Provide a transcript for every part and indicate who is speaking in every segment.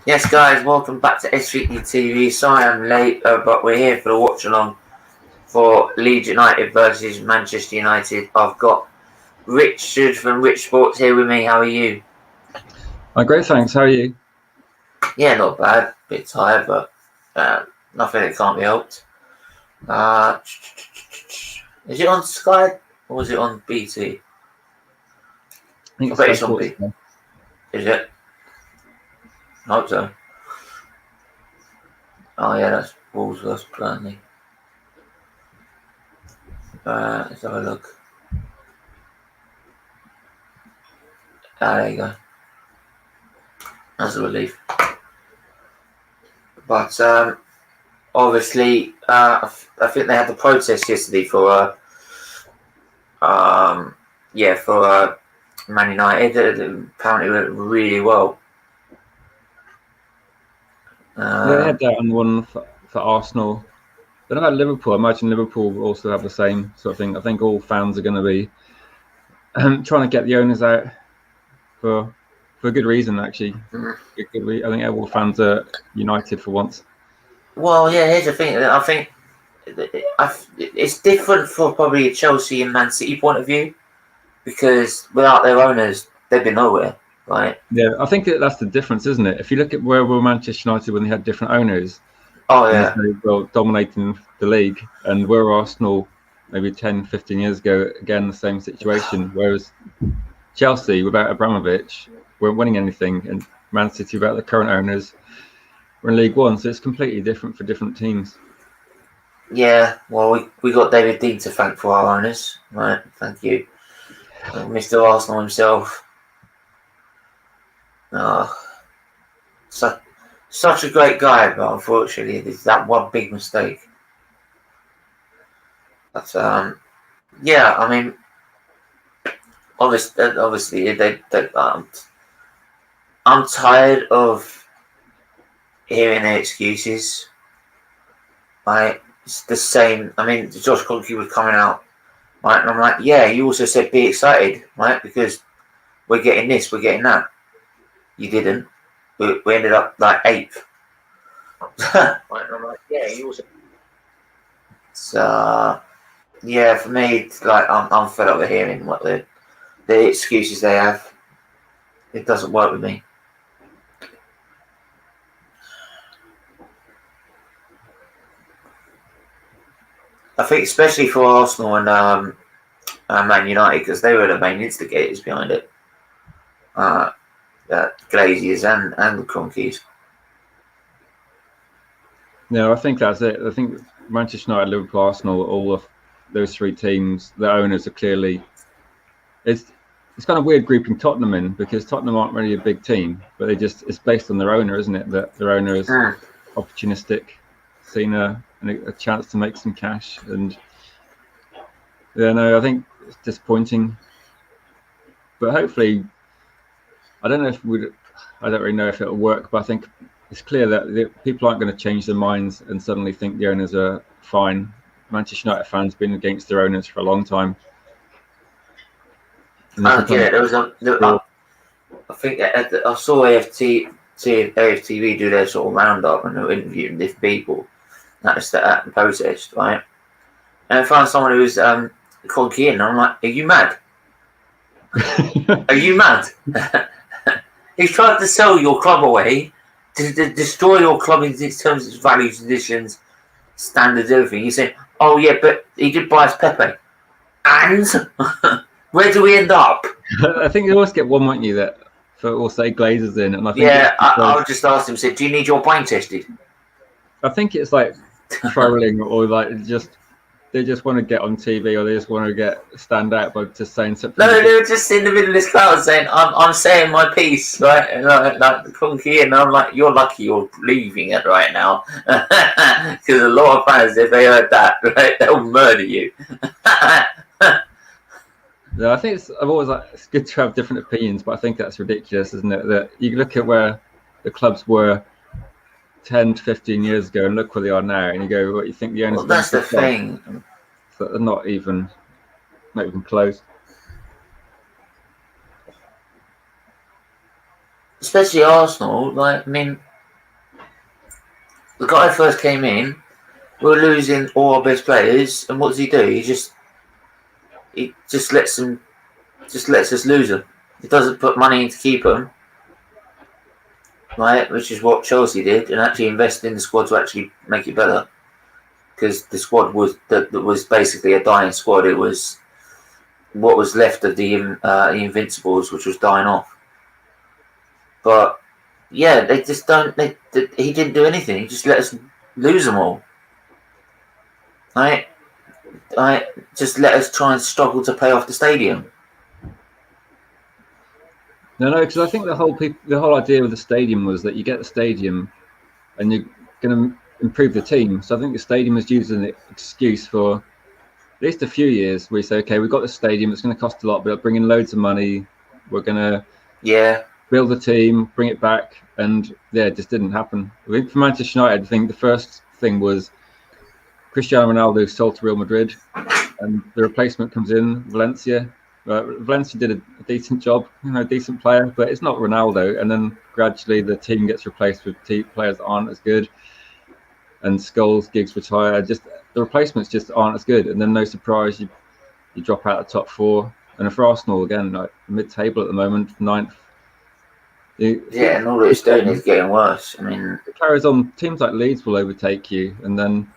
Speaker 1: Yes, guys, welcome back to SFeatleyTV. Sorry I'm late, but we're here for the watch along for Leeds United versus Manchester United. I've got Richard from Rich Sports here with me. How are you?
Speaker 2: Great, thanks. How are you?
Speaker 1: Yeah, not bad. Bit tired, but nothing that can't be helped. Is it on Sky or is it on BT?
Speaker 2: I think
Speaker 1: I
Speaker 2: it's
Speaker 1: bet
Speaker 2: Sky
Speaker 1: it's on
Speaker 2: Sports.
Speaker 1: BT. Is it? I hope so. Oh yeah, that's Wolves versus Burnley. Let's have a look. There you go. That's a relief. But obviously, I think they had the protest yesterday for Man United. Apparently, went really well.
Speaker 2: Yeah, they had that on one for Arsenal. I don't know about Liverpool. I imagine Liverpool will also have the same sort of thing. I think all fans are going to be trying to get the owners out for a good reason, actually. I think all fans are united for once.
Speaker 1: Well, yeah. Here's the thing. I think it's different for probably a Chelsea and Man City point of view because without their owners, they'd be nowhere, right?
Speaker 2: Yeah, I think that's the difference, isn't it? If you look at where were Manchester United when they had different owners,
Speaker 1: Oh
Speaker 2: and
Speaker 1: yeah,
Speaker 2: dominating the league, and where Arsenal maybe 10, 15 years ago, again, the same situation. Whereas Chelsea, without Abramovich, weren't winning anything, and Man City, without the current owners, were in League One. So it's completely different for different teams.
Speaker 1: yeah. Well, we got David Dean to thank for our owners, right? Thank you, Mr. Arsenal himself. Such a great guy, but unfortunately, there's that one big mistake. But yeah, I mean, obviously, I'm tired of hearing their excuses. Right, it's the same. I mean, Josh Kroenke was coming out, right, and I'm like, yeah, you also said be excited, right, because we're getting this, we're getting that. You didn't. We ended up like 8th. Right, and I'm like, yeah, you also. So yeah, for me, it's like I'm fed up with hearing what the excuses they have. It doesn't work with me. I think especially for Arsenal and Man United because they were the main instigators behind it. Glaziers and the Cronkies.
Speaker 2: No, I think that's it. I think Manchester United, Liverpool, Arsenal, all of those three teams, the owners are clearly. It's kind of weird grouping Tottenham in because Tottenham aren't really a big team, but it's based on their owner, isn't it? That their owner is opportunistic, seen a chance to make some cash, and yeah, no, I think it's disappointing. But hopefully, I don't really know if it'll work, but I think it's clear that people aren't going to change their minds and suddenly think the owners are fine. Manchester United fans have been against their owners for a long time.
Speaker 1: I don't get it. There was I think I saw AFTV do their sort of roundup and they were interviewing different people at the protest, right? And I found someone who was Cronky in. And I'm like, are you mad? Are you mad? He's trying to sell your club away, to destroy your club in terms of its values, traditions, standards, everything. You say, oh yeah, but he did buy us Pepe. And where do we end up?
Speaker 2: I think you always get one, won't you, that will say Glazers in, and I think
Speaker 1: I just asked him, said, do you need your brain tested?
Speaker 2: I think it's like trolling or like they just want to get on TV or they just want to stand out by just saying something.
Speaker 1: No, they were just in the middle of this crowd saying, I'm saying my piece, right? And like Clunky, and I'm like, you're lucky you're leaving it right now. Because a lot of fans, if they heard that, right, they'll murder you.
Speaker 2: Yeah, I think it's good to have different opinions, but I think that's ridiculous, isn't it? That you look at where the clubs were 10 to 15 years ago and look where they are now, and you go, what, you think the owners?
Speaker 1: Well, that's the thing.
Speaker 2: So they're not even close.
Speaker 1: Especially Arsenal, like, I mean, The guy first came in, we were losing all our best players, and what does he do? He just lets us lose them. He doesn't put money in to keep them, right? Which is what Chelsea did, and actually invest in the squad to actually make it better. Because the squad was basically a dying squad. It was what was left of the Invincibles, which was dying off. But yeah, they just don't. He didn't do anything. He just let us lose them all. Right? Just let us try and struggle to pay off the stadium.
Speaker 2: No, because I think the whole idea of the stadium was that you get the stadium, and you're going to improve the team. So I think the stadium was used as an excuse for at least a few years. We say, okay, we've got the stadium. It's going to cost a lot, but it'll bring in loads of money. We're going to build the team, bring it back, and it just didn't happen. I think for Manchester United, I think the first thing was Cristiano Ronaldo sold to Real Madrid, and the replacement comes in, Valencia. Valencia did a decent job, decent player, but it's not Ronaldo. And then gradually the team gets replaced with players that aren't as good, and Scholes, Giggs retire. Just the replacements just aren't as good, and then no surprise you drop out the top four. And for Arsenal again, like mid-table at the moment, 9th.
Speaker 1: And all it's doing is getting worse. I mean,
Speaker 2: it carries on. Teams like Leeds will overtake you, and then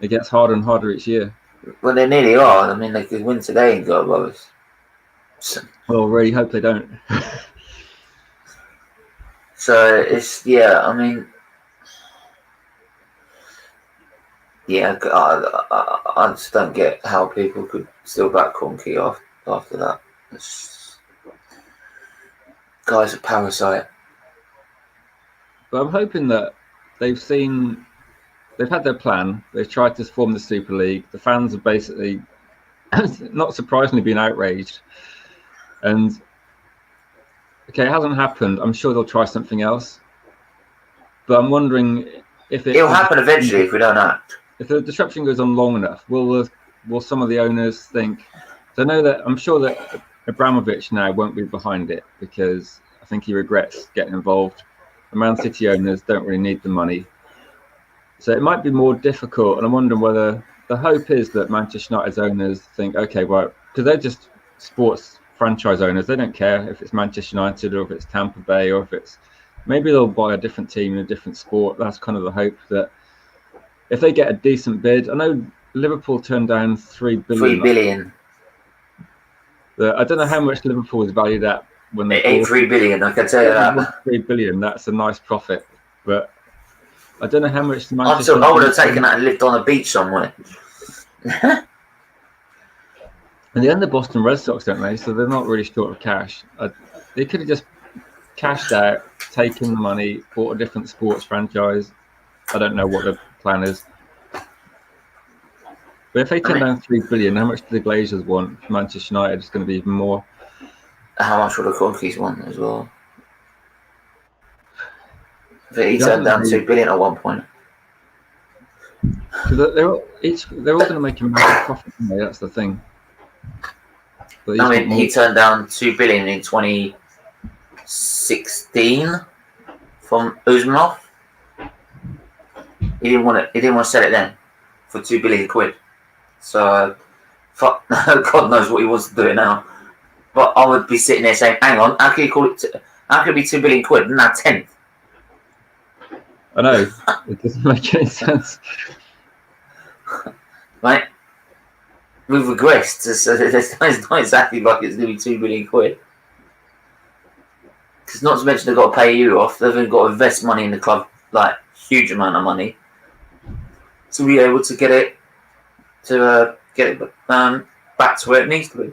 Speaker 2: it gets harder and harder each year.
Speaker 1: Well, they nearly are. I mean, they could win today and go above us. So,
Speaker 2: well, really hope they don't.
Speaker 1: So it's I mean, I just don't get how people could still back Kroenke after that. Guy's a parasite.
Speaker 2: But I'm hoping that they've had their plan. They've tried to form the Super League. The fans have basically, not surprisingly, been outraged. And okay, it hasn't happened. I'm sure they'll try something else. But I'm wondering if
Speaker 1: it'll happen eventually if we don't act.
Speaker 2: If the disruption goes on long enough, will some of the owners think? So I know that I'm sure that Abramovich now won't be behind it, because I think he regrets getting involved. The Man City owners don't really need the money. So it might be more difficult, and I'm wondering whether the hope is that Manchester United's owners think, okay, right, because they're just sports franchise owners. They don't care if it's Manchester United or if it's Tampa Bay or if it's... Maybe they'll buy a different team in a different sport. That's kind of the hope, that if they get a decent bid... I know Liverpool turned down $3 billion.
Speaker 1: 3 billion.
Speaker 2: I don't know how much Liverpool was valued at when they...
Speaker 1: 3 billion, I can tell you that.
Speaker 2: 3 billion, that's a nice profit. But I don't know how much the
Speaker 1: Manchester... I would have taken that and lived on a beach somewhere.
Speaker 2: And they own the Boston Red Sox, don't they? So they're not really short of cash. They could have just cashed out, taken the money, bought a different sports franchise. I don't know what the plan is. But if they turn down 3 billion, how much do the Glazers want? Manchester United is going to be even more.
Speaker 1: How much would the Kroenkes want as well? He turned down 2 billion at one point.
Speaker 2: They're all going to make a massive profit, aren't they? That's the thing.
Speaker 1: I mean, he turned down 2 billion in 2016 from Usmanov. He didn't want to sell it then for 2 billion quid. So, God knows what he wants to do it now. But I would be sitting there saying, "Hang on, how can you call it? How can it be 2 billion quid and now 10th?"
Speaker 2: I know, it doesn't make any sense.
Speaker 1: Right? We've regressed. It's not exactly like it's going to be 2 billion quid. Because not to mention they've got to pay you off. They've got to invest money in the club, like huge amount of money, to be able to get it back to where it needs to be.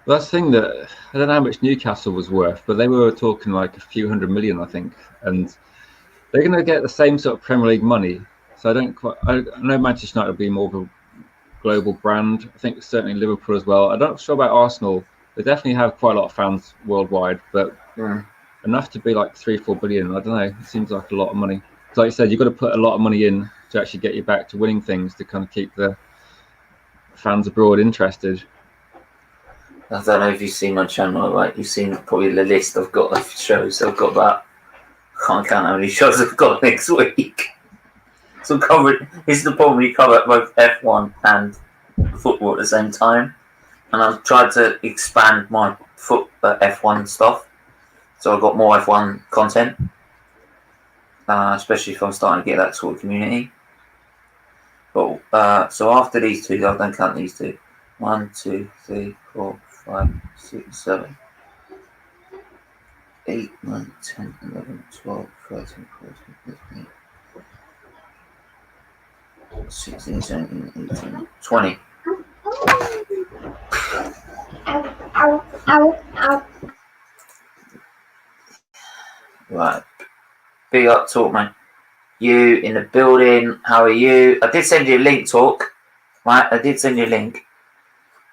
Speaker 2: Well, that's the thing, that I don't know how much Newcastle was worth, but they were talking like a few hundred million, I think, and they're going to get the same sort of Premier League money. So I know Manchester United will be more of a global brand. I think certainly Liverpool as well. I'm not sure about Arsenal. They definitely have quite a lot of fans worldwide, but enough to be like 3-4 billion. I don't know. It seems like a lot of money. So like you said, you've got to put a lot of money in to actually get you back to winning things, to kind of keep the fans abroad interested.
Speaker 1: I don't know if you've seen my channel, right? You've seen probably the list I've got of shows. I've got that. Can't count how many shows I've got next week. So this is the problem, you cover both F1 and football at the same time. And I've tried to expand my F1 stuff. So I've got more F1 content. Especially if I'm starting to get that sort of community. But so after these two, I don't count these two. 1, 2, 3, 4, 5, 6, 7, 8, 9, 10, 11, 12, 13, 14, 15, 16, 17, 18, 20. Right. Big up talk, man. You in the building, how are you? I did send you a link, talk. Right, I did send you a link.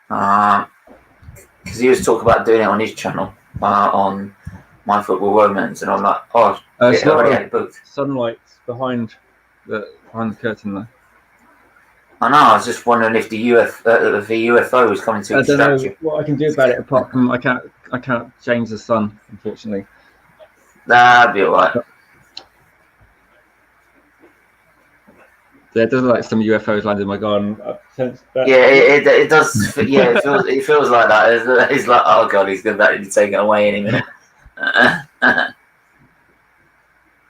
Speaker 1: Because he was talking about doing it on his channel, on My Football Romance, and I'm like, oh, shit, I already had it booked.
Speaker 2: Sunlight behind the curtain there.
Speaker 1: I know, I was just wondering if the UFO was coming to extract you.
Speaker 2: I don't know what I can do about it apart from I can't change the sun, unfortunately.
Speaker 1: That'd be alright.
Speaker 2: Yeah, it does look like some UFOs landed in my garden.
Speaker 1: Yeah, it does. Yeah, it feels like that. It's like, oh god, he's going to be taken away any minute.
Speaker 2: But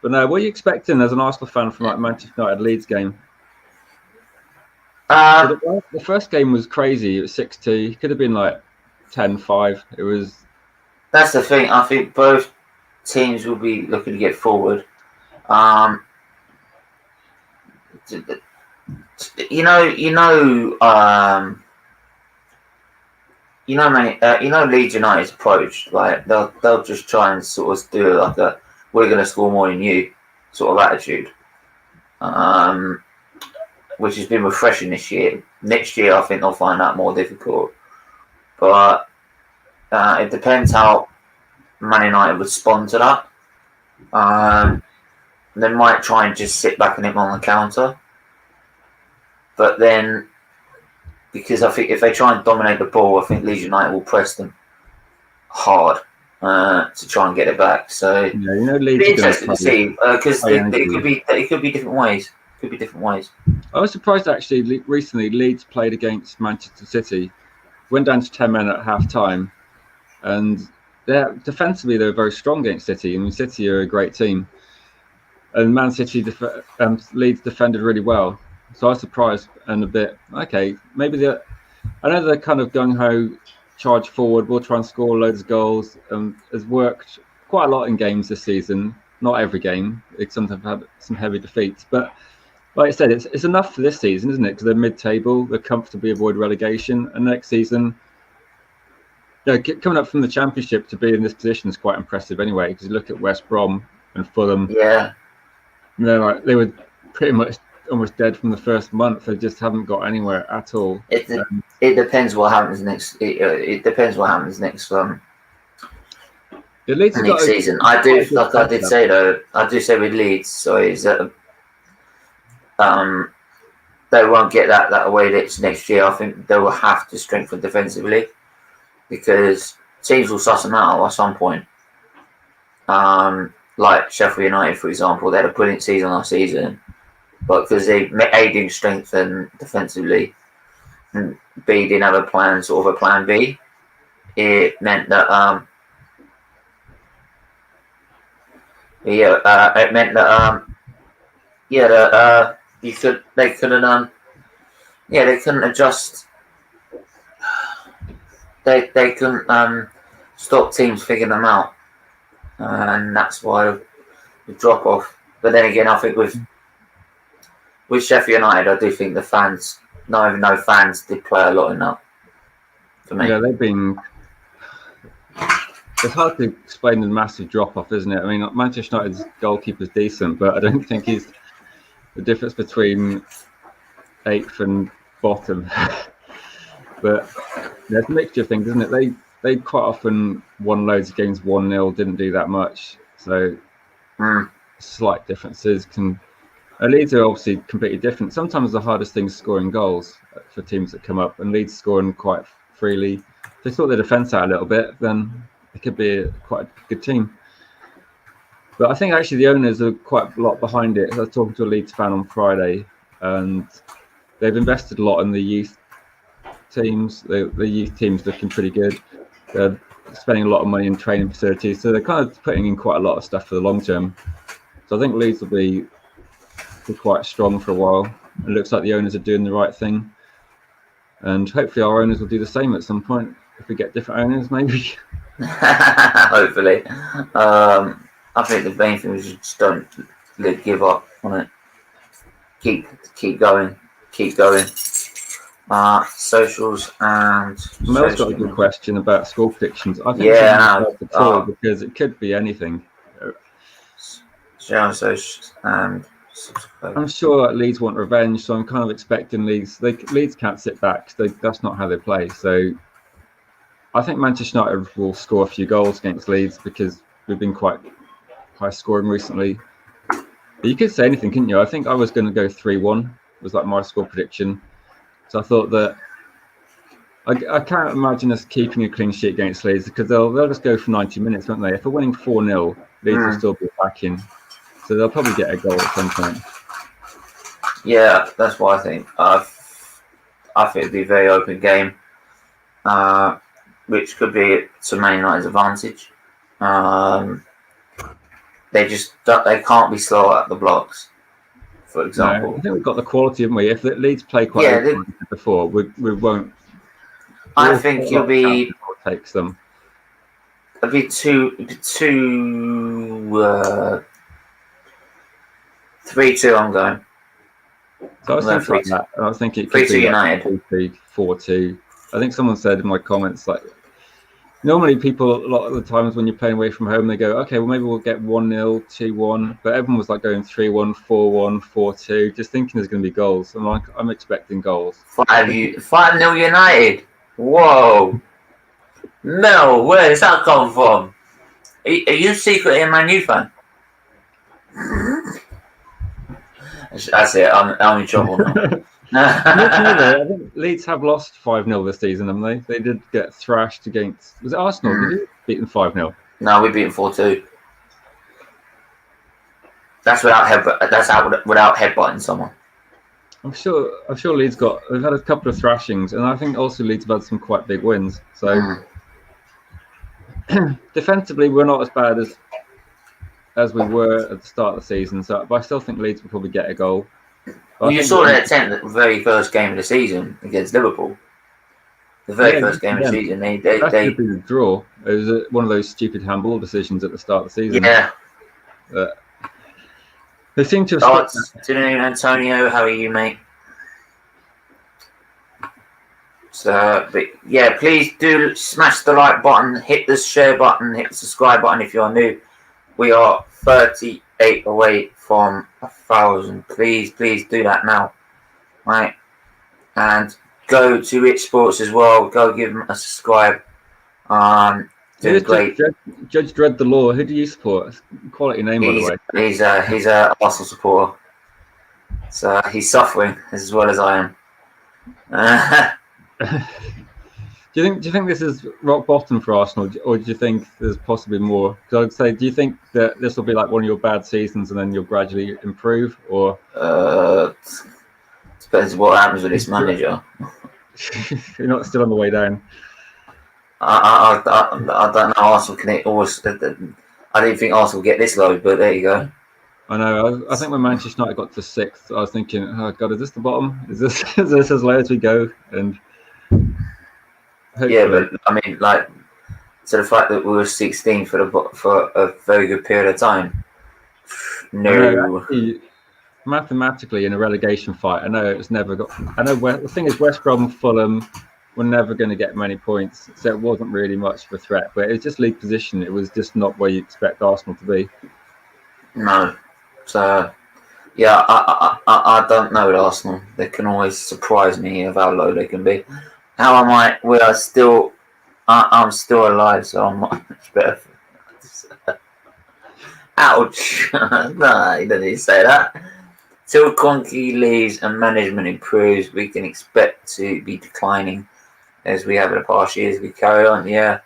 Speaker 2: no, what are you expecting as an Arsenal fan from like Manchester United Leeds game? The first game was crazy. It was 6-2. It could have been like 10-5. It was.
Speaker 1: That's the thing. I think both teams will be looking to get forward. You know, Leeds United's approach. Like they'll just try and sort of do like a "we're going to score more than you" sort of attitude, which has been refreshing this year. Next year, I think they'll find that more difficult. But it depends how Man United respond to that. They might try and just sit back and hit on the counter. But then, because I think if they try and dominate the ball, I think Leeds United will press them hard to try and get it back. So
Speaker 2: yeah, you know, Leeds
Speaker 1: be interesting to see because it could be different ways. Could be different ways.
Speaker 2: I was surprised actually. Recently, Leeds played against Manchester City, went down to 10 men at half time, and defensively they were very strong against City. I mean, City are a great team, and Man City Leeds defended really well. So I was surprised and a bit, okay, maybe I know they're kind of gung-ho, charge forward, we'll try and score loads of goals, has worked quite a lot in games this season. Not every game, it's sometimes had some heavy defeats, but like I said, it's enough for this season, isn't it? Because they're mid-table, they're comfortably avoid relegation, and next season, coming up from the Championship to be in this position is quite impressive anyway, because you look at West Brom and Fulham.
Speaker 1: Yeah.
Speaker 2: They were pretty much almost dead from the first month. They just haven't got anywhere at all.
Speaker 1: It depends what happens next. It depends what happens next next season. I did say though. I do say with Leeds, so is that they won't get that away next year. I think they will have to strengthen defensively because teams will suss them out at some point. Like Sheffield United, for example, they had a brilliant season last season. But because they A didn't strengthen defensively, and B didn't have a plan B, it meant that they couldn't adjust. They couldn't stop teams figuring them out, and that's why the drop off. But then again, I think with Sheffield United, I do think the fans, not even though fans did play a lot in that. For me.
Speaker 2: Yeah, they've been. It's hard to explain the massive drop-off, isn't it? I mean, Manchester United's goalkeeper's decent, but I don't think he's the difference between 8th and bottom. But there's a mixture of things, isn't it? They quite often won loads of games 1-0, didn't do that much. So slight differences can. Leeds are obviously completely different. Sometimes the hardest thing is scoring goals for teams that come up, and Leeds scoring quite freely. If they sort their defence out a little bit, then it could be quite a good team. But I think actually the owners are quite a lot behind it. I was talking to a Leeds fan on Friday, and they've invested a lot in the youth teams. The youth team's looking pretty good. They're spending a lot of money in training facilities, so they're kind of putting in quite a lot of stuff for the long term. So I think Leeds will be quite strong for a while. It looks like the owners are doing the right thing, and hopefully our owners will do the same at some point if we get different owners, maybe.
Speaker 1: Hopefully. I think the main thing is just don't give up on it. Keep going. Socials and
Speaker 2: Mel's got a good question about score predictions. I think because it could be anything.
Speaker 1: Share on socials and subscribe.
Speaker 2: I'm sure Leeds want revenge, so I'm kind of expecting Leeds. Leeds can't sit back. That's not how they play. So I think Manchester United will score a few goals against Leeds because we've been quite high scoring recently. But you could say anything, couldn't you? I think I was going to go 3-1. Was like my score prediction. So I thought that I can't imagine us keeping a clean sheet against Leeds because they'll just go for 90 minutes, won't they? If we're winning 4-0, Leeds will still be attacking. So they'll probably get a goal at some point.
Speaker 1: Yeah, that's what I think. I think it'd be a very open game, which could be to Man United's advantage. They can't be slow at the blocks, for example.
Speaker 2: No, I think we've got the quality, haven't we? If the Leeds play quite before, we won't.
Speaker 1: I think you'll be
Speaker 2: takes them.
Speaker 1: It'd be two 3-2. I'm going.
Speaker 2: So I was thinking like that. I was thinking it could
Speaker 1: 3-2
Speaker 2: be
Speaker 1: United.
Speaker 2: 4-2. I think someone said in my comments like. Normally, people a lot of the times when you're playing away from home, they go, "Okay, well maybe we'll get 1-0, 2-1." But everyone was like going 3-1, 4-1, 4-2, just thinking there's going to be goals. I'm expecting goals.
Speaker 1: 5-0 United. Whoa, Mel, where does that come from? Are you secretly a Man U fan? That's it. I'm in trouble now.
Speaker 2: I think Leeds have lost 5-0 this season, haven't they? They did get thrashed against. Was it Arsenal? Did you beat them 5-0?
Speaker 1: No, we beat them 4-2. That's without headbutting someone.
Speaker 2: I'm sure Leeds they've had a couple of thrashings, and I think also Leeds have had some quite big wins. So defensively, we're not as bad as we were at the start of the season. So, but I still think Leeds will probably get a goal.
Speaker 1: Well, you saw that attempt at the very first game of the season against Liverpool. The very first game of the season, they
Speaker 2: could be the draw. It was one of those stupid handball decisions at the start of the season.
Speaker 1: Yeah.
Speaker 2: They seem to have.
Speaker 1: Afternoon, Antonio. How are you, mate? So, but yeah, please do smash the like button, hit the share button, hit the subscribe button if you're new. We are 38 away from 1,000. Please do that now, right? And go to Rich Sports as well. Go give them a subscribe. Doing great.
Speaker 2: Judge Dredd the Law. Who do you support? Quality name, by the way.
Speaker 1: He's a Arsenal supporter. So he's suffering as well as I am.
Speaker 2: Do you think this is rock bottom for Arsenal, or do you think there's possibly more? Because I'd say, do you think that this will be like one of your bad seasons and then you'll gradually improve, or?
Speaker 1: Depends what happens with this manager.
Speaker 2: You're not still on the way down.
Speaker 1: I don't know. Arsenal can always. I didn't think Arsenal would get this low, but there you go.
Speaker 2: I know. I think when Manchester United got to 6th, I was thinking, "Oh God, is this the bottom? Is this as low as we go?" And hopefully.
Speaker 1: Yeah, but I mean, like, so the fact that we were 16 for a very good period of time. No.
Speaker 2: Actually, mathematically, in a relegation fight, I know it was never got. I know the thing is, West Brom, Fulham were never going to get many points, so it wasn't really much of a threat. But it was just league position. It was just not where you expect Arsenal to be.
Speaker 1: No. So, yeah, I don't know with Arsenal. They can always surprise me of how low they can be. How am I? We are still. I'm still alive, so I'm much better. Ouch! No, you don't need to say that. Till Conky leaves and management improves, we can expect to be declining as we have in the past years. If we carry on, yeah.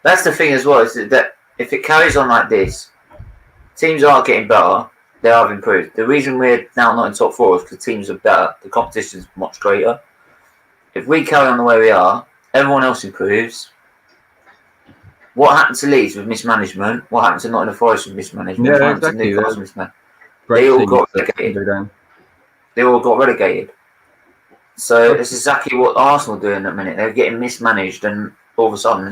Speaker 1: That's the thing as well. Is that if it carries on like this, teams are getting better. They have improved. The reason we're now not in top four is because teams are better. The competition is much greater. If we carry on the way we are, everyone else improves. What happened to Leeds with mismanagement? What happened to Nottingham Forest with mismanagement?
Speaker 2: Yeah,
Speaker 1: What happened
Speaker 2: exactly.
Speaker 1: to Newcastle mismanagement?
Speaker 2: Great
Speaker 1: They all
Speaker 2: teams
Speaker 1: got
Speaker 2: that
Speaker 1: relegated.
Speaker 2: go down.
Speaker 1: They all got relegated. So it's exactly what Arsenal are doing at the minute. They're getting mismanaged, and all of a sudden,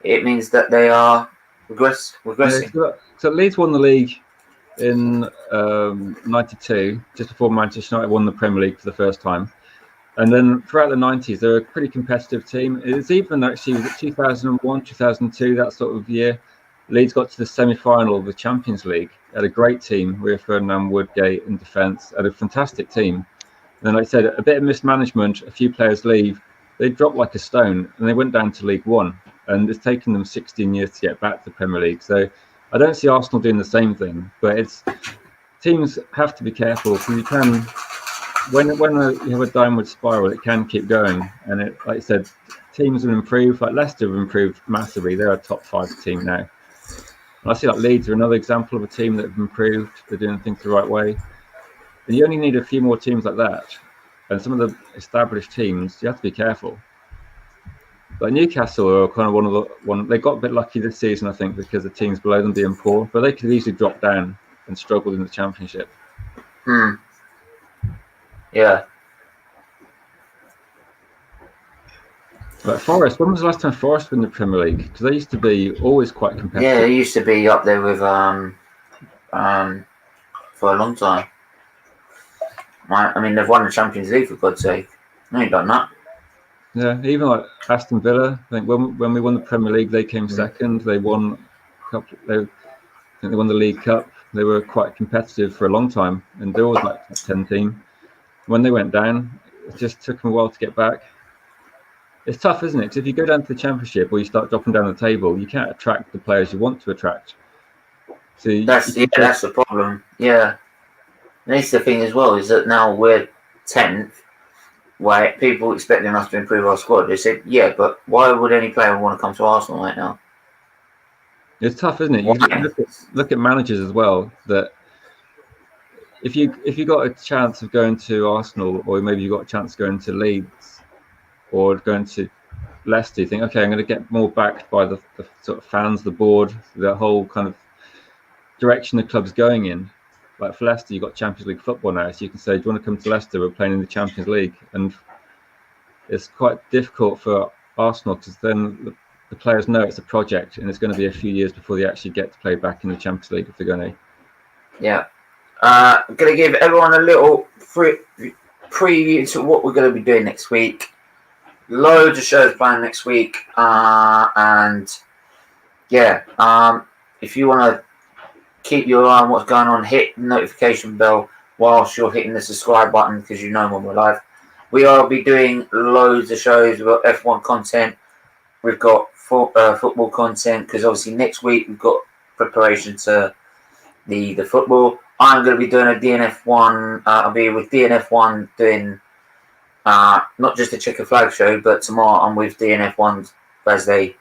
Speaker 1: it means that they are regressing.
Speaker 2: Yeah, so Leeds won the league in '92, just before Manchester United won the Premier League for the first time. And then throughout the 90s, they were a pretty competitive team. It's even actually, was it 2001, 2002, that sort of year, Leeds got to the semi-final of the Champions League. They had a great team with Ferdinand Woodgate in defence, had a fantastic team. And then, like I said, a bit of mismanagement, a few players leave, they dropped like a stone, and they went down to League One. And it's taken them 16 years to get back to the Premier League. So I don't see Arsenal doing the same thing, but teams have to be careful, because you can... When you have a downward spiral, it can keep going, and like I said, teams will improve. Like Leicester have improved massively; they're a top 5 team now. And I see like Leeds are another example of a team that have improved. They're doing things the right way. And you only need a few more teams like that, and some of the established teams, you have to be careful. Like Newcastle are kind of one. They got a bit lucky this season, I think, because the teams below them being poor, but they could easily drop down and struggle in the Championship.
Speaker 1: Yeah.
Speaker 2: Like Forest, when was the last time Forest were in the Premier League? Because they used to be always quite competitive.
Speaker 1: Yeah, they used to be up there with for a long time. I mean, they've won the Champions League, for God's sake. They ain't done that.
Speaker 2: Yeah, even like Aston Villa. I think when we won the Premier League, they came second. They won a couple. I think they won the League Cup. They were quite competitive for a long time, and they're always like top 10 team. When they went down, it just took them a while to get back. It's tough, isn't it? Because if you go down to the Championship or you start dropping down the table, you can't attract the players you want to attract. So
Speaker 1: that's the problem. Yeah, and that's the thing as well, is that now we're 10th, where people expecting us to improve our squad. They said, yeah, but why would any player want to come to Arsenal right now?
Speaker 2: It's tough, isn't it? You look at managers as well. That if you got a chance of going to Arsenal, or maybe you got a chance of going to Leeds, or going to Leicester, you think, okay, I'm going to get more backed by the sort of fans, the board, the whole kind of direction the club's going in. Like for Leicester, you've got Champions League football now, so you can say, do you want to come to Leicester? We're playing in the Champions League. And it's quite difficult for Arsenal, because then the players know it's a project, and it's going to be a few years before they actually get to play back in the Champions League if they're going to.
Speaker 1: Yeah. I'm going to give everyone a little preview to what we're going to be doing next week. Loads of shows planned next week. And yeah, if you want to keep your eye on what's going on, hit the notification bell whilst you're hitting the subscribe button, because you know when we're live. We will be doing loads of shows. We've got F1 content. We've got football content, because obviously next week we've got preparation to the football. I'm going to be doing a DNF1. I'll be with DNF1 doing not just a Checker Flag show, but tomorrow I'm with DNF1 as they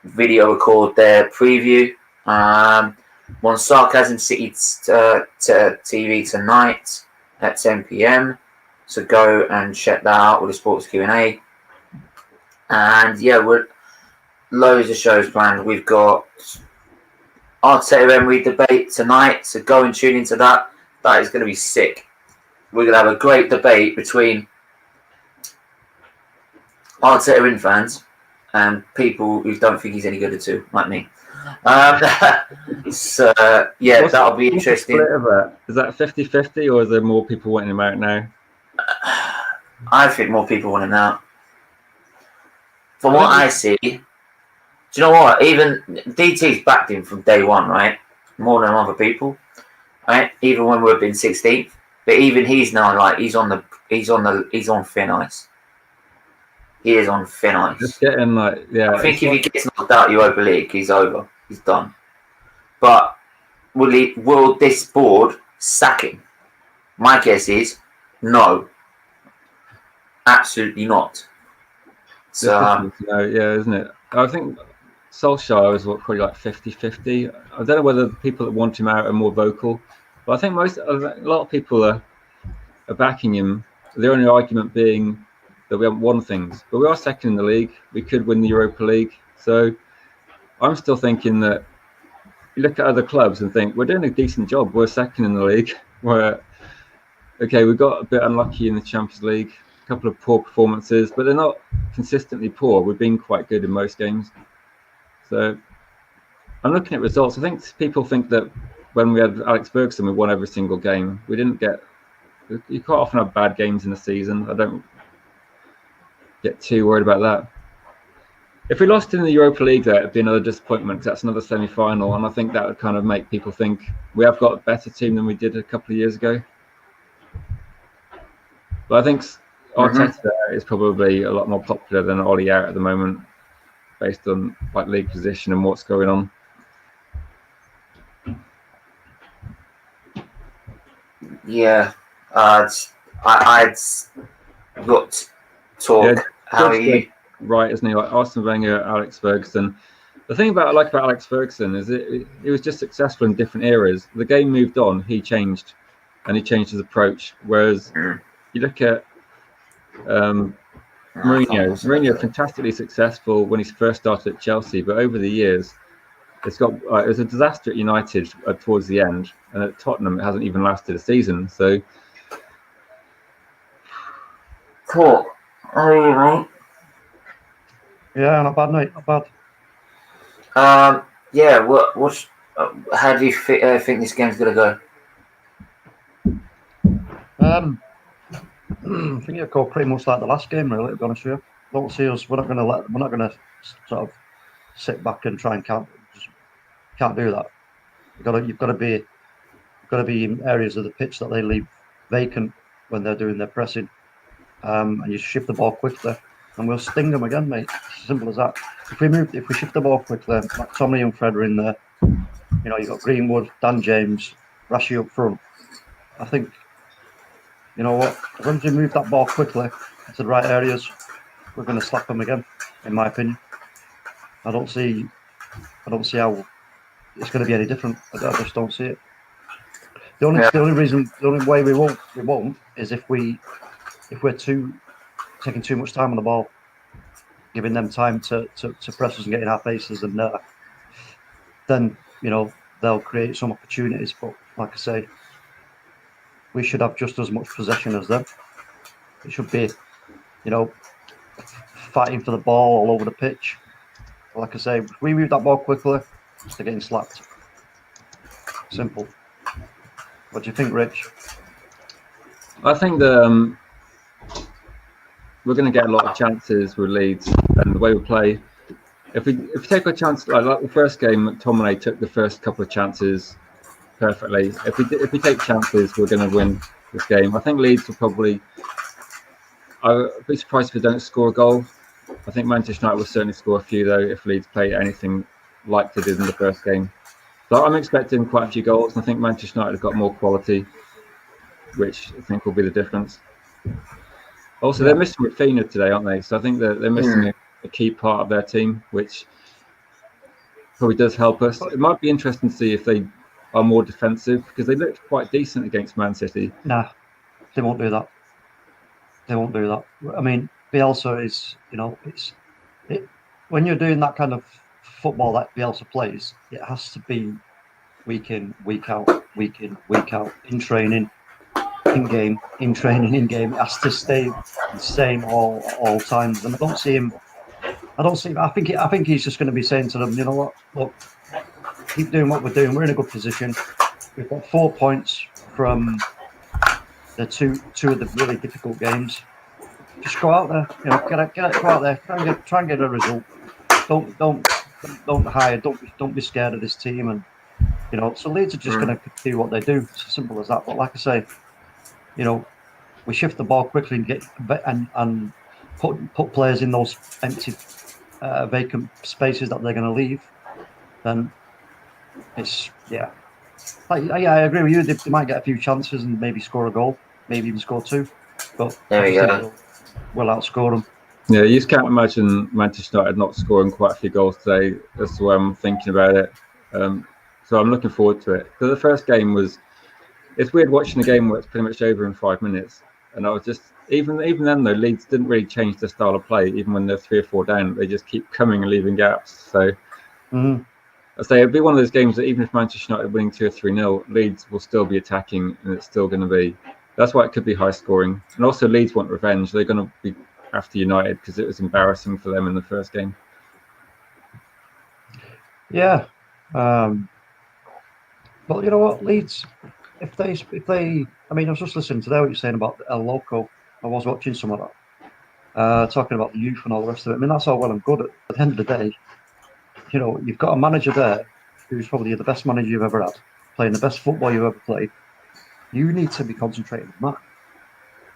Speaker 1: video record their preview. On Sarcasm City TV tonight at 10 p.m. So go and check that out with the sports Q&A. And yeah, we're loads of shows planned. We've got Arteta Emery debate tonight, so go and tune into that. That is going to be sick. We're going to have a great debate between Arteta fans and people who don't think he's any good at all, like me. So yeah, that'll be interesting.
Speaker 2: Is that 50-50, or is there more people wanting him out now?
Speaker 1: I think more people want him out. From what I see, do you know what? Even DT's backed him from day one, right? More than other people, right? Even when we've been 16th, but even he's now like he's on thin ice. He is on thin ice.
Speaker 2: Just getting like, yeah.
Speaker 1: I think if he gets knocked out Europa League, he's over. He's done. But will this board sack him? My guess is no. Absolutely not. So
Speaker 2: yeah, isn't it? I think Solskjaer is probably like 50-50. I don't know whether the people that want him out are more vocal, but I think a lot of people are backing him. The only argument being that we haven't won things, but we are second in the league. We could win the Europa League. So I'm still thinking that you look at other clubs and think we're doing a decent job. We're second in the league. Okay, we got a bit unlucky in the Champions League, a couple of poor performances, but they're not consistently poor. We've been quite good in most games. So I'm looking at results. I think people think that when we had Alex Ferguson, we won every single game. We didn't get. You quite often have bad games in the season. I don't get too worried about that. If we lost in the Europa League, though, it'd be another disappointment because that's another semi-final, and I think that would kind of make people think we have got a better team than we did a couple of years ago. But I think Arteta is probably a lot more popular than Ollie out at the moment, based on like league position and what's going on.
Speaker 1: Yeah, I'd got to talk.
Speaker 2: Yeah,
Speaker 1: How are you?
Speaker 2: Right, isn't he? Like Arsene Wenger, Alex Ferguson. The thing I like about Alex Ferguson is he was just successful in different eras. The game moved on, he changed, and he changed his approach. Whereas you look at Mourinho, fantastically successful when he first started at Chelsea, but over the years, it was a disaster at United towards the end, and at Tottenham, it hasn't even lasted a season. So,
Speaker 1: Cool. How are you, mate?
Speaker 3: Yeah, not bad, mate. Not bad.
Speaker 1: Yeah. How do you think this game's gonna go?
Speaker 3: I think it'll go pretty much like the last game, really. To be honest with you, don't see us. We're not going to sort of sit back and try and can't do that. You've got to be in areas of the pitch that they leave vacant when they're doing their pressing, and you shift the ball quickly, and we'll sting them again, mate. It's as simple as that. If we shift the ball quickly, like Tommy and Fred are in there. You've got Greenwood, Dan James, Rashi up front. I think. You know what? As long as we move that ball quickly to the right areas, we're going to slap them again. In my opinion, I don't see how it's going to be any different. I just don't see it. The only way we won't is if we're taking too much time on the ball, giving them time to press us and get in our faces, and then they'll create some opportunities. But like I say, we should have just as much possession as them. It should be, fighting for the ball all over the pitch. Like I say, if we move that ball quickly, they're getting slapped. Simple. What do you think, Rich?
Speaker 2: I think that we're going to get a lot of chances with Leeds, and the way we play. If we take a chance, like the first game, McTominay took the first couple of chances perfectly. If we take chances, we're going to win this game. I think Leeds will probably. I'd be surprised if they don't score a goal. I think Manchester United will certainly score a few though if Leeds play anything like they did in the first game. So I'm expecting quite a few goals. I think Manchester United have got more quality, which I think will be the difference. Also, they're missing Rafinha today, aren't they? So I think they're missing a key part of their team, which probably does help us. It might be interesting to see if they are more defensive because they looked quite decent against Man City.
Speaker 3: Nah, they won't do that. They won't do that. I mean, Bielsa is, when you're doing that kind of football that Bielsa plays, it has to be week in, week out, in training, in game, in training, in game. It has to stay the same all times. And I don't see him. I think he's just going to be saying to them, you know what? Look, keep doing what we're doing. We're in a good position. We've got 4 points from the two of the really difficult games. Just go out there, go out there, try and get a result. Don't hide. Don't be scared of this team. And so Leeds are just going to do what they do. It's as simple as that. But like I say, we shift the ball quickly and get and put players in those empty, vacant spaces that they're going to leave. Then it's I agree with you. They might get a few chances and maybe score a goal, maybe even score two. But
Speaker 1: there we go.
Speaker 3: We'll outscore them.
Speaker 2: Yeah, you just can't imagine Manchester United not scoring quite a few goals today. That's the way I'm thinking about it. So I'm looking forward to it. Because the first game it's weird watching a game where it's pretty much over in 5 minutes. And I was just, even then though, Leeds didn't really change their style of play. Even when they're 3 or 4 down, they just keep coming and leaving gaps. So I say it'd be one of those games that even if Manchester United winning 2 or 3-0, Leeds will still be attacking, and it's still going to be. That's why it could be high scoring. And also Leeds want revenge. They're going to be after United because it was embarrassing for them in the first game.
Speaker 3: Yeah, but you know what, Leeds, if they, I mean, I was just listening to what you're saying about El Loco. I was watching some of that, talking about the youth and all the rest of it. I mean, that's all well and good. At the end of the day, you know, you've got a manager there who's probably the best manager you've ever had, playing the best football you've ever played. You need to be concentrating on that.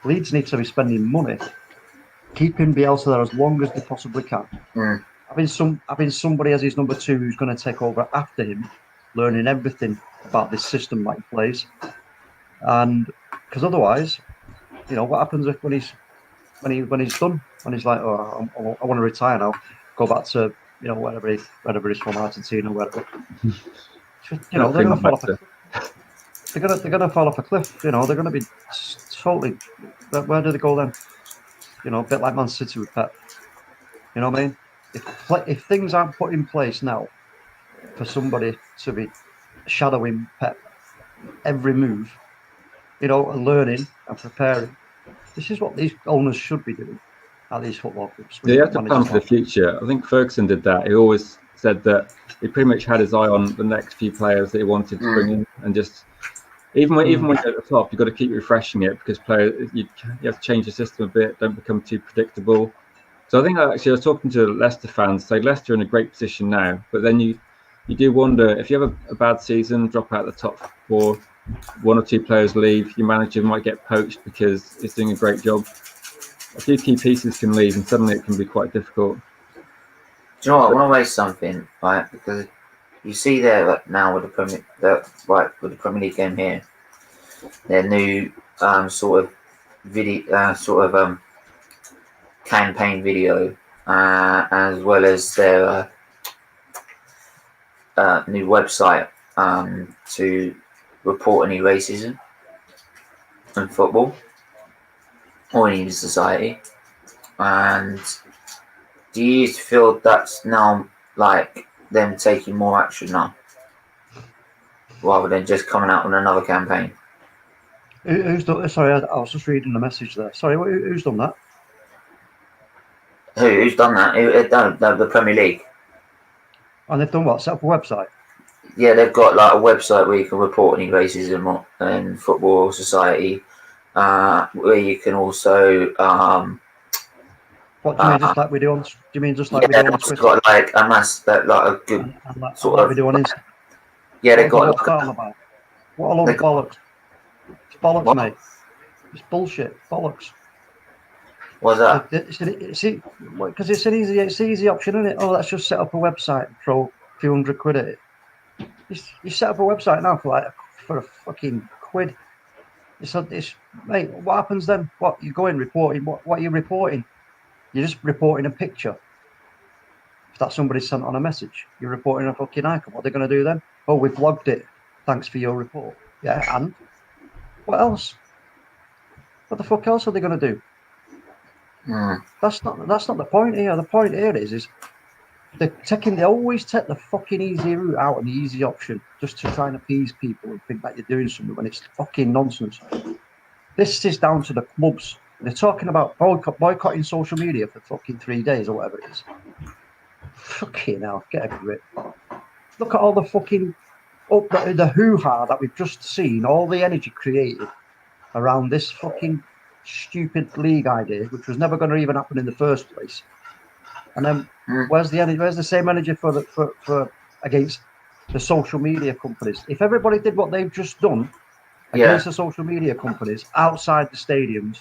Speaker 3: Leeds need to be spending money, keeping Bielsa there as long as they possibly can. Having somebody as his number 2 who's going to take over after him, learning everything about this system that he plays. And because otherwise, you know, what happens when he's done, when he's like, oh, I want to retire now, go back to, you know, wherever he's from, Argentina, wherever. You know, they're going to fall off a cliff. They're going to fall off a cliff. You know, they're going to be totally. Where do they go then? You know, a bit like Man City with Pep. You know what I mean? If things aren't put in place now for somebody to be shadowing Pep every move, you know, and learning and preparing, this is what these owners should be doing at these football clubs.
Speaker 2: Yeah, you have to plan for the future. I think Ferguson did that. He always said that he pretty much had his eye on the next few players that he wanted to bring in, and just even when you're at the top, you've got to keep refreshing it because players you have to change the system a bit, don't become too predictable. So I think actually I was talking to Leicester fans. Say Leicester are in a great position now, but then you do wonder if you have a bad season, drop out the top 4, 1 or 2 players leave, your manager might get poached because he's doing a great job. A few key pieces can leave, and suddenly it can be quite difficult.
Speaker 1: Do you know what? I want to raise something, right? Because you see there like, now with the Premier League game here, their new sort of video, campaign video, as well as their new website to report any racism in football or in society. And do you feel that's now like them taking more action now, rather than just coming out on another campaign?
Speaker 3: Who's done? Sorry, I was just reading the message there. Sorry, who's done that?
Speaker 1: Who's done that? The Premier League.
Speaker 3: And they've done what? Set up a website?
Speaker 1: Yeah, they've got like a website where you can report any racism in football society, where you can also.
Speaker 3: What do you mean? Just like we do on? Do you mean just like we do on Twitter?
Speaker 1: Got like a mass like a good sort of.
Speaker 3: We do on Instagram.
Speaker 1: Yeah, they've got.
Speaker 3: What's that all about? What a load of bollocks! It's bollocks, mate. It's bullshit. Bollocks.
Speaker 1: What's that?
Speaker 3: Because it's an easy option, isn't it? Oh, let's just set up a website and throw a few hundred quid at it. You set up a website now for a fucking quid. It's mate. What happens then? What you go in reporting? What are you reporting? You're just reporting a picture. If that somebody sent on a message, you're reporting a fucking icon. What are they going to do then? Oh, we've logged it. Thanks for your report. Yeah, and what else? What the fuck else are they going to do? That's not the point here. The point here is they always take the fucking easy route out and the easy option just to try and appease people and think that you're doing something when it's fucking nonsense. This is down to the clubs. They're talking about boycotting social media for fucking 3 days or whatever it is. Fucking hell, get a grip. Look at all the fucking the hoo-ha that we've just seen, all the energy created around this fucking stupid league idea, which was never going to even happen in the first place. And then where's the energy? Where's the same energy for against the social media companies? If everybody did what they've just done against the social media companies outside the stadiums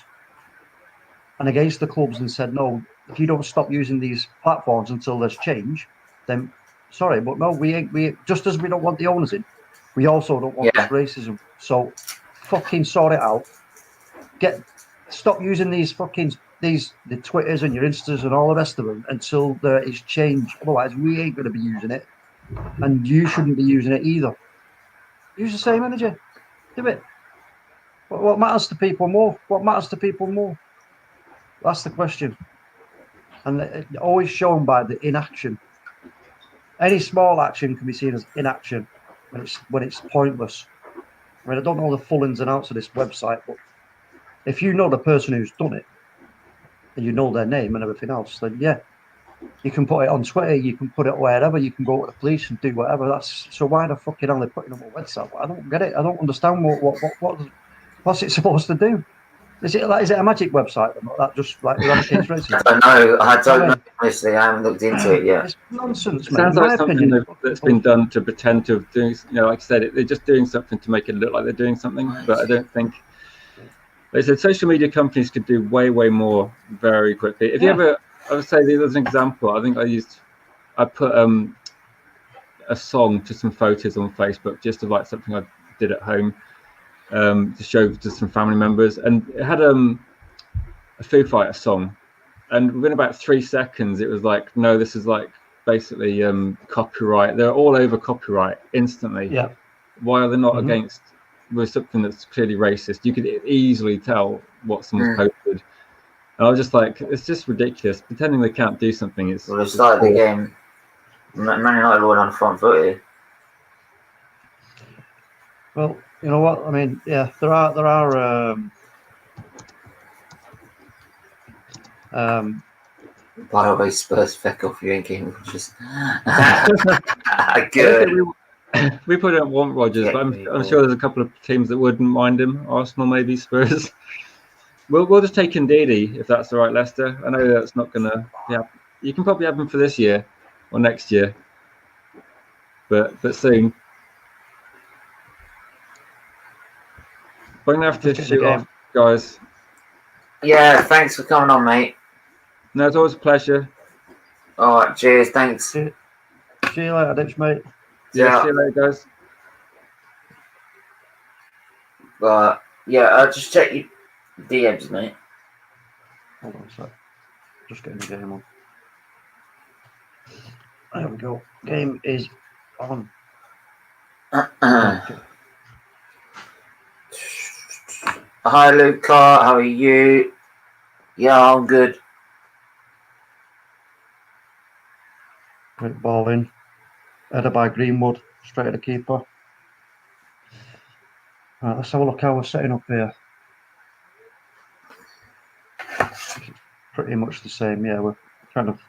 Speaker 3: and against the clubs and said, no, if you don't stop using these platforms until there's change, then sorry, but no, we just as we don't want the owners in, we also don't want this racism. So fucking sort it out. Stop using these fucking the Twitters and your Instas and all the rest of them until there is change. Otherwise, we ain't going to be using it, and you shouldn't be using it either. Use the same energy. Do it. What matters to people more? What matters to people more? That's the question. And it's always shown by the inaction. Any small action can be seen as inaction when it's pointless. I mean, I don't know the full ins and outs of this website, but if you know the person who's done it and you know their name and everything else, then yeah, you can put it on Twitter, you can put it wherever, you can go to the police and do whatever. So why the fucking hell are they putting up a website? I don't get it. I don't understand what's it supposed to do. Is it a magic website that just like eradicates racism?
Speaker 1: I don't know. Honestly, I haven't looked into it yet.
Speaker 3: It's nonsense,
Speaker 2: It
Speaker 3: mate.
Speaker 2: sounds
Speaker 3: In
Speaker 2: like
Speaker 3: my
Speaker 2: something
Speaker 3: opinion,
Speaker 2: that's been done to pretend to doing. Like I said, they're just doing something to make it look like they're doing something. But I don't think. They said social media companies could do way more very quickly. If you ever, I would say there's an example. I think I put a song to some photos on Facebook, just of like something I did at home, to show to some family members, and it had a Foo Fighter song, and within about 3 seconds it was like, no, this is like basically copyright. They're all over copyright instantly.
Speaker 3: Yeah.
Speaker 2: Why are they not against with something that's clearly racist? You could easily tell what someone's posted. And I was just like, it's just ridiculous. Pretending they can't do something is.
Speaker 1: Well, they started the game. Man United were on the front foot here.
Speaker 3: Well, you know what? I mean, yeah, there are
Speaker 1: By the way, Spurs feck off you ain't game. Just good.
Speaker 2: We probably don't want Rodgers, but I'm sure there's a couple of teams that wouldn't mind him. Arsenal, maybe Spurs. We'll just take Ndidi if that's all right, Leicester. I know that's not gonna. Yeah, you can probably have him for this year or next year, but soon. We're gonna have to shoot off, guys.
Speaker 1: Yeah, thanks for coming on, mate.
Speaker 2: No, it's always a pleasure.
Speaker 1: All right, cheers, thanks.
Speaker 3: See you later, Ditch, mate.
Speaker 2: Yeah, see you later, guys.
Speaker 1: Yeah, I'll just check your DMs, mate.
Speaker 3: Hold on a sec. Just getting the game on. There we go. Game is on.
Speaker 1: Hi, Luca. How are you? Yeah, I'm good.
Speaker 3: Great ball in. Header by Greenwood. Straight at the keeper. Right, let's have a look how we're setting up here. Pretty much the same, yeah. We're kind of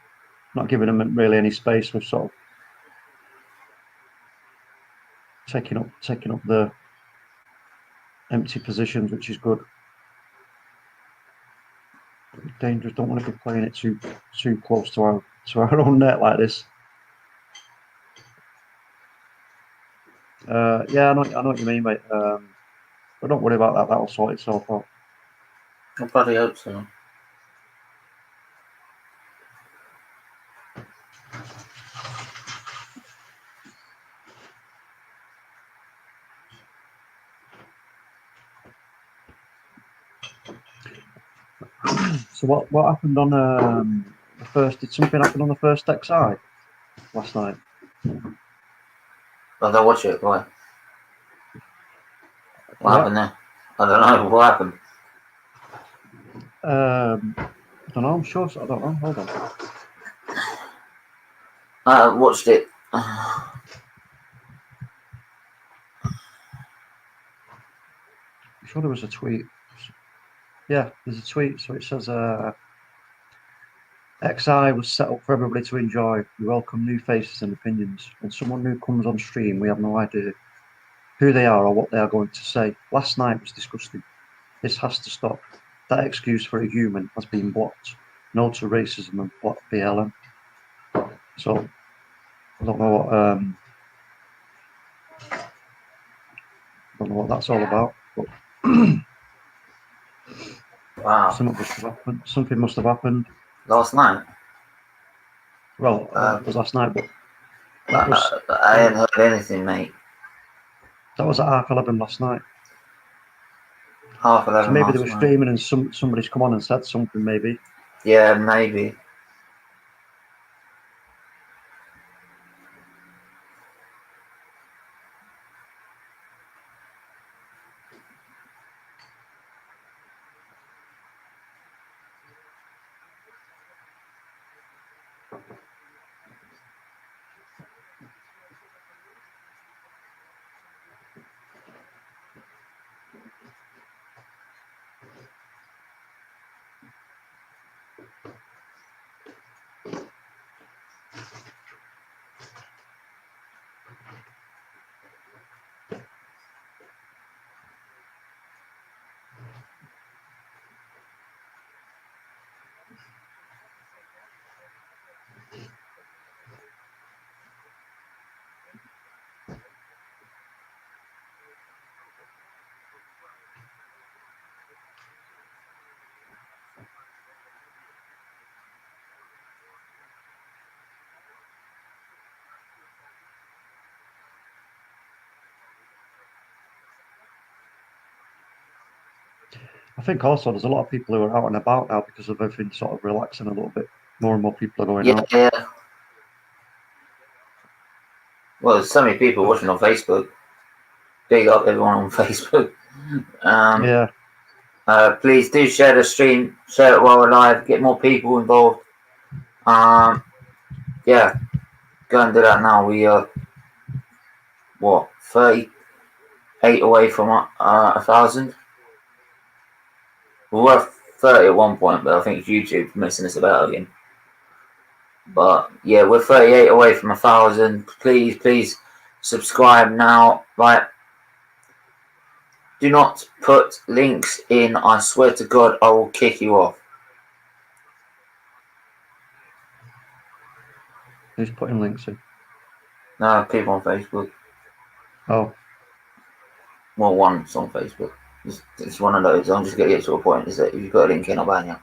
Speaker 3: not giving them really any space. We're sort of taking up the empty positions, which is good. Dangerous. Don't want to be playing it too close to our own net like this. Yeah, I know what you mean, mate. But don't worry about that. That'll sort itself out.
Speaker 1: I bloody hope so.
Speaker 3: So what happened on the first? Did something happen on the first XI last night?
Speaker 1: I don't watch it. Why? What happened there? I don't know. What happened?
Speaker 3: I don't know. I'm sure. I don't know. Hold on.
Speaker 1: I watched it.
Speaker 3: I'm sure there was a tweet. Yeah, there's a tweet. So it says, XI was set up for everybody to enjoy. We welcome new faces and opinions. When someone new comes on stream, we have no idea who they are or what they are going to say. Last night was disgusting. This has to stop. That excuse for a human has been blocked. No to racism and block BLM. So, I don't know what that's all about. But
Speaker 1: Wow.
Speaker 3: Something must have happened.
Speaker 1: Last night?
Speaker 3: Well, it was last night, but
Speaker 1: I hadn't heard anything, mate.
Speaker 3: That was at 11:30 last night. So maybe they
Speaker 1: last
Speaker 3: were
Speaker 1: night.
Speaker 3: streaming and somebody's come on and said something, maybe.
Speaker 1: Yeah, maybe.
Speaker 3: I think also there's a lot of people who are out and about now because of everything sort of relaxing a little bit. More and more people are going out.
Speaker 1: Yeah. Well, there's so many people watching on Facebook. Big up everyone on Facebook.
Speaker 3: Yeah.
Speaker 1: Please do share the stream, share it while we're live, get more people involved. Yeah, go and do that now. We are 38 away from 1,000. We were 30 at one point, but I think YouTube's messing us about again. But yeah, we're 38 away from 1,000. Please subscribe now. Right. Do not put links in. I swear to God, I will kick you off.
Speaker 3: Who's putting links in?
Speaker 1: No, people on Facebook.
Speaker 3: Oh.
Speaker 1: Well, one's on Facebook. It's one of those. I'm just going to get to a point. Is that if you've got a link in, I'll ban you.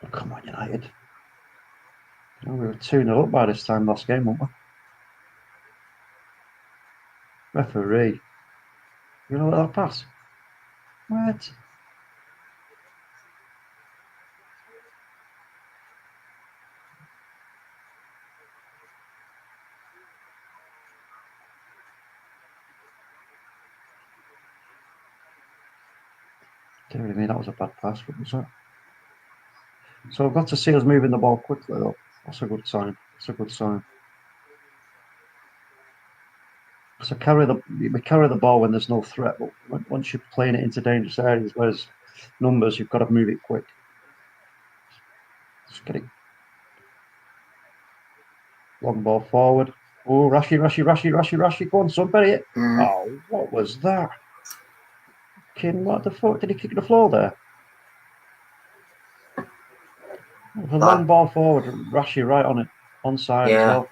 Speaker 3: Oh, come on, United. Oh, we were 2-0 up by this time last game, weren't we? Referee. You know that pass? What? Don't really mean that was a bad pass. What was that? So I've got to see us moving the ball quickly, though. That's a good sign. That's a good sign. So we carry the ball when there's no threat, but once you're playing it into dangerous areas where there's numbers, you've got to move it quick. Just get it. Long ball forward. Oh, Rashi. Go on, son, bury it. Oh, what was that? What the fuck? Did he kick the floor there? A long ball forward, Rashi right on it, onside as well.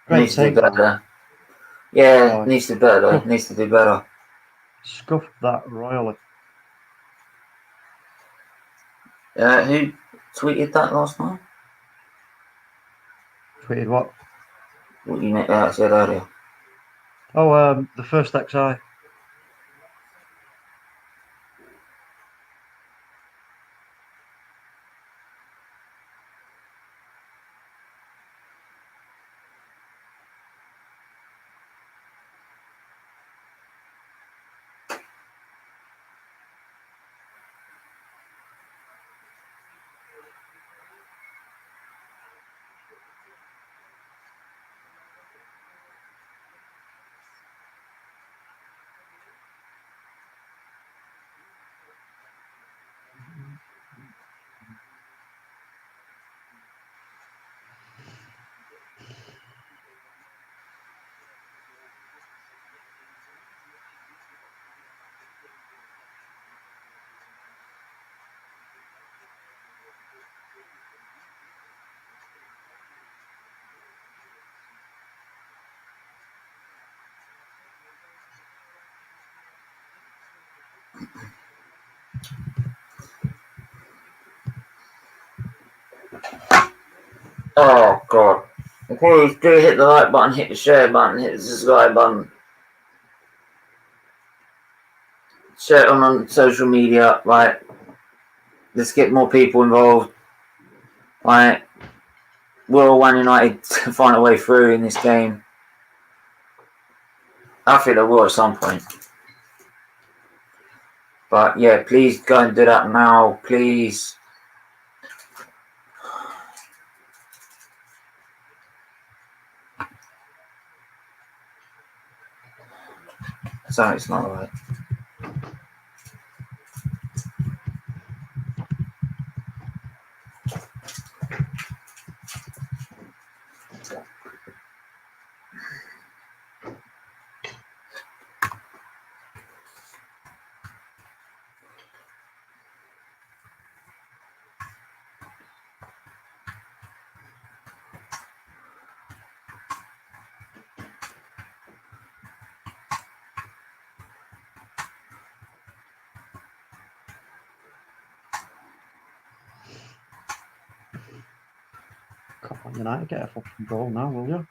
Speaker 3: Great
Speaker 1: Needs to do
Speaker 3: takedown.
Speaker 1: better. Yeah, needs to do better. Needs to do better.
Speaker 3: Scuffed that royally.
Speaker 1: Who tweeted that last night?
Speaker 3: Tweeted what?
Speaker 1: What you said earlier.
Speaker 3: Oh, the first XI.
Speaker 1: Oh God! Please do hit the like button, hit the share button, hit the subscribe button. Share it on social media, right? Let's get more people involved, right? We're all Man United to find a way through in this game. I think there will at some point. But yeah, please go and do that now, please. Something's not right.
Speaker 3: Come on, United, get a fucking goal now, will you?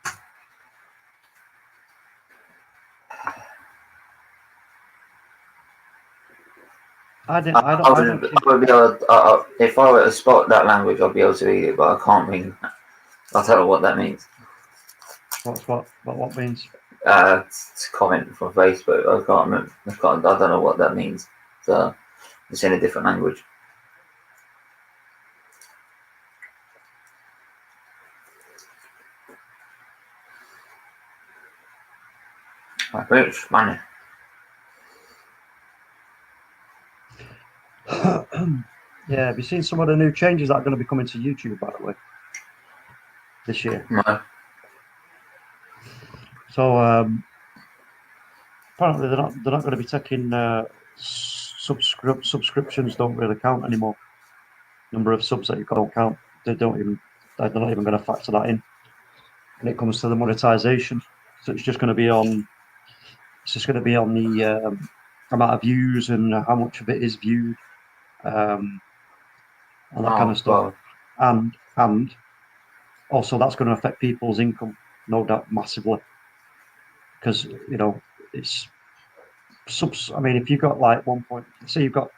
Speaker 3: I don't
Speaker 1: be able to, if I were to spot that language, I'll be able to read it, but I can't read. I don't know what that means.
Speaker 3: What means?
Speaker 1: It's a comment from Facebook. I can't remember. I don't know what that means. So it's in a different language. British money.
Speaker 3: Yeah, have you seen some of the new changes that are going to be coming to YouTube, by the way, this year?
Speaker 1: No.
Speaker 3: So apparently they're not going to be taking subscriptions. Don't really count anymore. Number of subs that you've got don't count. They're not even going to factor that in when it comes to the monetization. So it's just going to be on. It's just going to be on the amount of views and how much of it is viewed. And that kind of stuff, and also that's going to affect people's income, no doubt, massively, because you know it's subs. I mean, if you've got like say you've got,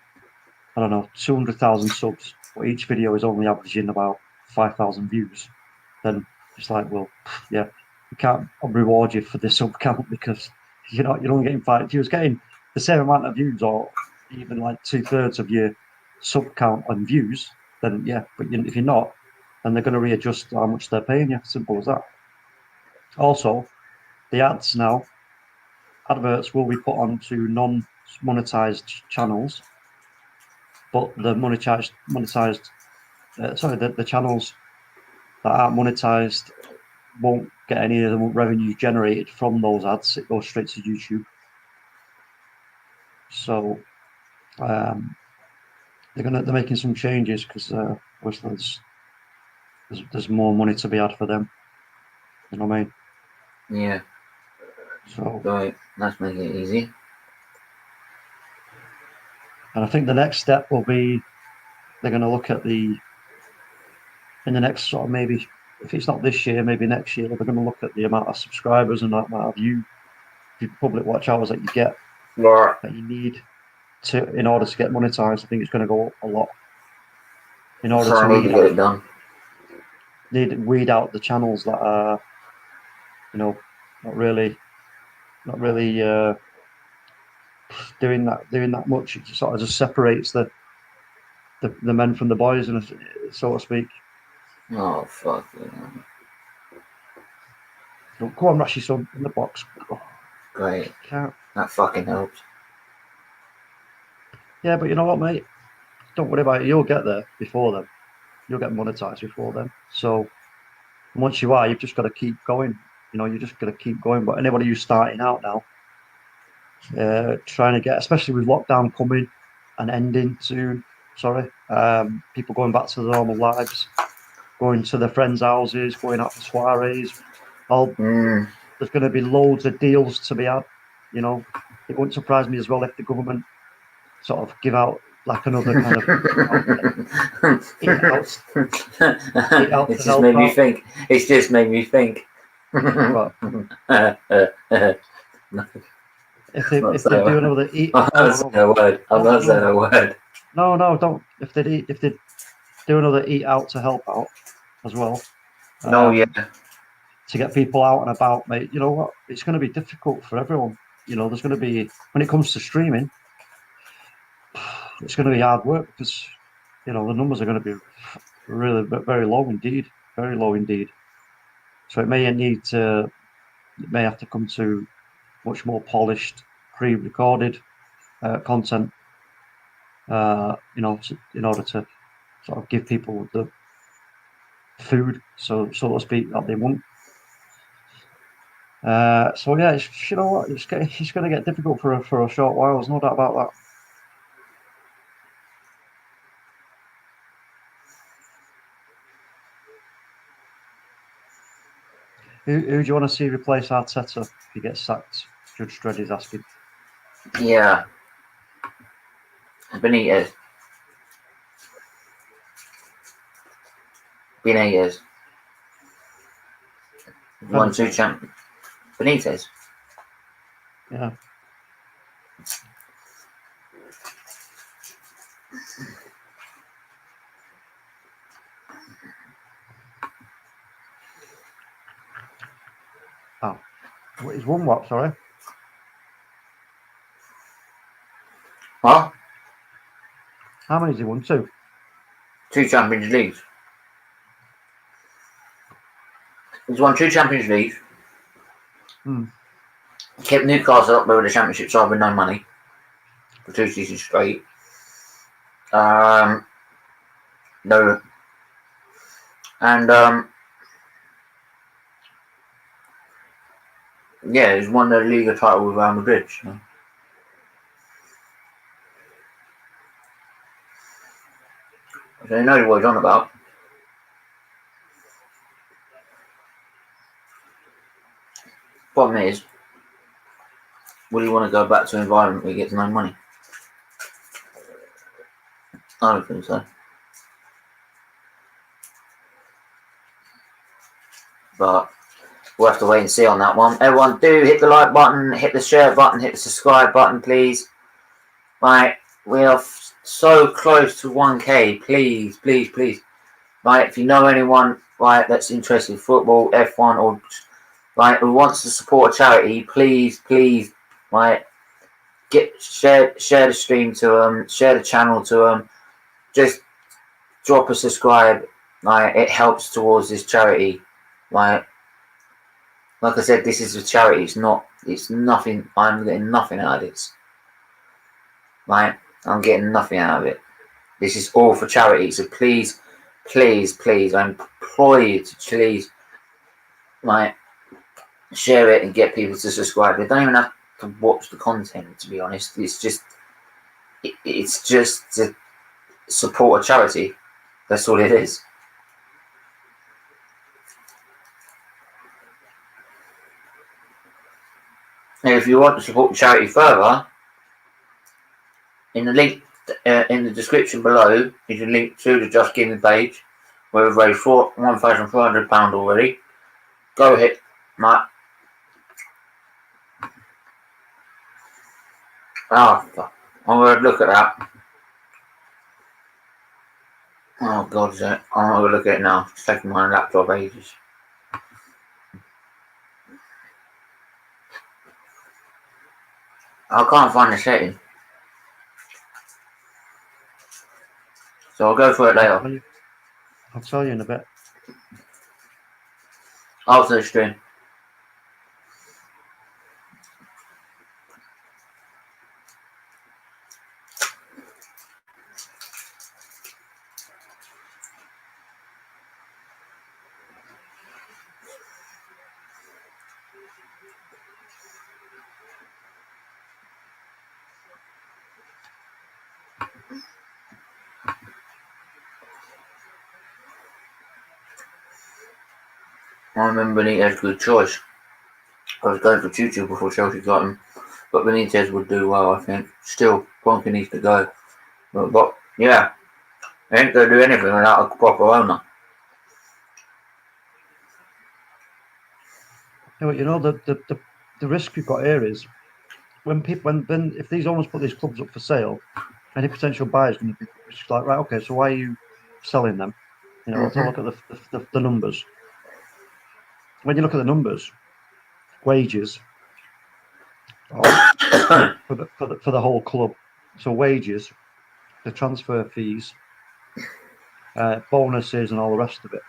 Speaker 3: I don't know, 200,000 subs, but each video is only averaging about 5,000 views, then it's like, well, yeah, we can't reward you for the sub count because you're only getting 5. If you was getting the same amount of views or even like 2/3 of your sub count on views, then yeah, but if you're not, then they're going to readjust how much they're paying you. Simple as that. Also, the adverts will be put onto non-monetized channels, but the the channels that aren't monetized won't get any of the revenue generated from those ads. It goes straight to YouTube. So they're making some changes because there's more money to be had for them. You know what I mean?
Speaker 1: Yeah.
Speaker 3: So
Speaker 1: right, let's make it easy.
Speaker 3: And I think the next step will be they're going to look at in the next sort of, maybe if it's not this year, maybe next year, they're going to look at the amount of subscribers and the amount of the public watch hours that you get, that you need in order to get monetized. I think it's going to go up a lot. In order to
Speaker 1: get it done,
Speaker 3: weed out the channels that are, not really doing that much. It sort of just separates the men from the boys, so to speak.
Speaker 1: Oh fuck!
Speaker 3: Go on, Rashi, son, in the box. Oh,
Speaker 1: great. That fucking helps.
Speaker 3: Yeah, but you know what, mate? Don't worry about it. You'll get there before then. You'll get monetized before then. So once you are, you've just got to keep going. You just got to keep going. But anybody who's starting out now, trying to get, especially with lockdown coming and ending soon, people going back to their normal lives, going to their friends' houses, going out for soirees. There's going to be loads of deals to be had. It wouldn't surprise me as well if the government sort of give out like another kind of eat out
Speaker 1: It's
Speaker 3: to
Speaker 1: just
Speaker 3: help
Speaker 1: made me
Speaker 3: out.
Speaker 1: think. It's just made me think.
Speaker 3: But if they do another eat
Speaker 1: I'm
Speaker 3: out,
Speaker 1: not saying a word. I'm not saying a word.
Speaker 3: no, don't. If they do another eat out to help out as well.
Speaker 1: No, yeah.
Speaker 3: To get people out and about, mate. You know what? It's going to be difficult for everyone. You know, there's going to be, when it comes to streaming, it's going to be hard work because, you know, the numbers are going to be really very low indeed, very low indeed. So it may have to come to much more polished, pre-recorded content, you know, in order to sort of give people the food, so to speak, that they want. So yeah, you know what, it's going to get difficult for a short while. There's no doubt about that. Who do you want to see replace Arteta if he gets sacked? Judge Dredd is asking.
Speaker 1: Yeah. Benitez. Won 2 champions. Benitez.
Speaker 3: Yeah. Oh, he's won what? Sorry.
Speaker 1: What?
Speaker 3: How many has he won? 2.
Speaker 1: 2 Champions Leagues. He's won 2 Champions Leagues. Kept Newcastle up there with the Championship side with no money for 2 seasons straight. No. And yeah, he's won the Liga title with Real Madrid. So. So you know what he's on about. Problem is, will he want to go back to an environment where he gets no money? I don't think so. But we'll have to wait and see on that one. Everyone, do hit the like button, hit the share button, hit the subscribe button, please. Right, we are so close to 1K. Please, please, please. Right, if you know anyone, right, that's interested in football, F1, or right, who wants to support a charity, please, please, right, share the stream to them, share the channel to them. Just drop a subscribe. Right, it helps towards this charity. Right. Like I said, this is a charity. It's nothing. I'm getting nothing out of this. Right? I'm getting nothing out of it. This is all for charity. So please, please, please, I implore you to please, right, share it and get people to subscribe. They don't even have to watch the content, to be honest. It's just to support a charity. That's all it is. Now, if you want to support the charity further, in the link in the description below is a link to the Just Giving page, where we've raised £1,400 already. Go ahead, Matt. Oh, fuck. I'm going to look at that. Oh, God, I'm going to look at it now. It's taking my laptop ages. I can't find the setting. So I'll go for it later.
Speaker 3: I'll tell you in a bit.
Speaker 1: After the stream. I remember Benitez, good choice. I was going for Tuchel before Chelsea got him, but Benitez would do well, I think. Still, Bronco needs to go. But yeah, they ain't going to do anything without a proper owner.
Speaker 3: Yeah, but you know the risk you've got here is when if these owners put these clubs up for sale, any potential buyer is going to be like, right, okay, so why are you selling them? You know, let's have a look at the numbers. When you look at the numbers, wages for the whole club. So wages, the transfer fees, bonuses, and all the rest of it,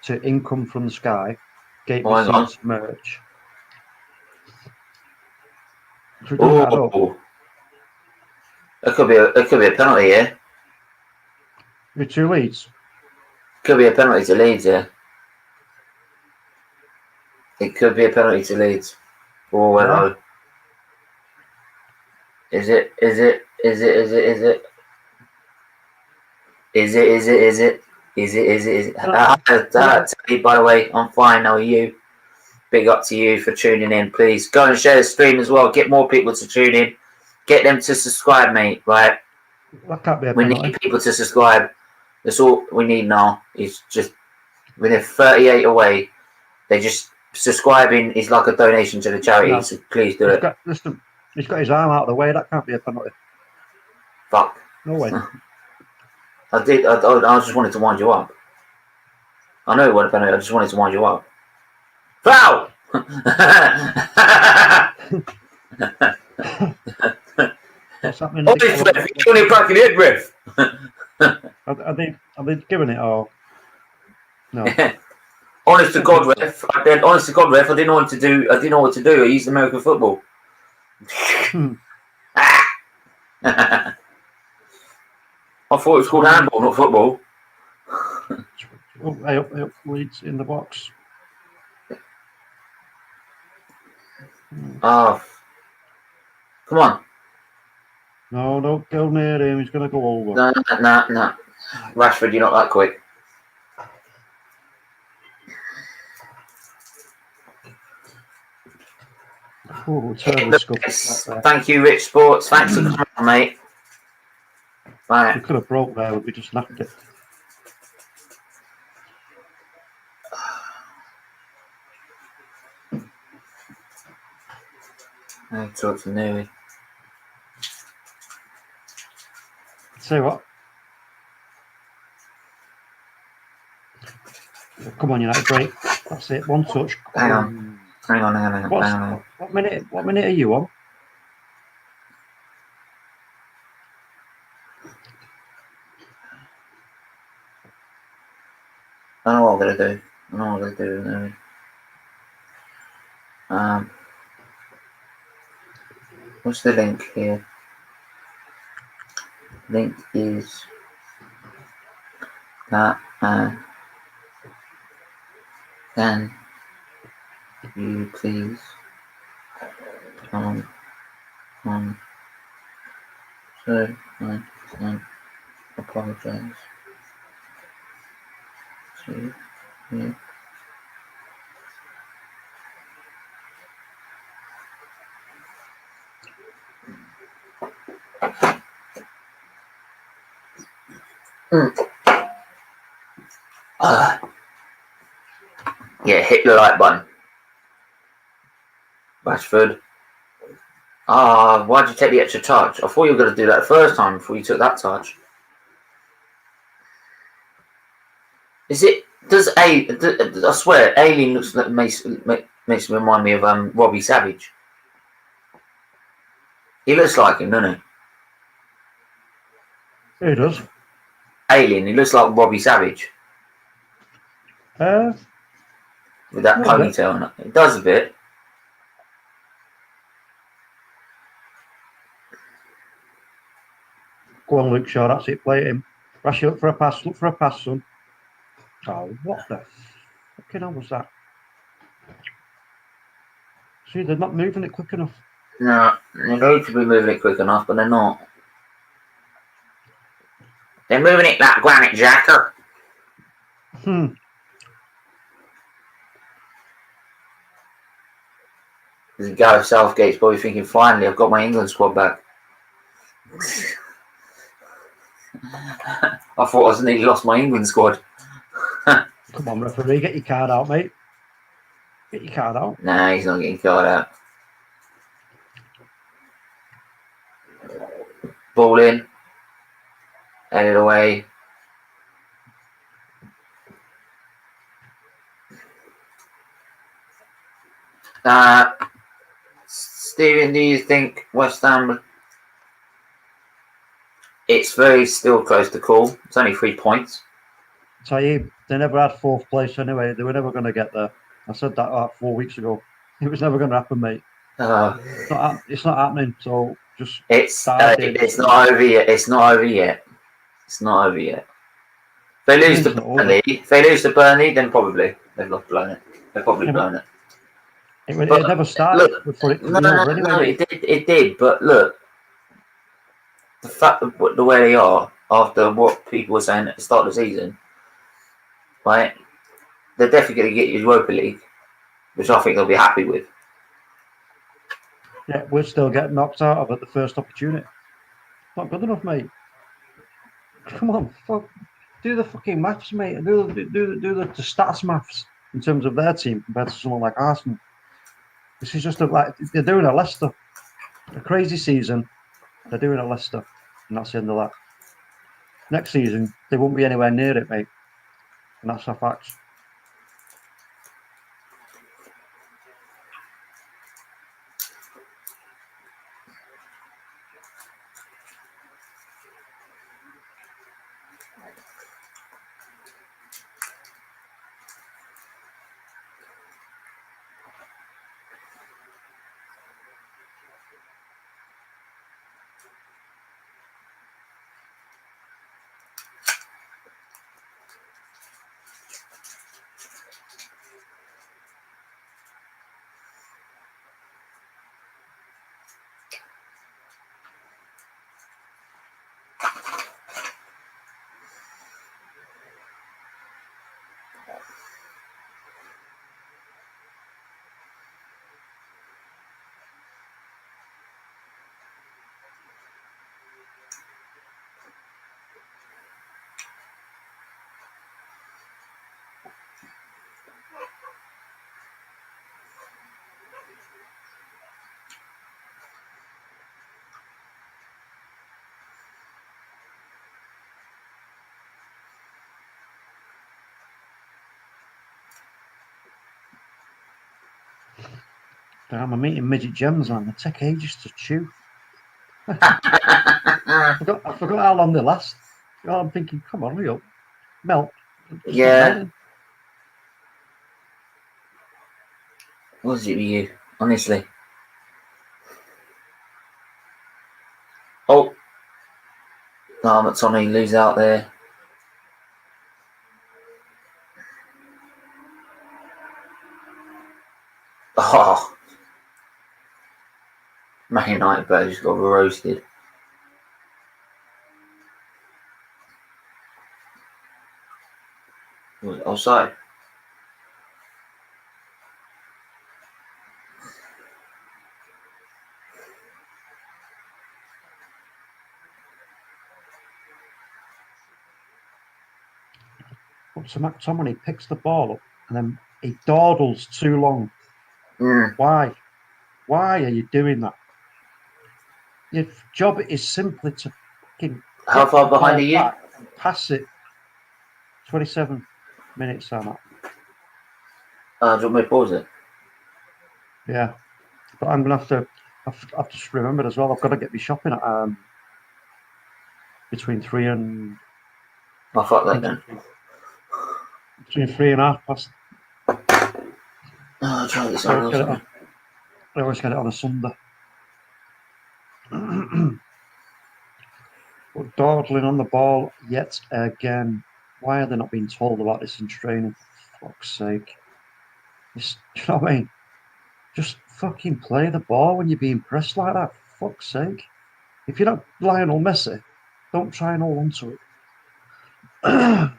Speaker 3: to income from the Sky, gate receipts, merch. So doing that up.
Speaker 1: It could be a penalty here.
Speaker 3: With 2 Leeds.
Speaker 1: Could be a penalty to Leeds here. It could be a penalty to Leeds. Oh, well, no. Is it? Is it? Is it? Is it? Is it? Is it? Is it? Is it? Is it? Is it? Is it? By the way, I'm fine. How are you? Big up to you for tuning in. Please go and share the stream as well. Get more people to tune in. Get them to subscribe, mate. Right?
Speaker 3: That can't be a
Speaker 1: penalty. We need people to subscribe. That's all we need now. Is just we're 38 away. They just subscribing is like a donation to the charity. No. So please do it.
Speaker 3: Listen, he's got his arm out of the way. That can't be a penalty.
Speaker 1: Fuck.
Speaker 3: No way.
Speaker 1: I just wanted to wind you up. I know it wasn't a penalty. I just wanted to wind you up. Foul!
Speaker 3: What's happening?
Speaker 1: Oh, Ref, you're only cracking it, Ref.
Speaker 3: Are they giving it or no?
Speaker 1: Honest to God, Ref. Honest to God, Ref. I didn't know what to do. I didn't know what to do. I used American football. I thought it was called handball, not football.
Speaker 3: I up Leeds in the box.
Speaker 1: Oh, come on.
Speaker 3: No, don't go near him. He's going to go over.
Speaker 1: No. Rashford, you're not that quick.
Speaker 3: Oh,
Speaker 1: thank you, Rich Sports. Thanks for coming on, mate. Right.
Speaker 3: We could have broke there, but we just knocked it.
Speaker 1: I talk to Newey.
Speaker 3: Say what? Oh, come on, United, break. That's it. One touch.
Speaker 1: Hang on.
Speaker 3: What minute are you on?
Speaker 1: I know what I'm going to do. What's the link here? Link is that can you please come on so I can apologize to you. Yeah, hit the like button. Rashford. Why'd you take the extra touch? I thought you were going to do that the first time before you took that touch. Is it? I swear, Alien looks like makes me remind me of Robbie Savage. He looks like him, doesn't
Speaker 3: he? He does.
Speaker 1: Alien, he looks like Robbie Savage. With that ponytail on it. It does a bit.
Speaker 3: Go on, Luke Shaw, that's it, play him. Rush up for a pass, look for a pass, son. Oh, what the fucking hell was that? See, they're not moving it quick enough.
Speaker 1: No, they need to be moving it quick enough, but they're not. They're moving it like Granite Jacker. Gareth Southgate's probably thinking, finally, I've got my England squad back. I thought I nearly lost my England squad.
Speaker 3: Come on, referee, get your card out, mate. Get your card out.
Speaker 1: Nah, he's not getting card out. Ball in. Headed away. Stephen, do you think West Ham? It's very still close to call. It's only 3 points.
Speaker 3: Taib, they never had 4th place anyway. They were never going to get there. I said that like 4 weeks ago. It was never going to happen, mate. It's not happening. So just
Speaker 1: it's not over yet. It's not over yet. It's not over yet. If they lose to Burnley, then probably they've not blown it. They've probably blown it.
Speaker 3: It never started before it
Speaker 1: No, it did. But look, the fact of the way they are after what people were saying at the start of the season, right? They're definitely going to get Europa League, which I think they'll be happy with.
Speaker 3: Yeah, we'll still get knocked out of at the first opportunity. Not good enough, mate. Come on, do the fucking maths, mate. Do the stats maths in terms of their team compared to someone like Arsenal. This is just like they're doing a Leicester, a crazy season. They're doing a Leicester, and that's the end of that. Next season, they won't be anywhere near it, mate, and that's a fact. Damn, I'm eating midget gems, man. They take ages to chew. I forgot how long they last. Oh, I'm thinking, come on, hurry up. Melt.
Speaker 1: Yeah. What is it with you? Honestly. Oh. No, McTominay lose out there. Oh. Man United player just got roasted. Was it offside?
Speaker 3: So McTominay picks the ball up and then he dawdles too long. Why? Why are you doing that? Your job is simply to fucking
Speaker 1: how far behind are you?
Speaker 3: And pass it. 27 minutes on that.
Speaker 1: Do you want me to pause it?
Speaker 3: Yeah, but I'm gonna have to. I've just remembered as well. I've got to get me shopping at between 3 and.
Speaker 1: Oh, fuck that then.
Speaker 3: Between 3 and 1/2 past.
Speaker 1: I'll try this
Speaker 3: I always get it on a Sunday. But dawdling on the ball yet again. Why are they not being told about this in training? For fuck's sake. You know what I mean? Just fucking play the ball when you're being pressed like that. For fuck's sake. If you're not Lionel Messi, don't try and hold on to it. No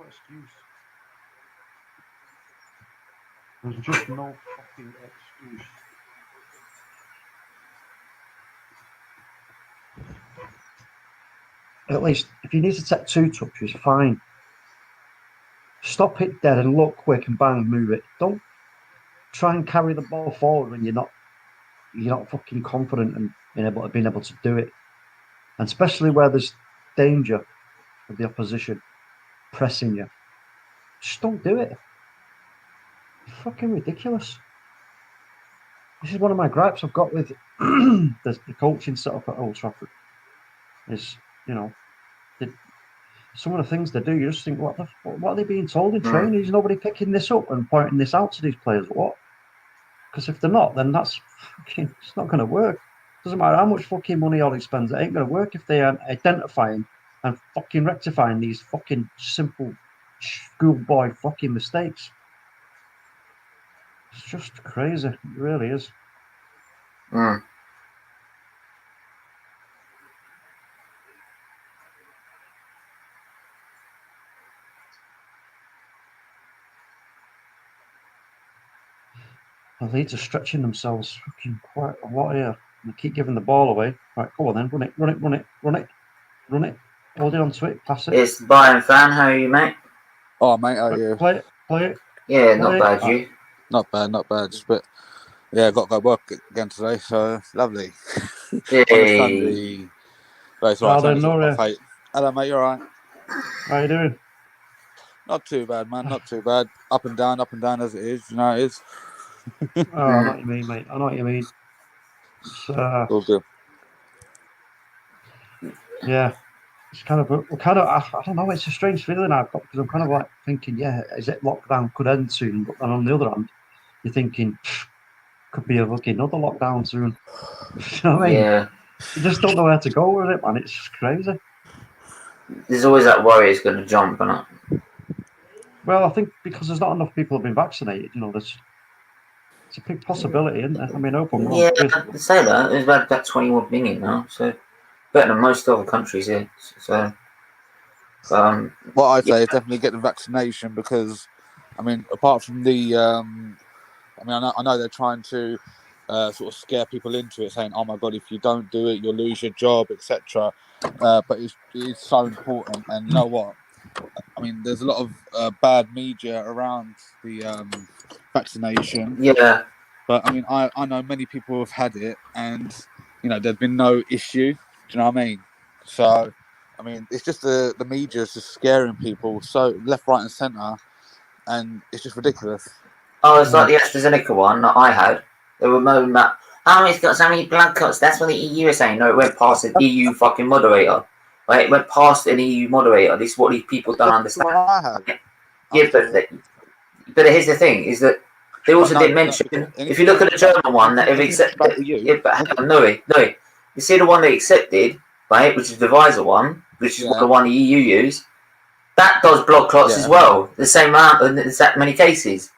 Speaker 3: excuse. There's just no fucking excuse. at least if you need to take 2 touches, fine. Stop it dead and look quick and bang, move it. Don't try and carry the ball forward when you're not fucking confident and being able to do it. And especially where there's danger of the opposition pressing you. Just don't do it. It's fucking ridiculous. This is one of my gripes I've got with the coaching setup at Old Trafford. Is, some of the things they do, you just think, what are they being told in training? Is nobody picking this up and pointing this out to these players? What? Because if they're not, then it's not going to work. Doesn't matter how much fucking money Ollie spends, it ain't going to work if they aren't identifying and fucking rectifying these fucking simple schoolboy fucking mistakes. It's just crazy. It really is. The Leeds are stretching themselves fucking quite a lot here. And they keep giving the ball away. Right, go on then. Run it. Hold it onto it. Pass it.
Speaker 1: It's the Bayern fan. How are you, mate?
Speaker 4: Oh, mate, how are you?
Speaker 3: Play it.
Speaker 1: Yeah, not bad, you.
Speaker 4: Not bad. Just a bit. Yeah, got to go work again today, so lovely.
Speaker 1: Hey.
Speaker 4: Right, hello, mate, you alright?
Speaker 3: How you doing?
Speaker 4: Not too bad, man, not too bad. Up and down as it is, it is.
Speaker 3: I know what you mean, mate. I know what you mean. It's,
Speaker 4: all good.
Speaker 3: Yeah. It's kind of, I don't know, it's a strange feeling I've got because I'm kind of like thinking, is it lockdown could end soon? But then on the other hand, you're thinking, could be another lockdown soon. You know what I mean?
Speaker 1: Yeah.
Speaker 3: You just don't know where to go with it, man. It's just crazy.
Speaker 1: There's always that worry it's going to jump, isn't it?
Speaker 3: Well, I think because there's not enough people have been vaccinated, it's a big possibility, isn't there? I mean, open one.
Speaker 1: Yeah, I say that. There's about 21 million now, so better than most other countries here. So,
Speaker 4: what I say is definitely get the vaccination because, I mean, apart from the, I know they're trying to sort of scare people into it, saying, "Oh my God, if you don't do it, you'll lose your job, etc." But it's so important, and you know what? I mean, there's a lot of bad media around the vaccination.
Speaker 1: Yeah.
Speaker 4: But I mean, I know many people have had it, and there's been no issue. Do you know what I mean? So, I mean, it's just the media is just scaring people so left, right, and centre, and it's just ridiculous.
Speaker 1: Oh, it's like the AstraZeneca one that I had. They were moaning about, it's got so many blood clots. That's what the EU is saying. No, it went past an EU fucking moderator. Right? It went past an EU moderator. This is what these people don't understand. Yeah, but here's the thing: is that they also did mention. If you look at the German one that have accepted, but hang on, no. You see the one they accepted, right? Which is the Pfizer one, which is the one the EU used. That does blood clots as well. The same amount, and there's that many cases.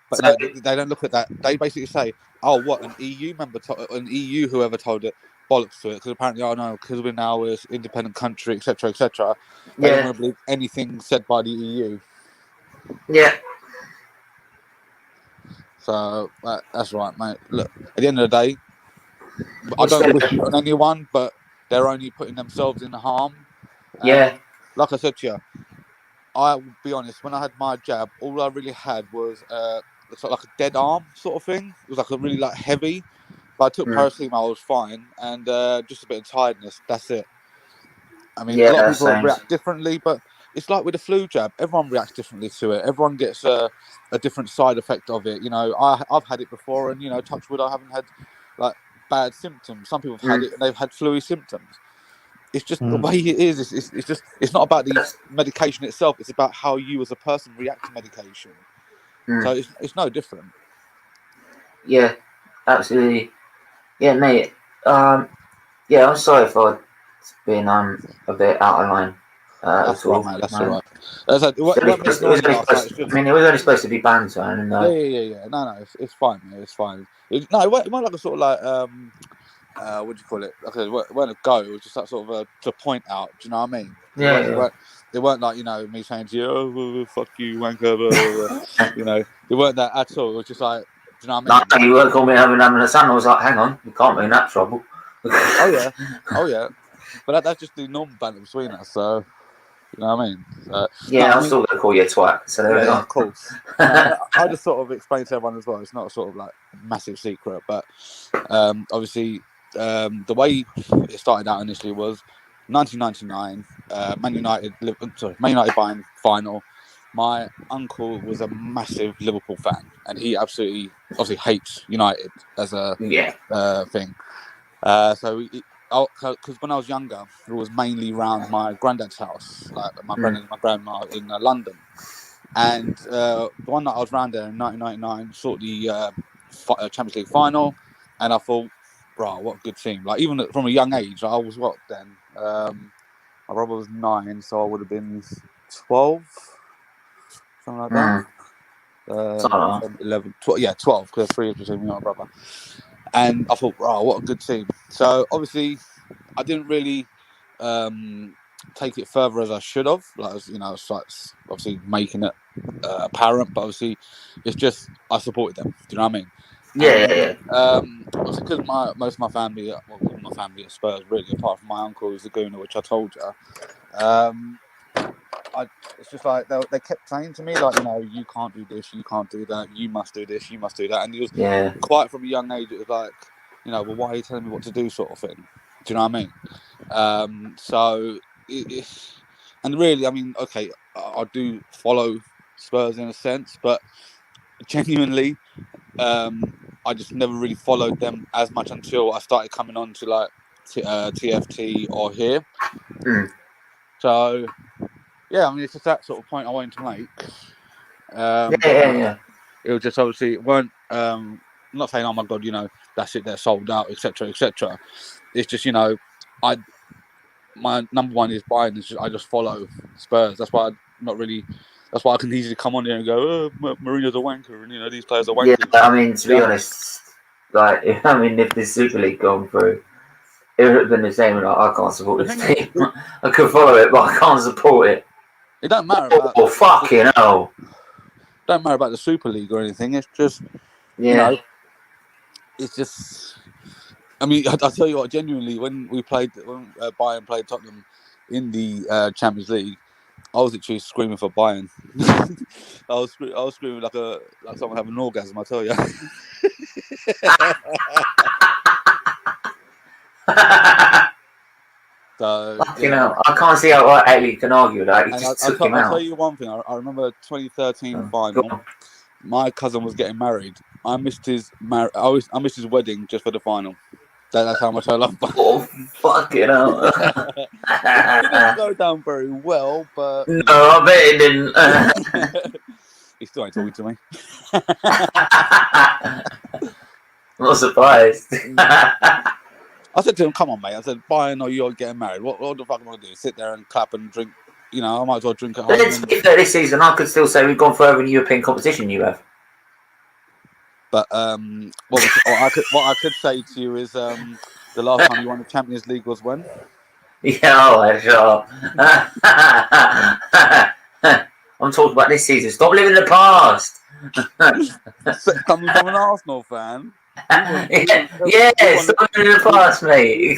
Speaker 4: But so, no, they don't look at that. They basically say, "Oh, what an EU member, an EU whoever told it, bollocks to it." Because apparently, because we're now an independent country, etc., etc. They don't want to believe anything said by the EU.
Speaker 1: Yeah.
Speaker 4: So that's right, mate. Look, at the end of the day, I don't wish it on anyone, but they're only putting themselves in harm.
Speaker 1: Yeah.
Speaker 4: Like I said to you, I will be honest. When I had my jab, all I really had was it's like a dead arm sort of thing. It was like a really heavy. But I took paracetamol, I was fine, and just a bit of tiredness. That's it. I mean, a lot of people react differently, but it's like with the flu jab. Everyone reacts differently to it. Everyone gets a different side effect of it. I've had it before, and touch wood, I haven't had bad symptoms. Some people have had it and they've had flu symptoms. It's just the way it is. It's not about the medication itself. It's about how you as a person react to medication. So it's no different.
Speaker 1: Yeah, absolutely. Yeah, mate. I'm sorry for being a bit out of line.
Speaker 4: That's all right, mate. That's all right. It
Speaker 1: was only supposed to be banter.
Speaker 4: Yeah. No, it's fine, mate. It's fine. It went like a sort of what do you call it? Okay, it weren't a go. It was just that sort of to point out. Do you know what I mean? It weren't like me saying to you, "Oh, fuck you, wanker." It weren't that at all. It was just like, do you know what I mean?
Speaker 1: No, you weren't calling me having a son. I was like, hang on, you can't be in that trouble.
Speaker 4: Oh yeah. but that's just the normal banter between us. So you know what I mean?
Speaker 1: Yeah,
Speaker 4: no,
Speaker 1: I'm still gonna call you a twat. So there we
Speaker 4: yeah,
Speaker 1: are.
Speaker 4: of course. I just sort of explain to everyone as well. It's not a sort of like massive secret, but obviously the way it started out initially was 1999. Man United Bayern final. My uncle was a massive Liverpool fan, and he absolutely obviously hates United as a thing. So because when I was younger, it was mainly around my granddad's house, like my granddad and my grandma in London. And the one that I was around there in 1999, saw the Champions League final, and I thought, bro, what a good team! Like even from a young age, I was what then? My brother was 9, so I would have been 12, something like that. 11, 12, yeah, 12, because 3 years between me and my brother. And I thought, wow, what a good team. So obviously, I didn't really take it further as I should have. Like, it's like obviously making it apparent, but obviously, it's just I supported them. Do you know what I mean?
Speaker 1: Yeah.
Speaker 4: Obviously, because most of my family, well, all my family at Spurs, really, apart from my uncle who's the Gooner, which I told you. It's just like they kept saying to me, like, you can't do this, you can't do that, you must do this, you must do that. And it was quite from a young age, it was like, well, why are you telling me what to do, sort of thing. Do you know what I mean? So, and really, I mean, okay, I do follow Spurs in a sense, but genuinely, I just never really followed them as much until I started coming on to like TFT or here. So, yeah, I mean, it's just that sort of point I wanted to make.
Speaker 1: Yeah.
Speaker 4: It was just obviously it weren't. I'm not saying, oh my god, that's it, they're sold out, etc., etc. It's just my number one is Bayern. I just follow Spurs. That's why That's why I can easily come on here and go, oh, Mourinho's a wanker, and these players are wankers.
Speaker 1: Yeah, I mean, to be honest, like, if the Super League gone through, it would have been the same. Like, I can't support this team. I could follow it, but I can't support it.
Speaker 4: It don't matter about.
Speaker 1: Oh, fucking hell!
Speaker 4: Don't matter about the Super League or anything. It's just, it's just. I mean, I tell you what, genuinely, when Bayern played Tottenham in the Champions League, I was literally screaming for Bayern. I was screaming like someone having an orgasm. I tell you. So,
Speaker 1: I can't see how Ellie can argue that. He just took him out.
Speaker 4: I'll tell you one thing. I remember 2013 final. My cousin was getting married. I missed his wedding just for the final. That's how much I love.
Speaker 1: Oh, fucking hell!
Speaker 4: It didn't go down very well, but
Speaker 1: no, I bet it didn't.
Speaker 4: He still ain't talking to me.
Speaker 1: I'm not surprised.
Speaker 4: I said to him, "Come on, mate." I said, "Bayern or you're getting married. What the fuck am I gonna do? Sit there and clap and drink? I might as well drink at home."
Speaker 1: Let's be fair, this season I could still say we've gone further in European competition. You have.
Speaker 4: But what I could say to you is the last time you won the Champions League was when?
Speaker 1: Yeah, sure. I'm talking about this season. Stop living in the past.
Speaker 4: Coming from an Arsenal fan.
Speaker 1: Stop living in the past, mate.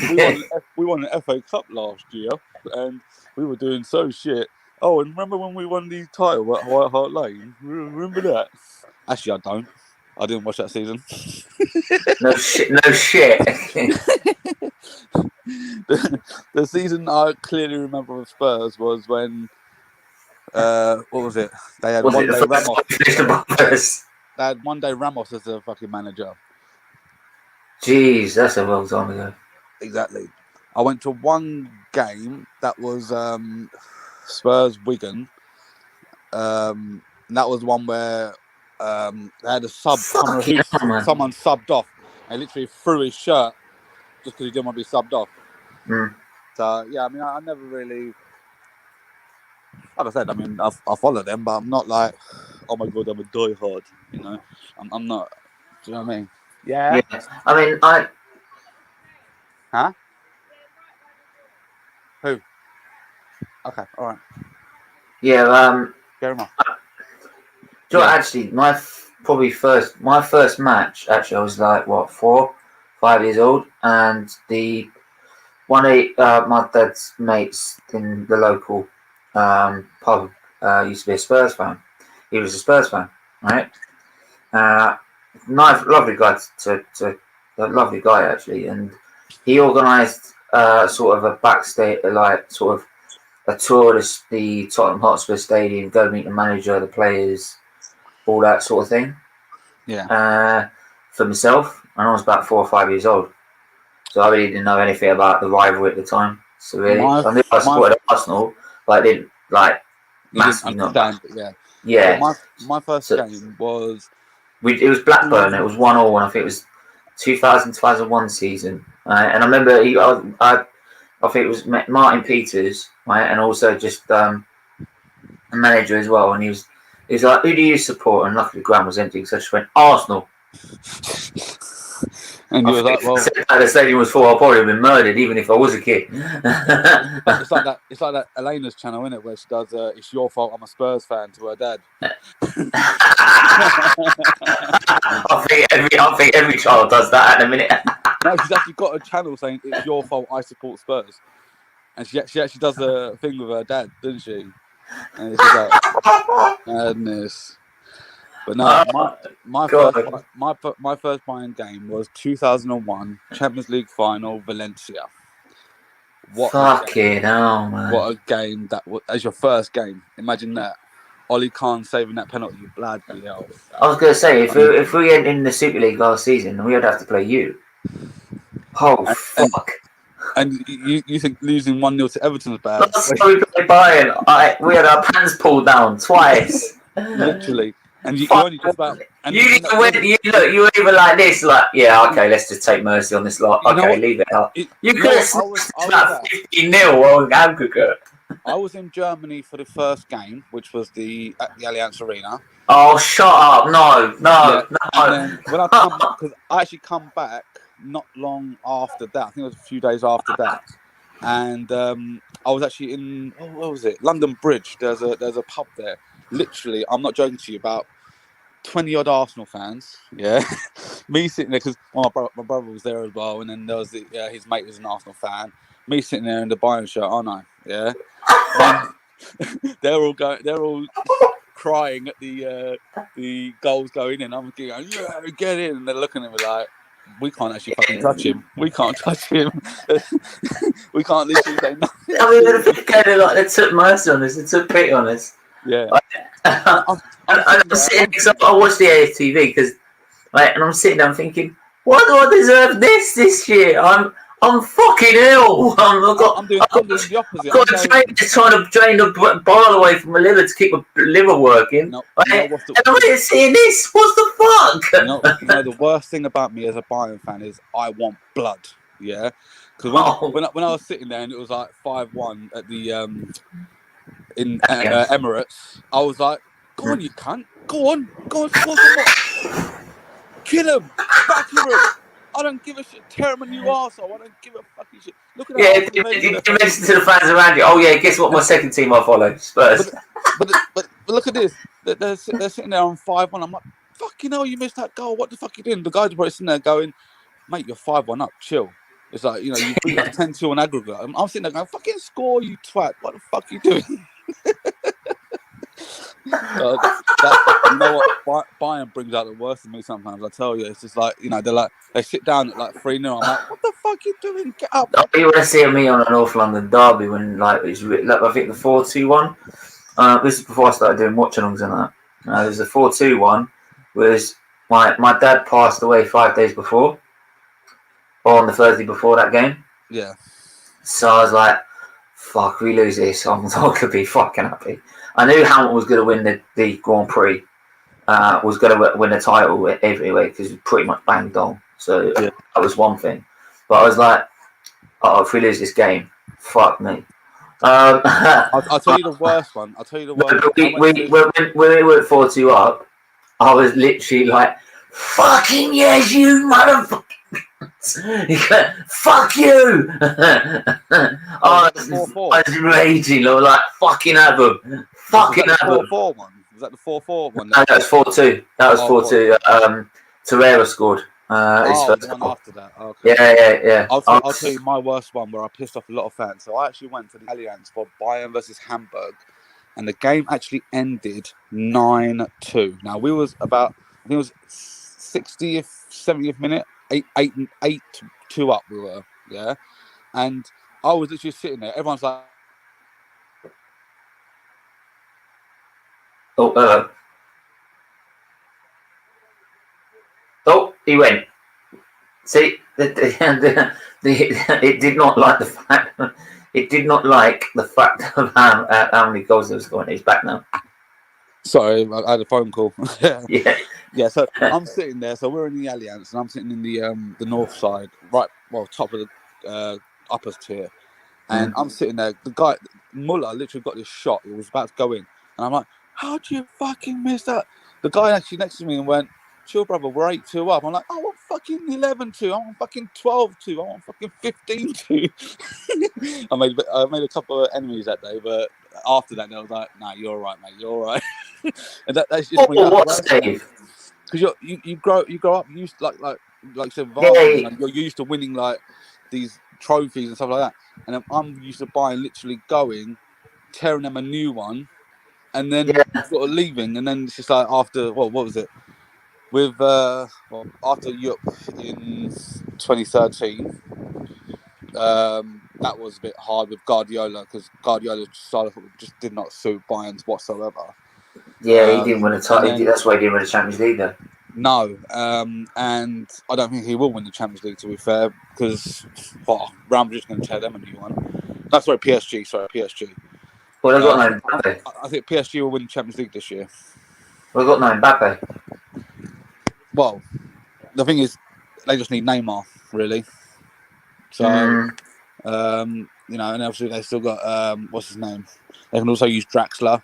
Speaker 4: We won the FA Cup last year, and we were doing so shit. Oh, and remember when we won the title at White Hart Lane? Remember that? Actually, I don't. I didn't watch that season.
Speaker 1: No shit.
Speaker 4: The season I clearly remember with Spurs was when what was it? They had one day Ramos. They had one day Ramos as the fucking manager.
Speaker 1: Jeez, that's a long time ago.
Speaker 4: Exactly. I went to one game that was Spurs Wigan. And that was one where they had a sub. Someone subbed off and literally threw his shirt just because he didn't want to be subbed off. So yeah, I mean, I never really, like I said, I mean, I follow them, but I'm not like, oh my god, I'm a diehard. I'm not. Do you know what I mean? Yeah.
Speaker 1: I mean,
Speaker 4: Huh? Who? Okay, all right.
Speaker 1: Yeah.
Speaker 4: Jeremiah.
Speaker 1: Actually, my first match. Actually, I was like 4, 5 years old, and the one of my dad's mates in the local pub used to be a Spurs fan. He was a Spurs fan, right? Nice, lovely guy a lovely guy actually, and he organised sort of a backstage, like sort of a tour of the Tottenham Hotspur Stadium, go meet the manager, the players, all that sort of thing.
Speaker 4: Yeah.
Speaker 1: For myself, and I was about 4 or 5 years old, so I really didn't know anything about the rivalry at the time. So really, I knew I supported Arsenal, but I didn't like massively
Speaker 4: understand.
Speaker 1: Yeah.
Speaker 4: My first game was.
Speaker 1: It was Blackburn. It was 1-1. I think it was 2001 season. And I remember I think it was Martin Peters, right, and also just a manager as well. And he was like, "Who do you support?" And luckily the ground was empty, so I just went Arsenal.
Speaker 4: And you were like, "Well,
Speaker 1: the stadium was full. I'd probably have been murdered, even if I was a kid."
Speaker 4: It's like that Elena's channel, isn't it, where she does "It's your fault I'm a Spurs fan" to her dad.
Speaker 1: I think every child does that in a minute.
Speaker 4: No, she's actually got a channel saying "It's your fault I support Spurs," and she actually does a thing with her dad, doesn't she? And it's just like madness. But no, my first Bayern game was 2001 Champions League final, Valencia.
Speaker 1: Fucking hell, man!
Speaker 4: What a game that was as your first game. Imagine that. Oli Khan saving that penalty, bloody hell.
Speaker 1: I was going to say, if we went in the Super League last season, we would have to play you. Oh, fuck.
Speaker 4: And you think losing 1-0 to Everton was bad?
Speaker 1: Last time we played Bayern, we had our pants pulled down twice.
Speaker 4: Literally. And you only just about...
Speaker 1: You were even like this, like, yeah, okay, let's just take mercy on this lot. Okay, leave it up. You could have snatched that 50-0 on aggregate.
Speaker 4: I was in Germany for the first game, which was at the Allianz Arena.
Speaker 1: Oh, shut up! No.
Speaker 4: And then when I come back, because I actually come back not long after that. I think it was a few days after that, and I was actually in what was it? London Bridge. There's a pub there. Literally, I'm not joking to you, about 20 odd Arsenal fans. Yeah, me sitting there because my brother was there as well, and then there was his mate was an Arsenal fan. Me sitting there in the Bayern shirt, aren't I? Yeah. They're all crying at the goals going in. I'm going, yeah, get in, and they're looking at me like, we can't actually fucking touch him. We can't touch him. We can't literally say nothing.
Speaker 1: I mean, they took mercy on us. They took pity on us.
Speaker 4: Yeah.
Speaker 1: I'm sitting because I watched the AFTV because, and I'm sitting there thinking, why do I deserve this year? I'm fucking ill.
Speaker 4: I'm doing the opposite.
Speaker 1: I've got a trainer trying to drain the bile away from my liver to keep my liver working. And I'm here seeing this. What the fuck?
Speaker 4: You know, the worst thing about me as a Bayern fan is I want blood. Yeah, because when I was sitting there and it was like 5-1 at the in Emirates, I was like, "Go on, you cunt! Go on, score some more! Kill him! Batter him! I don't give a shit. Tear him a new arsehole. I don't give a fucking shit." Look at that.
Speaker 1: Yeah, you mentioned to the fans around you. Oh yeah, guess what? My second team I follow, Spurs.
Speaker 4: But look at this. They're sitting there on 5-1. I'm like, fucking hell, you missed that goal. What the fuck are you doing? The guys are probably sitting there going, mate, you're 5-1 up. Chill. It's like, you beat 10-2 on aggregate. I'm sitting there going, fucking score, you twat. What the fuck are you doing? You know what? Bayern brings out the worst in me sometimes. I tell you, it's just like, they sit down at like 3-0. I'm like, what the fuck are you doing? Get up!
Speaker 1: You want to see me on a North London derby when I think the 4-2-1. This is before I started doing watch-alongs and that. There's a 4-2-1. Was my dad passed away 5 days before, or on the Thursday before that game.
Speaker 4: Yeah.
Speaker 1: So I was like, fuck, we lose this, I'm not going to be fucking happy. I knew Hamilton was going to win the Grand Prix, was going to win the title everywhere because he pretty much banged on. So that was one thing. But I was like, oh, if we lose this game, fuck me.
Speaker 4: I'll tell you the worst one.
Speaker 1: When we were 4-2 up, I was literally like, fucking yes, you motherfucker. Fuck you! I was raging. I was like, fucking have them. Fucking have them.
Speaker 4: 4-4 one? Was that the 4-4 one?
Speaker 1: No, that was 4-2. That was 4-2. Torreira scored. His
Speaker 4: Oh,
Speaker 1: first
Speaker 4: the one
Speaker 1: goal.
Speaker 4: after that. Okay.
Speaker 1: Yeah.
Speaker 4: I'll tell you my worst one where I pissed off a lot of fans. So I actually went to the Allianz for Bayern versus Hamburg, and the game actually ended 9-2. Now we was about, I think it was 60th, 70th minute, 8-2 up we were, yeah. And I was literally sitting there. Everyone's like,
Speaker 1: Oh, hello. Oh, he went. See, it did not like the fact. It did not like the fact of how many goals there was scoring. He's back now.
Speaker 4: sorry, I had a phone call.
Speaker 1: Yeah.
Speaker 4: Yeah, so I'm sitting there. So we're in the Allianz, and I'm sitting in the north side, right, well, top of the upper tier. And I'm sitting there. The guy, Muller, literally got this shot. It was about to go in. And I'm like, how'd you fucking miss that? The guy actually next to me and went, chill, brother, we're 8-2 up. I'm like, I want fucking 11-2. I want fucking 12-2. I want fucking 15-2. I made a couple of enemies that day, but after that, they was like, nah, you're all right, mate. You're all right. And that's just when
Speaker 1: What save?
Speaker 4: because you grow up used to, like you said with
Speaker 1: Yeah.
Speaker 4: Arsenal, you know, you're used to winning like these trophies and stuff like that, and then I'm used to literally going, tearing them a new one, and then sort of leaving, and then it's just like after what was it with after Europe in 2013. That was a bit hard with Guardiola because Guardiola's style of football just did not suit Bayern's whatsoever.
Speaker 1: Yeah, he didn't win a title.
Speaker 4: then-
Speaker 1: That's why he didn't win the Champions League, though.
Speaker 4: No, and I don't think he will win the Champions League, to be fair, because Real Madrid's going to tear them a new one. No, sorry, PSG.
Speaker 1: Well, they've got no Mbappe.
Speaker 4: I think PSG will win the Champions League this year.
Speaker 1: We've got no Mbappe.
Speaker 4: Well, the thing is, they just need Neymar, really. So, you know, and obviously they still got what's his name? They can also use Draxler.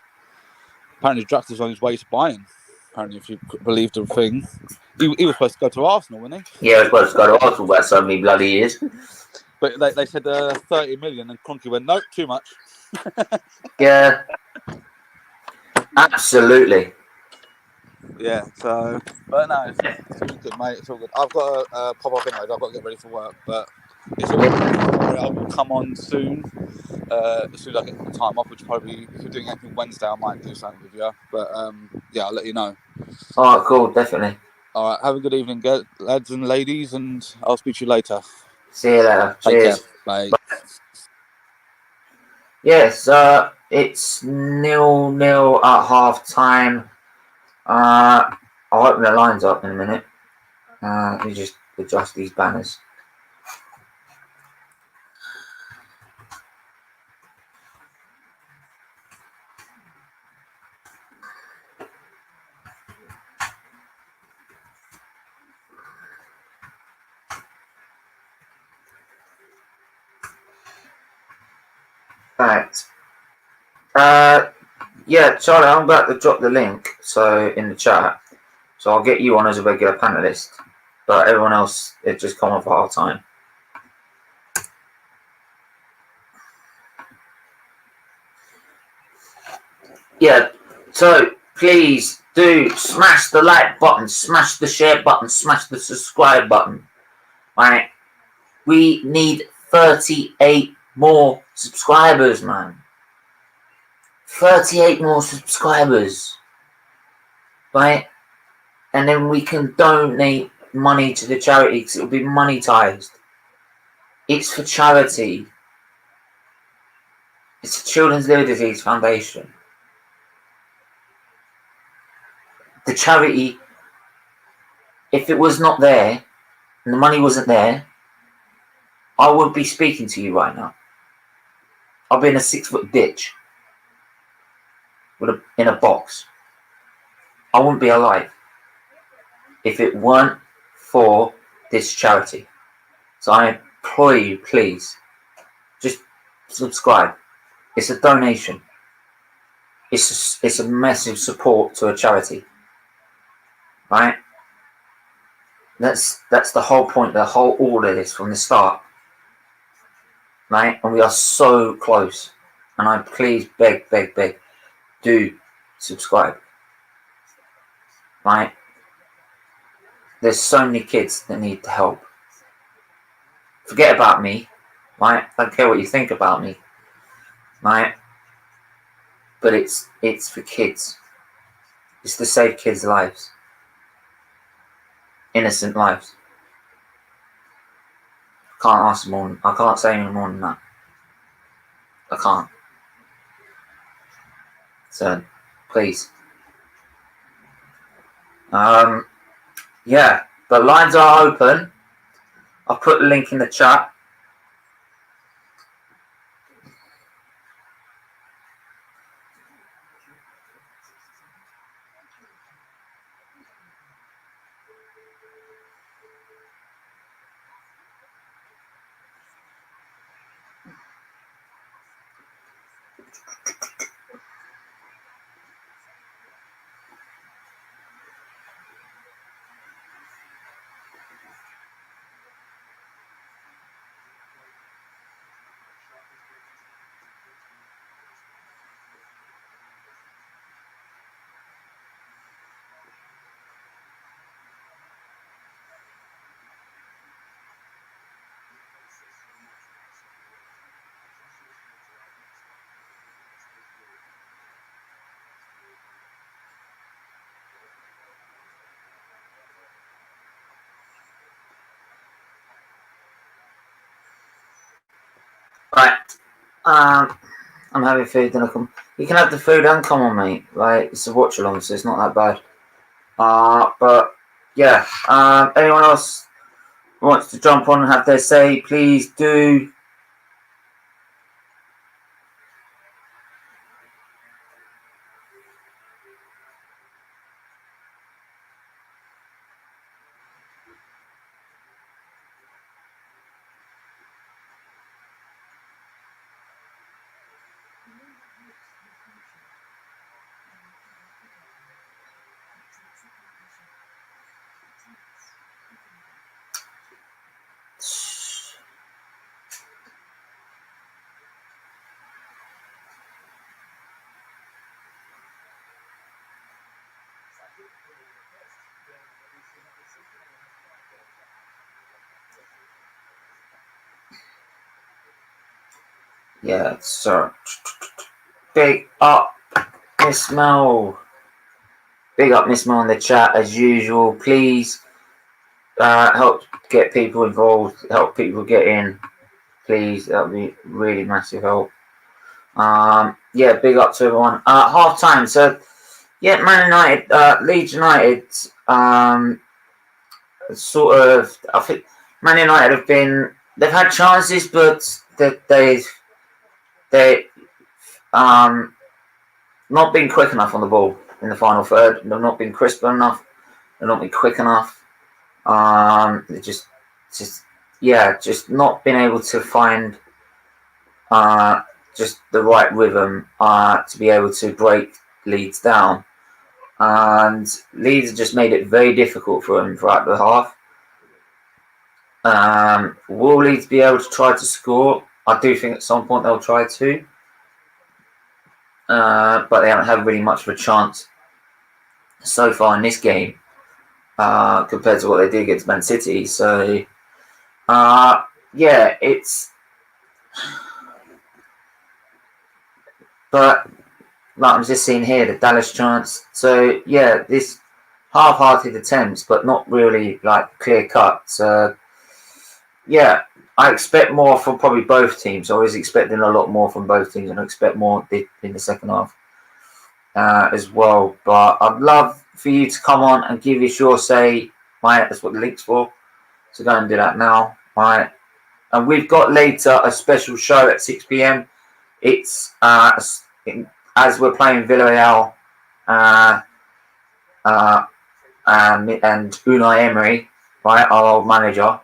Speaker 4: Apparently, Draxler's on his way to Bayern. Apparently, if you believe the thing, he was supposed to go to Arsenal, wasn't he?
Speaker 1: Yeah, he was supposed to go to Arsenal about so many bloody years.
Speaker 4: But they said 30 million, and Kroenke went, nope, too much.
Speaker 1: Yeah, absolutely.
Speaker 4: Yeah, so, but no, it's all good, mate. It's all good. I've got to pop off anyway. I've got to get ready for work, but it's all good. I will come on soon. As soon as I get the time off, which probably, if you're doing anything Wednesday, I might do something with you. But yeah, I'll let you know.
Speaker 1: All right, cool, definitely.
Speaker 4: All right, have a good evening, lads and ladies, and I'll speak to you later.
Speaker 1: See you later.
Speaker 4: Take
Speaker 1: Cheers.
Speaker 4: care. Bye.
Speaker 1: Yes, it's 0-0 at half time. I'll open the lines up in a minute. Let me just adjust these banners. Right. Yeah, Charlie, I'm about to drop the link in the chat. So I'll get you on as a regular panelist. But everyone else, it just come on for half time. Yeah, so please do smash the like button, smash the share button, smash the subscribe button. Right? We need 38 more subscribers, man. 38 more subscribers. Right? And then we can donate money to the charity because it will be monetized. It's for charity. It's a Children's Liver Disease Foundation. The charity, if it was not there and the money wasn't there, I wouldn't be speaking to you right now. I'll be in a 6-foot ditch in a box. I wouldn't be alive if it weren't for this charity. So I implore you, please, just subscribe. It's a donation. It's a massive support to a charity, right? That's the whole point, the whole order of this from the start, right? And we are so close. And I please beg, do subscribe, right? there's so many kids that need help. Forget about me, right? I don't care what you think about me, right? But it's for kids. It's to save kids' lives, innocent lives. Can't ask more. I can't say any more than that. I can't. So, please. Yeah, the lines are open. I'll put the link in the chat. Right. I'm having food, then I come. You can have the food and come on, mate. Right, it's a watch along, so it's not that bad. But yeah. Anyone else wants to jump on and have their say, please do. Yeah, so big up Miss Mel. Big up Miss Mel in the chat as usual. Please help get people involved, help people get in. Please, that would be really massive help. Yeah, big up to everyone. Half time. So yeah, Man United, Leeds United, sort of. I think Man United they've had chances, but they've not been quick enough on the ball in the final third. They've not been crisp enough. They've not been quick enough. They just not been able to find just the right rhythm to be able to break Leeds down. And Leeds just made it very difficult for them throughout the half. Will Leeds be able to try to score? I do think at some point they'll try to. But they haven't had really much of a chance so far in this game compared to what they did against Man City. So, yeah, it's... But, like I'm just seeing here, the Dallas chance. So, yeah, this half-hearted attempts, but not really, like, clear-cut. So, yeah, I expect more from probably both teams. I was expecting a lot more from both teams, and I expect more in the second half as well. But I'd love for you to come on and give us your say. Right, that's what the link's for. So go and do that now. Right, and we've got later a special show at 6 p.m. It's as we're playing Villarreal and Unai Emery, right, our old manager.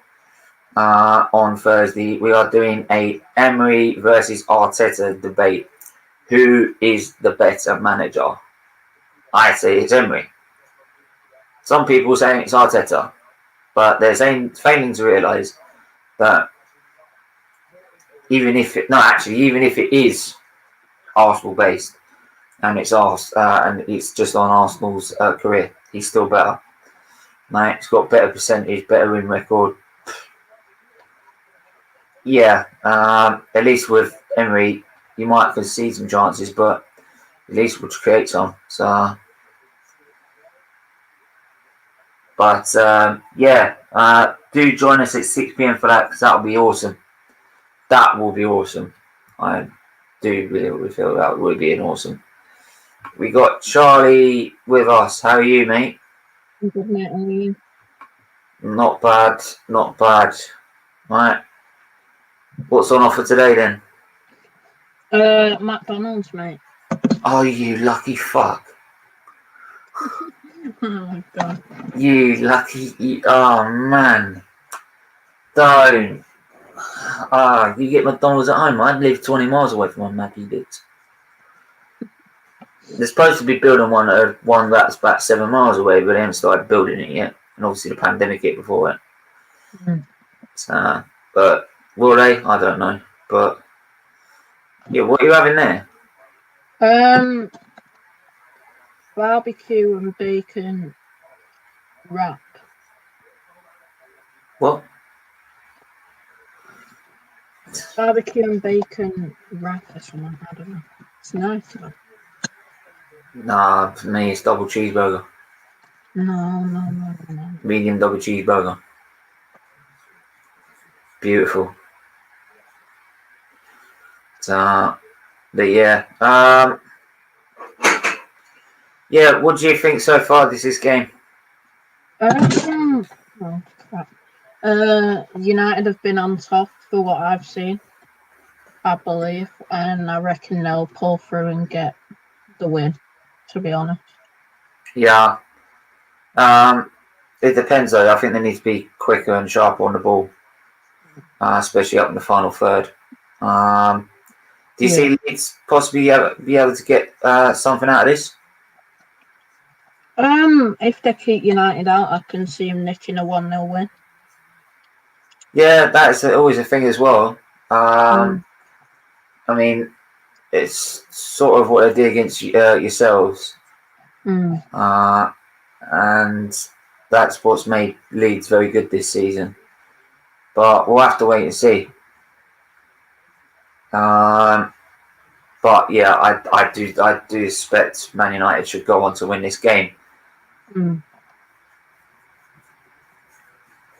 Speaker 1: On Thursday, we are doing a Emery versus Arteta debate. Who is the better manager? I say it's Emery. Some people saying it's Arteta, but they're failing to realise that even if it is Arsenal based and it's just on Arsenal's career, he's still better. mate. It's got better percentage, better win record. Yeah, at least with Emery, you might concede some chances, but at least we'll create some. So, but yeah, do join us at 6 p.m. for that, because that'll be awesome. That will be awesome. I do really feel that would be an awesome. We got Charlie with us. How are you, mate?
Speaker 5: Good night, how are you?
Speaker 1: Not bad, not bad. Right. What's on offer today then?
Speaker 5: McDonald's, mate.
Speaker 1: Oh, you lucky fuck.
Speaker 5: Oh my god.
Speaker 1: You lucky. Oh, man. Don't. You get McDonald's at home. I live 20 miles away from one Mackie Dicks. They're supposed to be building one that's about 7 miles away, but they haven't started building it yet. And obviously the pandemic hit before it. So, but will they? I don't know. But yeah, what are you having there?
Speaker 5: Barbecue and bacon wrap.
Speaker 1: What?
Speaker 5: Barbecue and bacon wrap or something. I don't know. It's nice though.
Speaker 1: Nah, for me it's double cheeseburger.
Speaker 5: No.
Speaker 1: Medium double cheeseburger. Beautiful. So, but yeah. Yeah, what do you think so far this game?
Speaker 5: Oh crap. United have been on top for what I've seen, I believe, and I reckon they'll pull through and get the win, to be honest.
Speaker 1: Yeah. It depends though. I think they need to be quicker and sharper on the ball, especially up in the final third. Do you see Leeds possibly be able to get something out of this?
Speaker 5: If they keep United out, I can see them nicking a 1-0 win.
Speaker 1: Yeah, that's always a thing as well. I mean, it's sort of what they did against yourselves. And that's what's made Leeds very good this season. But we'll have to wait and see. But yeah, I do expect Man United should go on to win this game.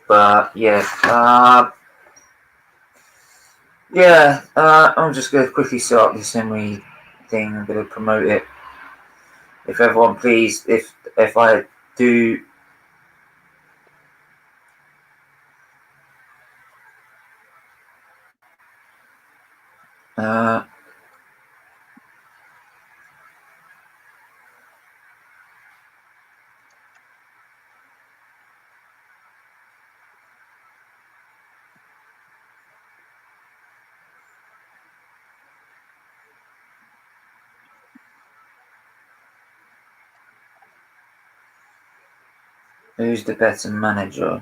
Speaker 1: But yeah, I'm just going to quickly set up this Emery thing. I'm going to promote it. If everyone please, if I do. Who's the better manager?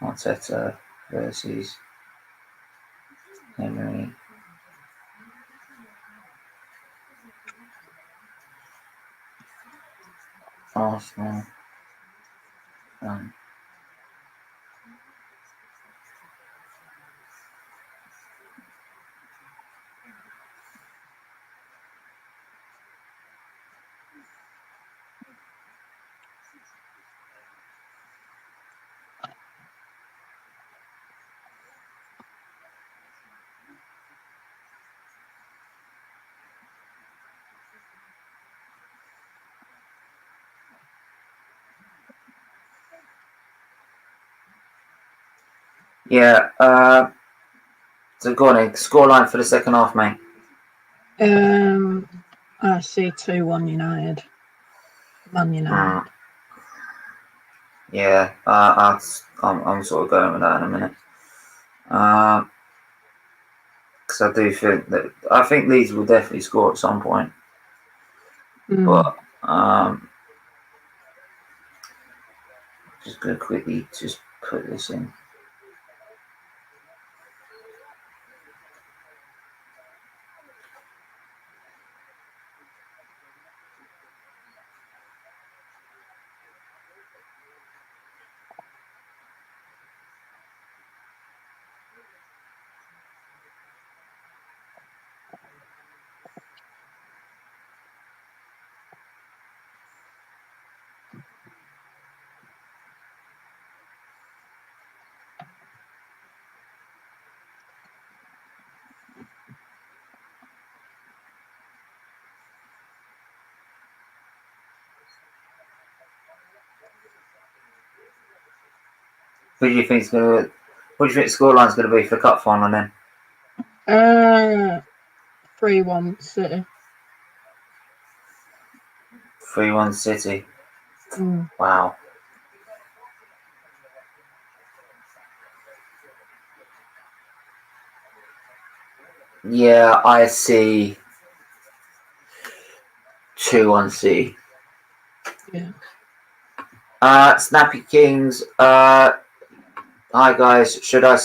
Speaker 1: Arteta versus Emery. Arsenal. Yeah, so go on, scoreline for the second half, mate.
Speaker 5: I see 2-1 United. Man United.
Speaker 1: Yeah, I'm sort of going with that in a minute. Because I do think that I think Leeds will definitely score at some point. But just gonna quickly just put this in. Who do you think is going to? What do you think the scoreline's going to be for the cup final then?
Speaker 5: 3-1 City.
Speaker 1: 3-1 City.
Speaker 5: Mm.
Speaker 1: Wow. Yeah, I see 2-1 City.
Speaker 5: Yeah.
Speaker 1: Snappy Kings. Hi guys. Should I?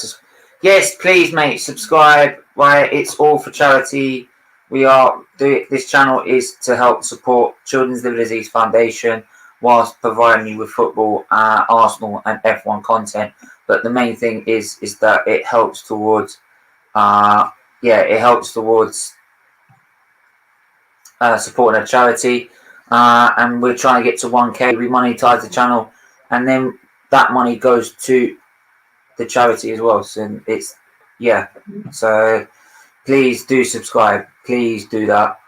Speaker 1: Yes, please, mate. Subscribe. Right, it's all for charity. We are this channel is to help support Children's Liver Disease Foundation whilst providing you with football, Arsenal, and F1 content. But the main thing is that it helps towards, it helps towards supporting a charity. And we're trying to get to 1K. We monetize the channel, and then that money goes to the charity as well. So it's So please do subscribe. Please do that.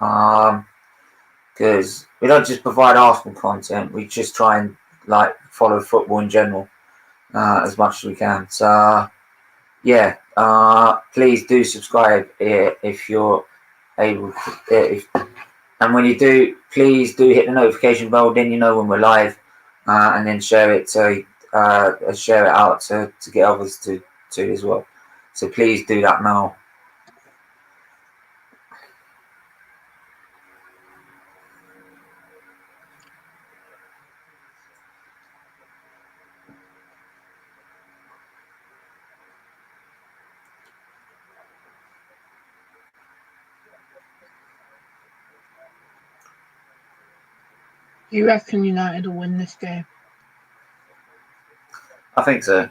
Speaker 1: Because we don't just provide Arsenal content. We just try and follow football in general as much as we can. So please do subscribe if you're able to. And when you do, please do hit the notification bell. Then you know when we're live, and then share it share it out to get others to as well. So please do that now.
Speaker 5: Do you reckon United will win this game?
Speaker 1: I think so.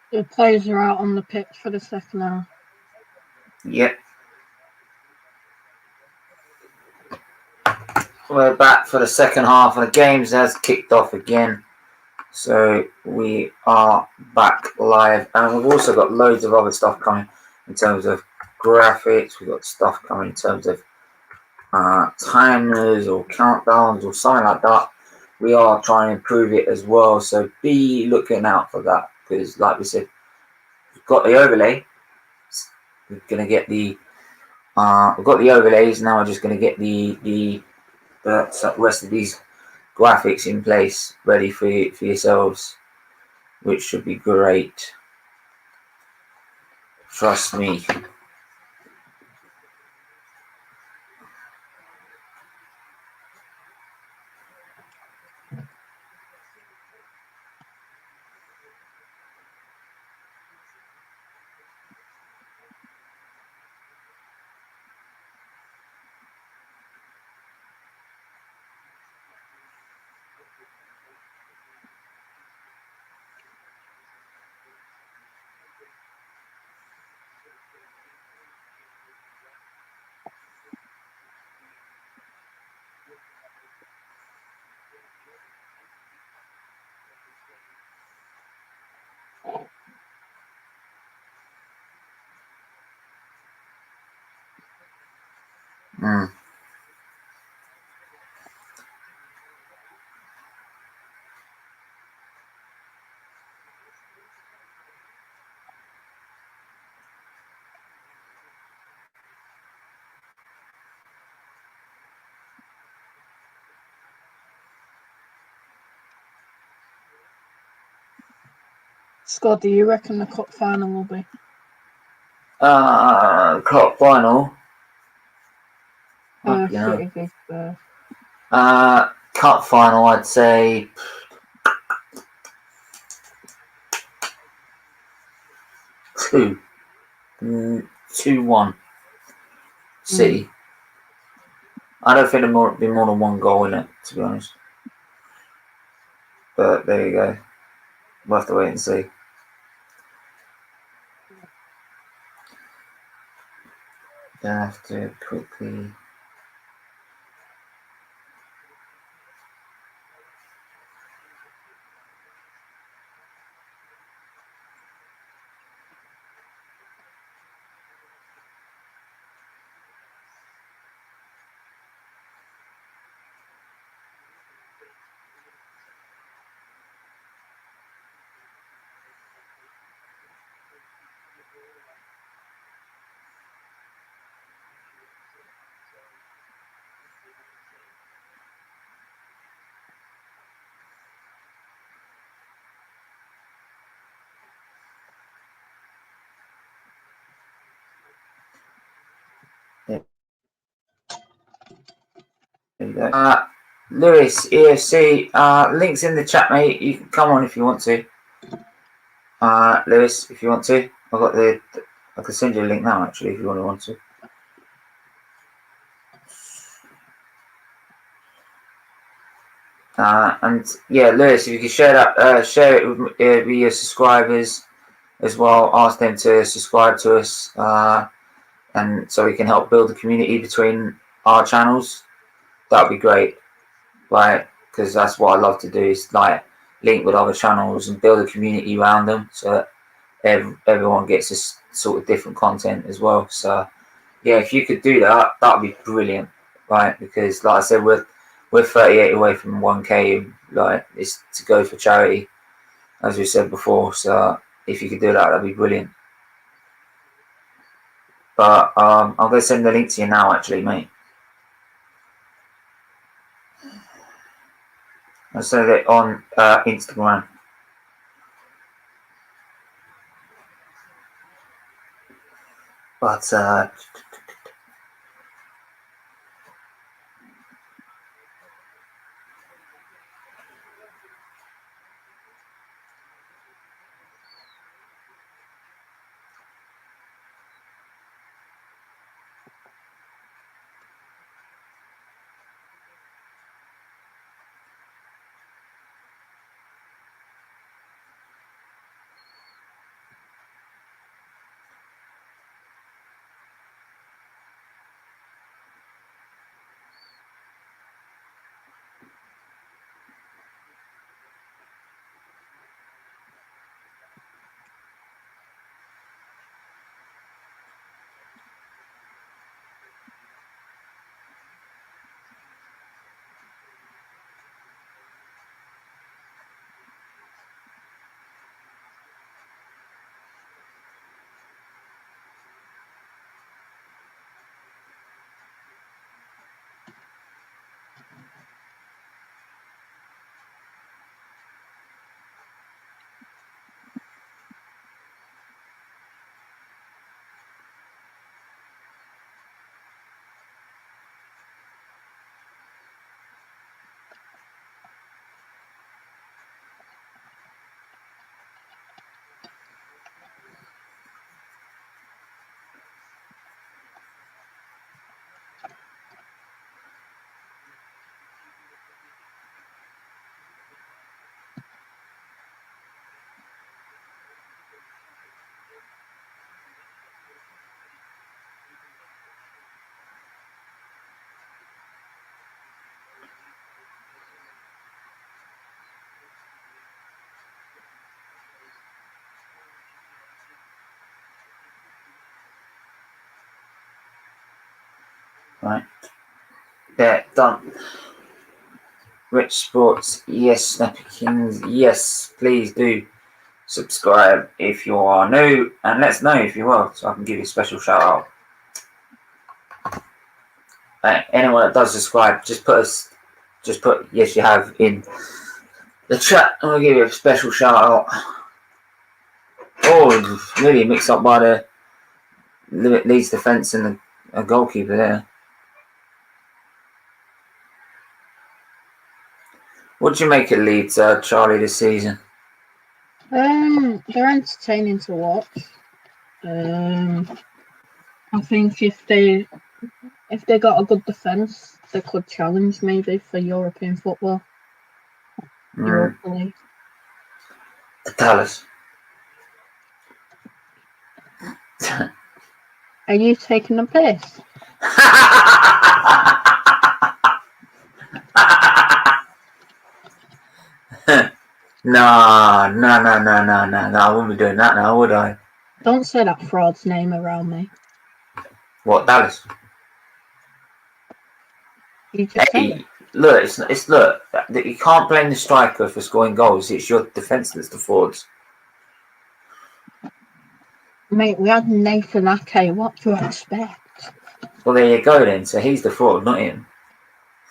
Speaker 5: The players are out on the pitch for the second half.
Speaker 1: Yep. We're back for the second half, and the games has kicked off again. So we are back live, and we've also got loads of other stuff coming in terms of graphics. We've got stuff coming in terms of timers or countdowns or something like that. We are trying to improve it as well, so be looking out for that, because like we said, we've got the overlay. We're gonna get the we've got the overlays now. We're just gonna get the rest of these graphics in place, ready for yourselves, which should be great. Trust me.
Speaker 5: Scott, do you reckon the cup final will be?
Speaker 1: Cup final.
Speaker 5: City v Spurs.
Speaker 1: Cup final, I'd say 2-1 City. I don't think there'll be more than one goal in it, to be honest. But there you go. We'll have to wait and see. I have to quickly. There you go. Lewis, EFC, links in the chat, mate. You can come on if you want to. Lewis, if you want to. I can send you a link now, actually, if you want to. And yeah, Lewis, if you could share that, share it with your subscribers as well. Ask them to subscribe to us, and so we can help build the community between our channels. That'd be great, right? Because that's what I love to do, is like link with other channels and build a community around them, so that everyone gets this sort of different content as well. So yeah, if you could do that, that'd be brilliant, right? Because like I said, we're 38 away from 1K, like it's to go for charity, as we said before. So if you could do that, that'd be brilliant. But I'm gonna send the link to you now, actually, mate. I'll send it on Instagram. But right, yeah, done. Rich Sports, yes. Snappy Kings, yes. Please do subscribe if you are new, and let us know if you are, so I can give you a special shout out. Anyone that does subscribe, just put yes you have in the chat, and I'll give you a special shout out. Oh, really mixed up by the Leeds defence and the goalkeeper there. What do you make of Leeds, Charlie, this season?
Speaker 5: They're entertaining to watch. I think if they got a good defence, they could challenge maybe for European football. Europa League.
Speaker 1: Dallas.
Speaker 5: Are you taking the piss?
Speaker 1: No, I wouldn't be doing that now, would I?
Speaker 5: Don't say that fraud's name around me.
Speaker 1: What, Dallas?
Speaker 5: You just said it.
Speaker 1: Look, it's look. You can't blame the striker for scoring goals. It's your defence that's the frauds.
Speaker 5: Mate, we had Nathan Ake. What do you expect?
Speaker 1: Well, there you go then. So he's the fraud, not him.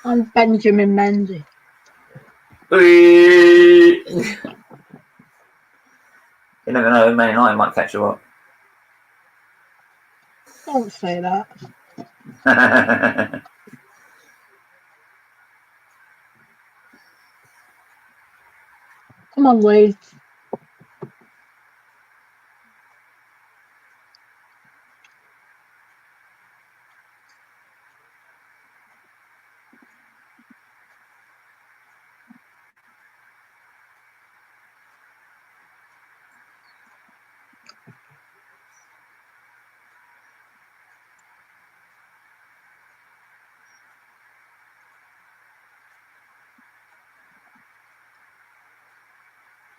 Speaker 5: I'm Benjamin Mendy.
Speaker 1: You never know. Man United might catch you up.
Speaker 5: Don't say that. Come on, Leeds.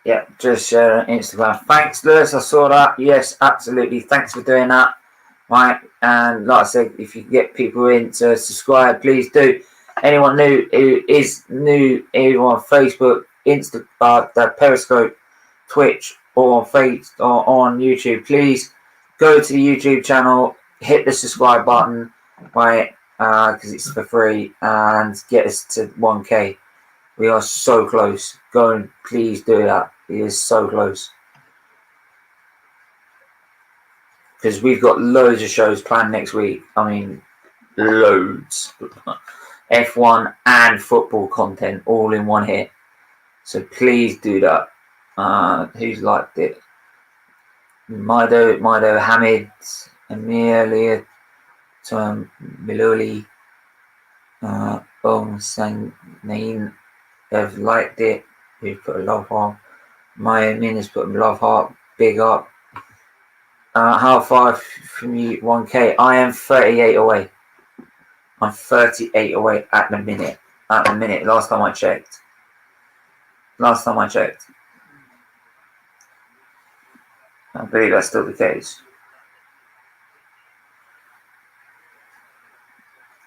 Speaker 1: Yeah, just share on Instagram. Thanks, Lewis. I saw that. Yes, absolutely. Thanks for doing that. Right, and like I said, if you can get people in to subscribe, please do. Anyone new who is new, either on Facebook, Insta, Periscope, Twitch, or on YouTube, please go to the YouTube channel, hit the subscribe button, right, because it's for free, and get us to 1K. We are so close. Go and please do that. It is so close. Because we've got loads of shows planned next week. I mean, loads. F1 and football content all in one hit. So please do that. Who's liked it? Mido Hamid, Amelia, Miloli, Bong Sang Nain have liked it. We've put a love heart. Maya Min has put a love heart. Big up. How far from you? 1K. I am 38 away. I'm 38 away at the minute. Last time I checked. I believe that's still the case.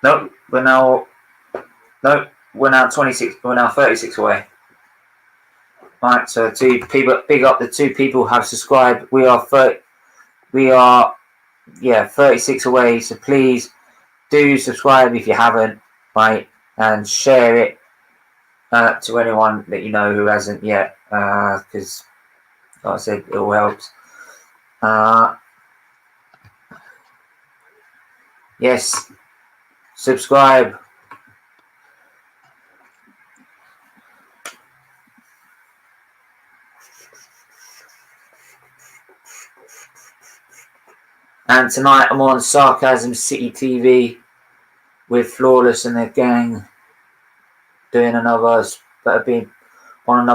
Speaker 1: Nope. We're now 26. We're now 36 away. Right. So two people. Big up. The two people have subscribed. We are 36 away. So please do subscribe if you haven't, right, and share it to anyone that you know who hasn't yet, because, like I said, it all helps. Yes, subscribe. And tonight I'm on Sarcasm City TV with Flawless and their gang, doing another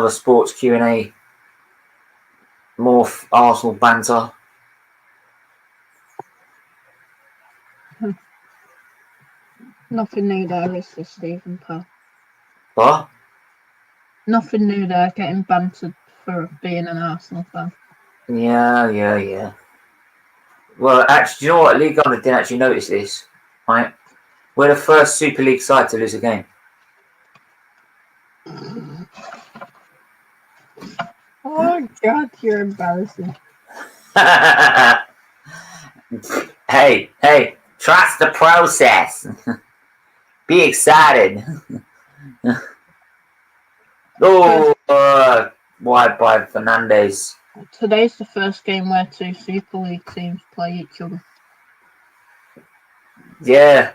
Speaker 1: sports Q&A, more Arsenal banter.
Speaker 5: Nothing new there, is there, Stephen Pell?
Speaker 1: What?
Speaker 5: Nothing new there, getting bantered for being an Arsenal fan.
Speaker 1: Yeah. Well, actually, do you know what? League Garden didn't actually notice this, right? We're the first Super League side to lose a game.
Speaker 5: Oh, God, you're embarrassing.
Speaker 1: Hey, trust the process. Be excited. Wide by Fernandez.
Speaker 5: Today's the first game where two Super League teams play each other.
Speaker 1: Yeah.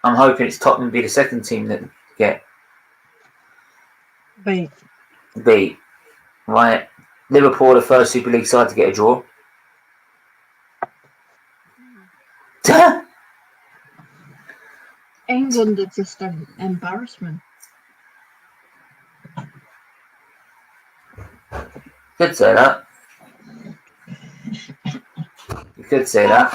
Speaker 1: I'm hoping it's Tottenham be the second team that get beat. Right. Liverpool, the first Super League side to get a draw.
Speaker 5: England are just an embarrassment.
Speaker 1: Could say that. You could say that.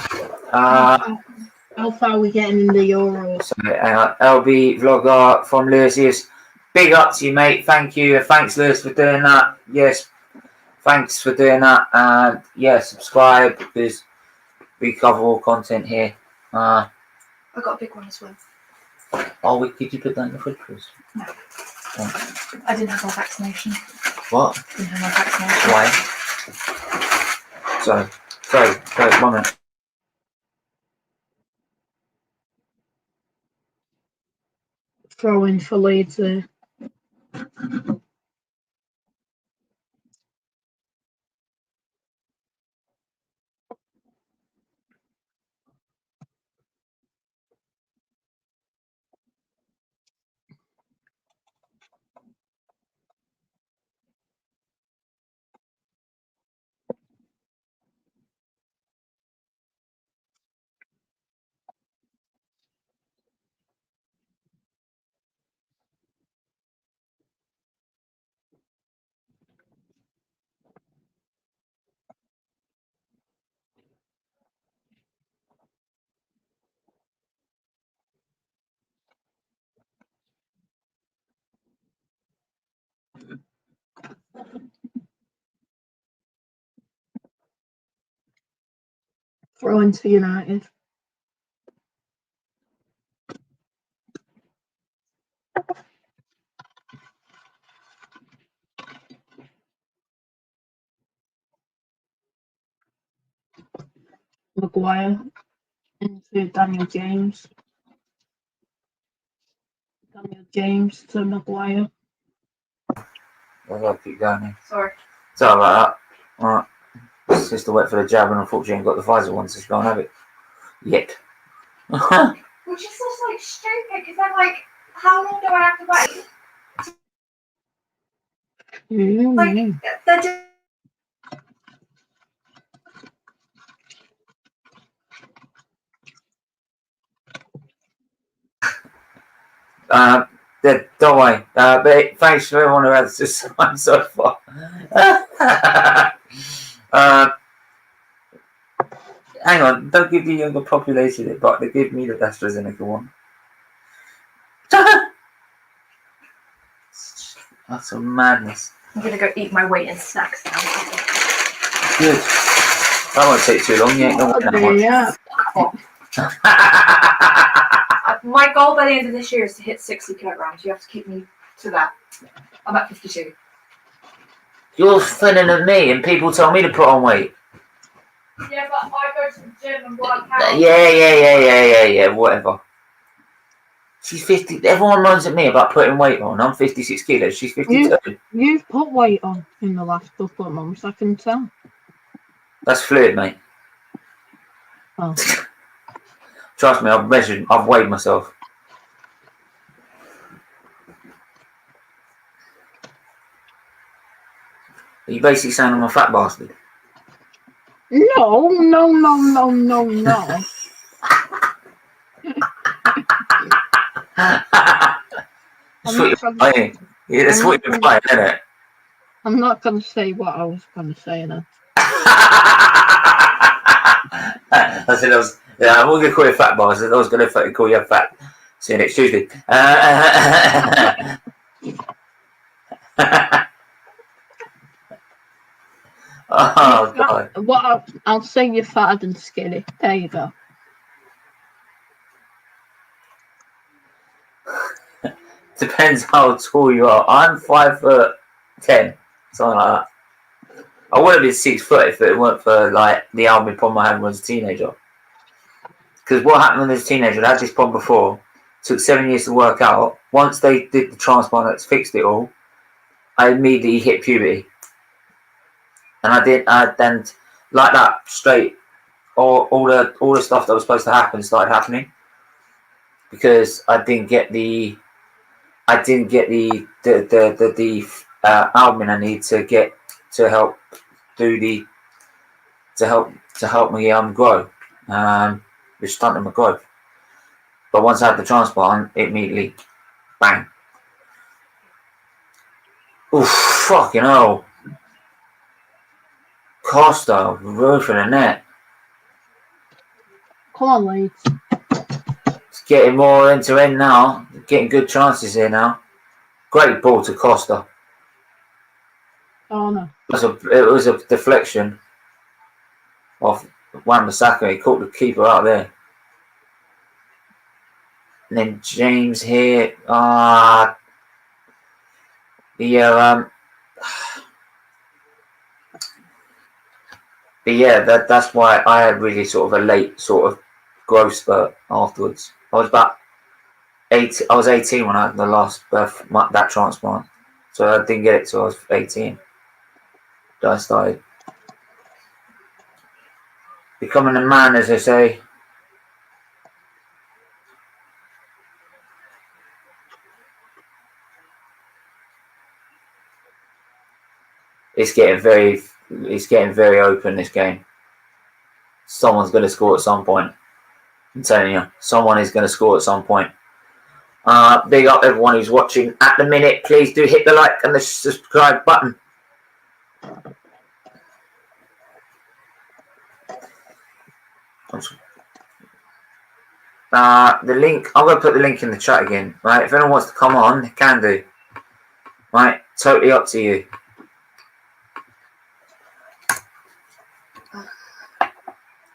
Speaker 5: How far are we getting in the Euros?
Speaker 1: So, LB vlogger from Lewis is big up to you, mate. Thank you. Thanks, Lewis, for doing that. Yes, thanks for doing that. And yeah, subscribe because we cover all content here.
Speaker 6: I got a big one as well.
Speaker 1: Oh, could you put that in the fridge, please?
Speaker 6: No.
Speaker 1: Oh.
Speaker 6: I didn't have my vaccination.
Speaker 1: What?
Speaker 6: Didn't have my vaccination.
Speaker 1: Why? Sorry, 1 minute.
Speaker 5: Throw in for Leeds there. Throw into United. Maguire into Daniel James. Daniel James to Maguire.
Speaker 1: I've got to keep going here.
Speaker 6: Sorry.
Speaker 1: Sorry about that. Alright. It's just to wait for the jab, and unfortunately, I've got the Pfizer one, so she can't have it yet.
Speaker 6: Which is just like stupid because I'm like, how long do I have to wait? Like, they're just.
Speaker 1: Don't worry. But thanks to everyone who has subscribed so far. Hang on, don't give the younger population it, but they give me the AstraZeneca one. That's a madness.
Speaker 6: I'm gonna go eat my weight in snacks now.
Speaker 1: Good. That won't take too long. You ain't gonna win that much.
Speaker 6: My goal by the end of this year is to hit 60 kilograms. You have to keep me to that. I'm at 52.
Speaker 1: You're thinner than me, and people tell me to put on weight.
Speaker 6: Yeah, but I go to the gym and work out.
Speaker 1: Yeah, whatever. She's 50. Everyone runs at me about putting weight on. I'm 56 kilos. She's 52.
Speaker 5: You've put weight on in the last couple of months, I can tell.
Speaker 1: That's fluid, mate.
Speaker 5: Oh.
Speaker 1: Trust me, I've weighed myself. Are you basically saying I'm a fat bastard?
Speaker 5: No.
Speaker 1: That's what you're implying. Yeah, that's what you're implying, isn't it?
Speaker 5: I'm not going to say what I was going to say now.
Speaker 1: I said I'm going to call you a fat bastard. I was going to call you a fat. See you next Tuesday. Oh, God.
Speaker 5: What I'll say you're fatter than skinny. There you go.
Speaker 1: Depends how tall you are. I'm 5'10", something like that. I would have been 6 foot if it weren't for like the army problem I had when I was a teenager. Because what happened when I was a teenager, I had this problem before. Took 7 years to work out. Once they did the transplant that's fixed it all, I immediately hit puberty. And then like that straight. All the stuff that was supposed to happen started happening because I didn't get the albumin I need to get to help do the to help me grow, which stunted my growth. But once I had the transplant, immediately, bang. Oof, fucking hell. Costa, roof in the net.
Speaker 5: Come on, Leeds.
Speaker 1: It's getting more into end now. Getting good chances here now. Great ball to Costa.
Speaker 5: Oh no.
Speaker 1: It was a deflection off Wan-Bissaka. He caught the keeper out there. And then James here. But yeah, that's why I had really sort of a late sort of growth spurt afterwards. I was 18 when I had the last birth, that transplant. So I didn't get it till I was 18. I started becoming a man, as they say. It's getting very open, this game. Someone's going to score at some point. I'm telling you, someone is going to score at some point. Big up everyone who's watching at the minute. Please do hit the like and the subscribe button. The link, I'm going to put the link in the chat again, right? If anyone wants to come on, they can do. Right? Totally up to you.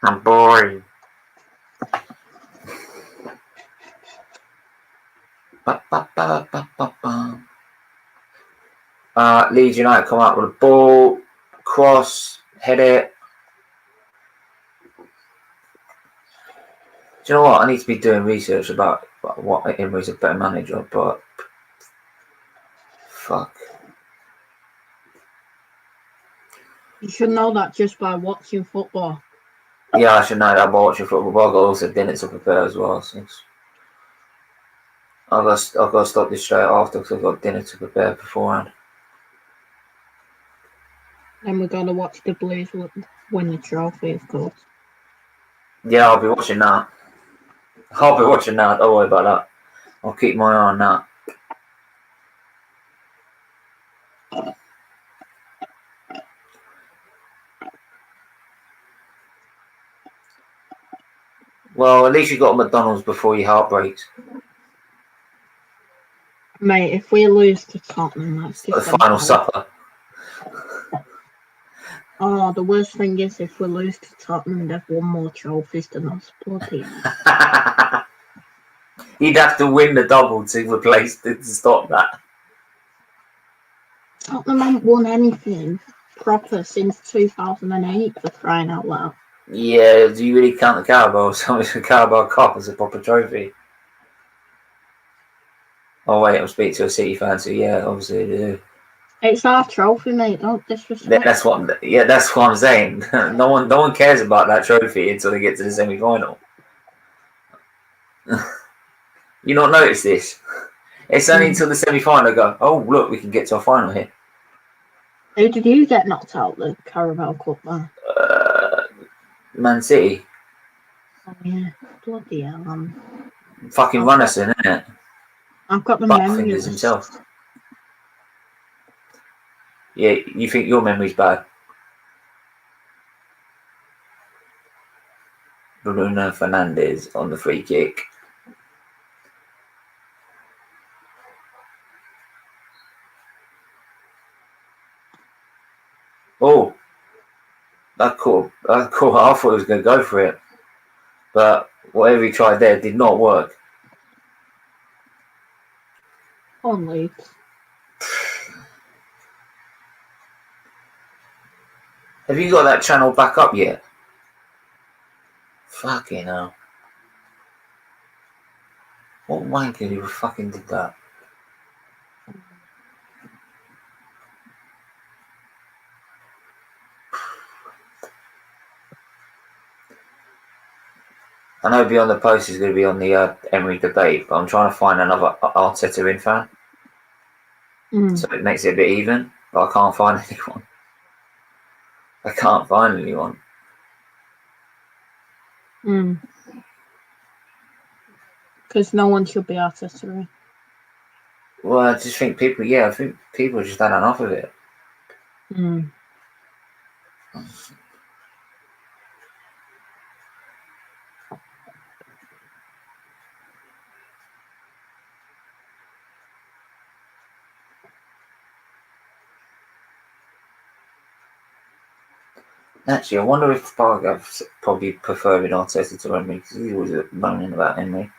Speaker 1: I'm boring. Leeds United come out with a ball, cross, head it. Do you know what? I need to be doing research about what Emery's a better manager, but fuck.
Speaker 5: You should know that just by watching football.
Speaker 1: Yeah, I should know that by watching football, but I've got also dinner to prepare as well. So I've got to stop this straight after because I've got dinner to prepare beforehand.
Speaker 5: And we're gonna watch the Blues win the trophy, of course.
Speaker 1: Yeah, I'll be watching that. Don't worry about that. I'll keep my eye on that. Well, at least you got McDonald's before your heart breaks.
Speaker 5: Mate, if we lose to Tottenham, that's just
Speaker 1: The final supper.
Speaker 5: Oh, the worst thing is if we lose to Tottenham, they've won more trophies than us. Bloody hell.
Speaker 1: You'd have to win the double to replace to stop that.
Speaker 5: Tottenham haven't won anything proper since 2008, for crying out loud.
Speaker 1: Yeah, do you really count the Carabao? So it's the Carabao Cup as a proper trophy. Oh wait, I'm speaking to a City fan, so yeah, obviously they do.
Speaker 5: It's our trophy, mate. Don't disrespect.
Speaker 1: That's what I'm saying. No one cares about that trophy until they get to the semi-final. You not notice this? It's only until the semi-final go, oh look, we can get to a final here.
Speaker 5: Who did you get knocked out the Carabao Cup by?
Speaker 1: Man City.
Speaker 5: Oh yeah, bloody hell.
Speaker 1: Fucking Runnison, isn't it?
Speaker 5: I've got the memory
Speaker 1: Butterfingers himself. Yeah, you think your memory's bad? Bruno Fernandes on the free kick. Oh, that cool. I thought he was going to go for it, but whatever he tried there did not work.
Speaker 5: On Leeds.
Speaker 1: Have you got that channel back up yet? Fucking hell. What wanker who fucking did that? I know Beyond the Post is going to be on the Emery debate, but I'm trying to find another Arteta in fan. So it makes it a bit even, but I can't find anyone.
Speaker 5: Because no one should be Arteta in.
Speaker 1: Well, I just think people, I think people just had enough of it. Actually, I wonder if Bargav probably preferred Arteta to Emery because he was moaning about Emery.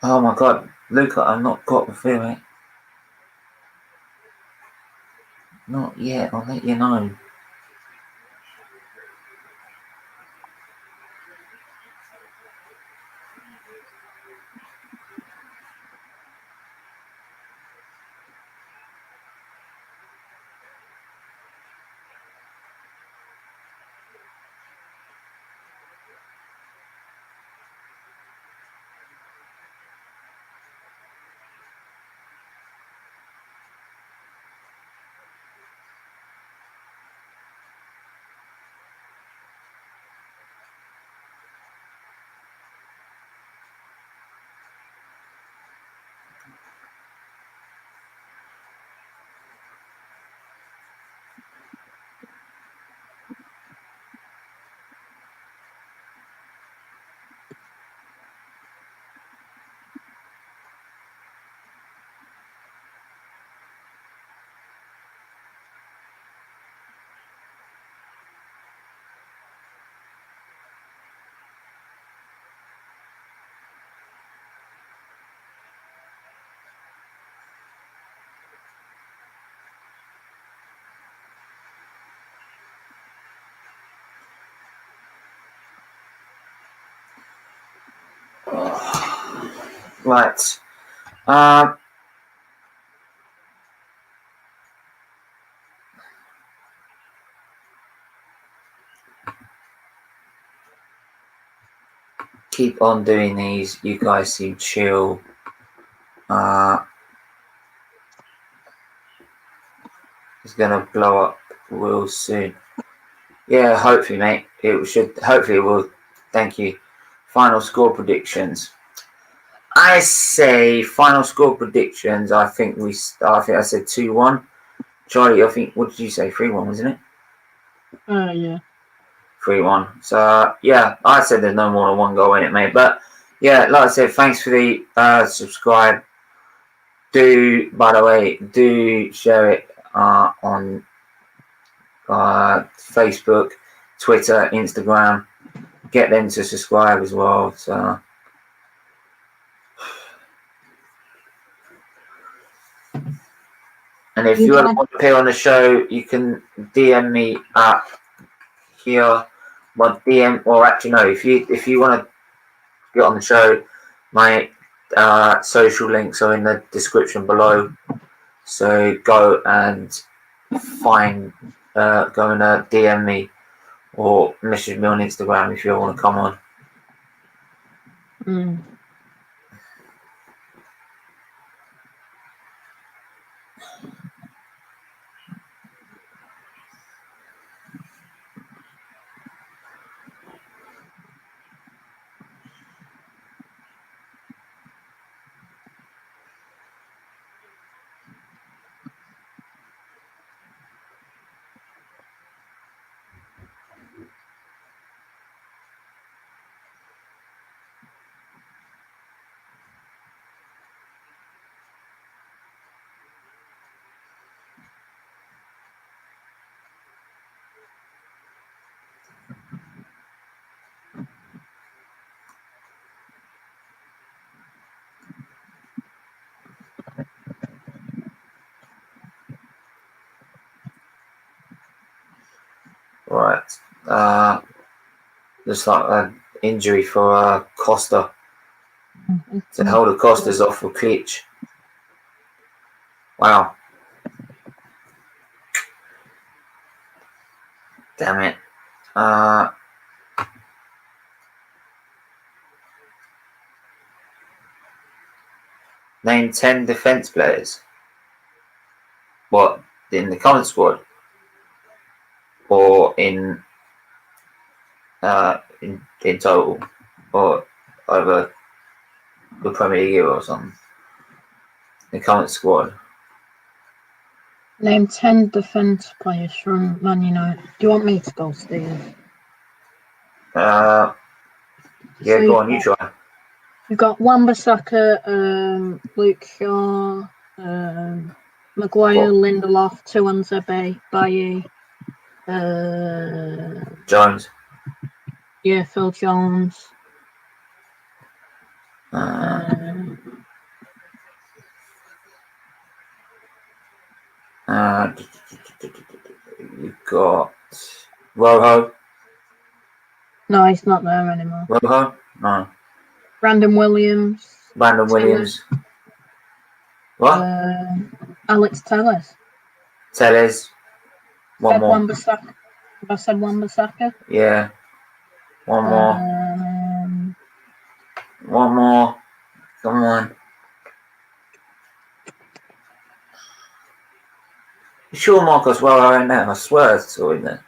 Speaker 1: Oh my God, Luca, I've not got the feeling. Not yet. I'll let you know. Right. Keep on doing these. You guys seem chill. It's gonna blow up real soon. Yeah, hopefully, mate. It should. Hopefully, it will. Thank you. Final score predictions. I say final score predictions. I think I said 2-1. Charlie, I think. What did you say? 3-1, wasn't it?
Speaker 5: Yeah.
Speaker 1: 3-1. So yeah, I said there's no more than one goal in it, mate. But yeah, like I said, thanks for the subscribe. By the way, do share it on Facebook, Twitter, Instagram. Get them to subscribe as well. So and if you want to appear on the show, you can DM me at here. My DM, or actually no, if you want to get on the show, my social links are in the description below. So go and go and DM me or message me on Instagram if you want to come on. Right. Looks like an injury for Costa. To hold the Costas off for Klitsch. Wow. Damn it. Name 10 defence players. What? In the current squad? Or in total? Or over the Premier League or something? The current squad.
Speaker 5: Name 10 defence players from Man United. Do you want me to go, Steve?
Speaker 1: Yeah,
Speaker 5: So
Speaker 1: go on, you try.
Speaker 5: You've got Wan-Bissaka, Luke Shaw, Maguire, Lindelof, Tuanzebe, Bailly,
Speaker 1: Jones.
Speaker 5: yeah, Phil Jones.
Speaker 1: You've got Rojo.
Speaker 5: No, he's not there anymore.
Speaker 1: Rojo? No.
Speaker 5: Brandon Williams.
Speaker 1: Brandon Williams. What?
Speaker 5: Alex Telles.
Speaker 1: Telles. One more.
Speaker 5: Wan-Bissaka. Have I said Wan-Bissaka?
Speaker 1: Yeah. One more. One more. Come on. You sure Marcus Rojo in there? I swear I saw him there.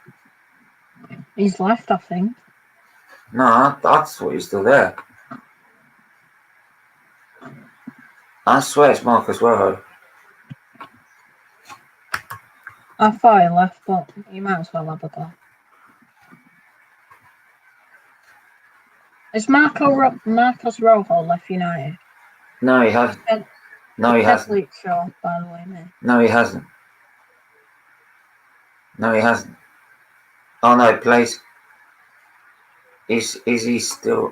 Speaker 5: He's left, I think.
Speaker 1: No, I thought he was still there. I swear it's Marcus Rojo.
Speaker 5: I thought he left, but he might as well have a go. Is Marcus Rojo left United?
Speaker 1: No, he hasn't. No, he hasn't.
Speaker 5: Luke Shaw, by the way, mate.
Speaker 1: No, he hasn't. No, he hasn't. Oh no, please. Is he still?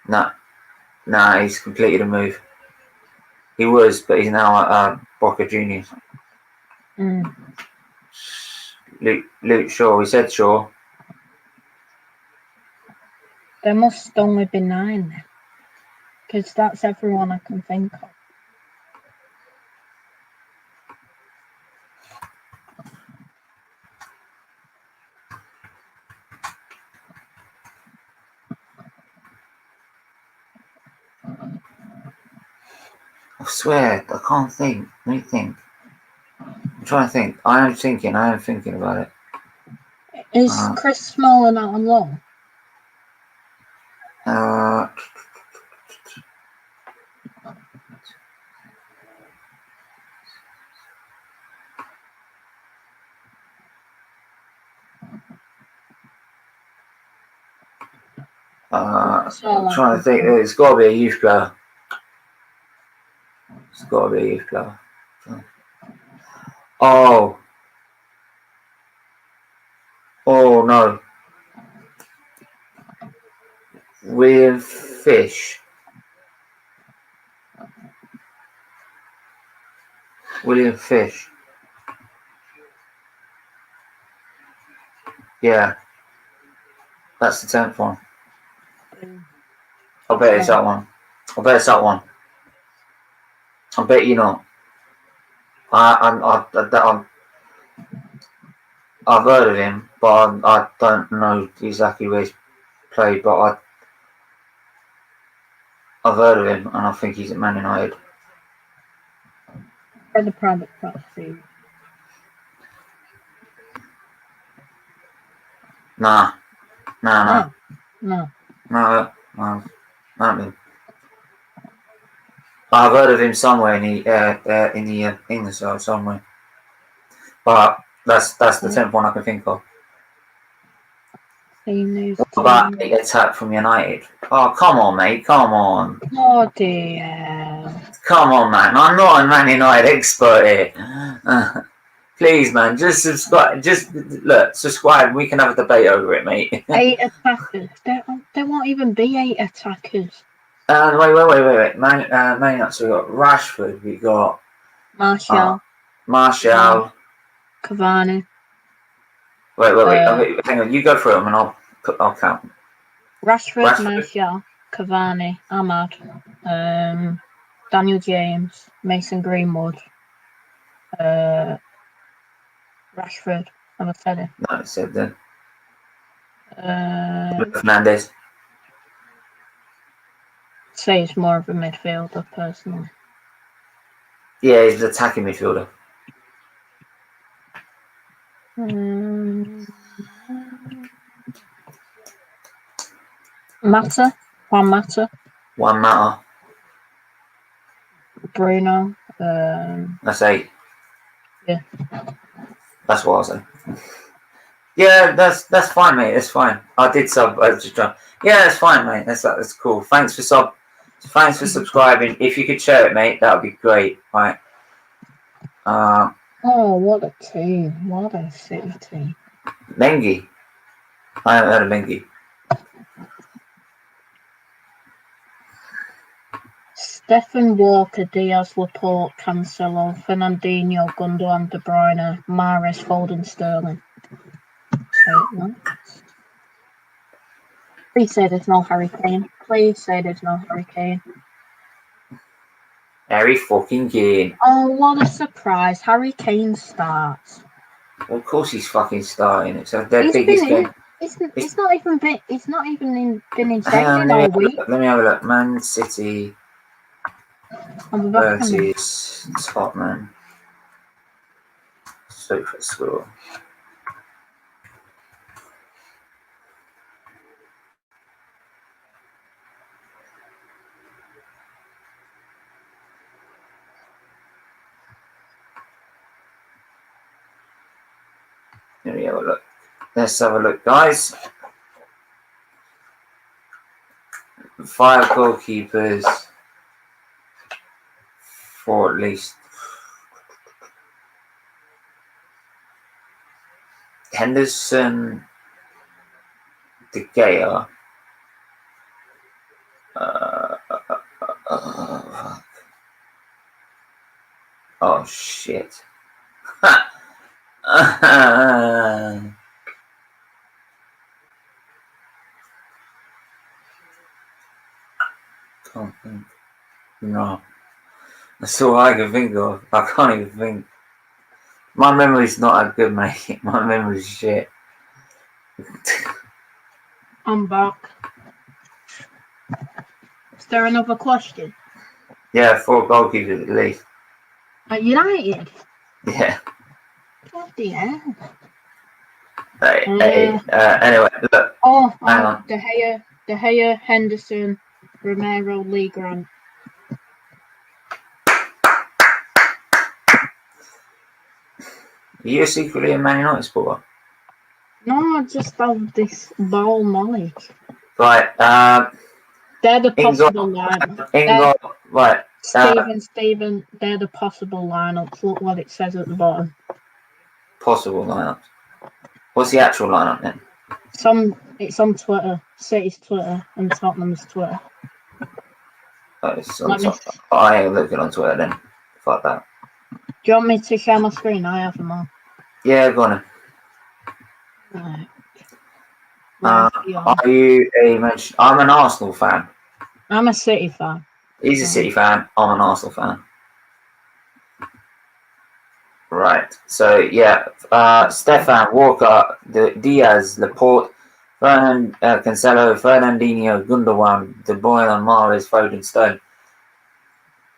Speaker 1: No, he's completed a move. He was, but he's now at Boca Juniors. Luke Shaw. We said Shaw.
Speaker 5: There must only be 9 then, because that's everyone I can think of.
Speaker 1: I swear, I can't think. Let me think. I'm trying to think. I am thinking about it.
Speaker 5: Is Chris Smalling out on loan?
Speaker 1: I'm trying to think. It's got to be a youth player. It's got to be a youth player. Oh no. William Fish. Yeah. That's the 10th one. I bet it's that one. I bet you not. I've heard of him, but I don't know exactly where he's played. But I've heard of him, and I think he's at Man United.
Speaker 5: For the private property. No.
Speaker 1: I've heard of him somewhere in the English side somewhere, but that's the 10th one I can think of. What about the attack from United? Oh, come on, mate, come on.
Speaker 5: Oh dear.
Speaker 1: Come on, man. I'm not a Man United expert here. Please, man, just subscribe. Just look, subscribe. We can have a debate over it, mate.
Speaker 5: 8 attackers. There won't even be 8 attackers.
Speaker 1: Wait. Man United. So we got Rashford. We got Martial.
Speaker 5: Cavani.
Speaker 1: Wait. Hang on. You go through them, and I'll count.
Speaker 5: Rashford, Martial, Cavani, Ahmad, Daniel James, Mason Greenwood, Rashford. Have I said it?
Speaker 1: No, it said then. Fernandes.
Speaker 5: Say he's more of a midfielder, personally.
Speaker 1: Yeah, he's an attacking midfielder. Juan Mata.
Speaker 5: Bruno.
Speaker 1: That's 8.
Speaker 5: Yeah.
Speaker 1: That's what I was saying. Yeah, that's fine, mate. That's fine. I did sub. I was just trying. Yeah, that's fine, mate. That's cool. Thanks for subscribing. If you could share it, mate, that would be great. Right.
Speaker 5: Oh, what a team! What a city team.
Speaker 1: Mengi. I haven't heard of Mengi.
Speaker 5: Stephen, Walker, Diaz, Laporte, Cancelo, Fernandinho, Gundogan, De Bruyne, Mahrez, Foden, Sterling. Please say there's no Harry Kane. Please say there's no Harry Kane.
Speaker 1: Harry fucking Kane.
Speaker 5: Oh, what a surprise! Harry Kane starts.
Speaker 1: Well, of course he's fucking starting. It's their biggest game.
Speaker 5: It's not even been. It's not even been in
Speaker 1: Hang on,
Speaker 5: training all week.
Speaker 1: let me have a look. Man City versus Tottenham. Super score. Let me have a look. Let's have a look, guys. 5 goalkeepers. 4 at least. Henderson, De Gea. Oh shit. Can't think. No. That's all I can think of. I can't even think. My memory's not that good, mate. My memory's shit.
Speaker 5: I'm back. Is there another question?
Speaker 1: Yeah, 4 goalkeepers at least.
Speaker 5: At United?
Speaker 1: Yeah.
Speaker 5: Bloody hell.
Speaker 1: Anyway, look. Hang on.
Speaker 5: De Gea, Henderson, Romero, Lee Grant.
Speaker 1: Are you secretly a Man United supporter?
Speaker 5: No, I just have this ball knowledge.
Speaker 1: Right.
Speaker 5: They're the possible lineups.
Speaker 1: Right.
Speaker 5: Stephen, they're the possible lineups. Look what it says at the bottom.
Speaker 1: Possible lineups. What's the actual lineup then?
Speaker 5: It's on Twitter. City's Twitter and Tottenham's Twitter.
Speaker 1: I ain't looking on Twitter then. Fuck that.
Speaker 5: Do you want me to share my screen? I have them all.
Speaker 1: Yeah, go on.
Speaker 5: Right.
Speaker 1: Are you I'm an Arsenal fan.
Speaker 5: I'm a City fan.
Speaker 1: He's a City fan. I'm an Arsenal fan. Right. So yeah, Stefan, Walker, Diaz, Laporte, Cancelo, Fernandinho, Gundogan, De Bruyne, Mahrez, Foden, Stone.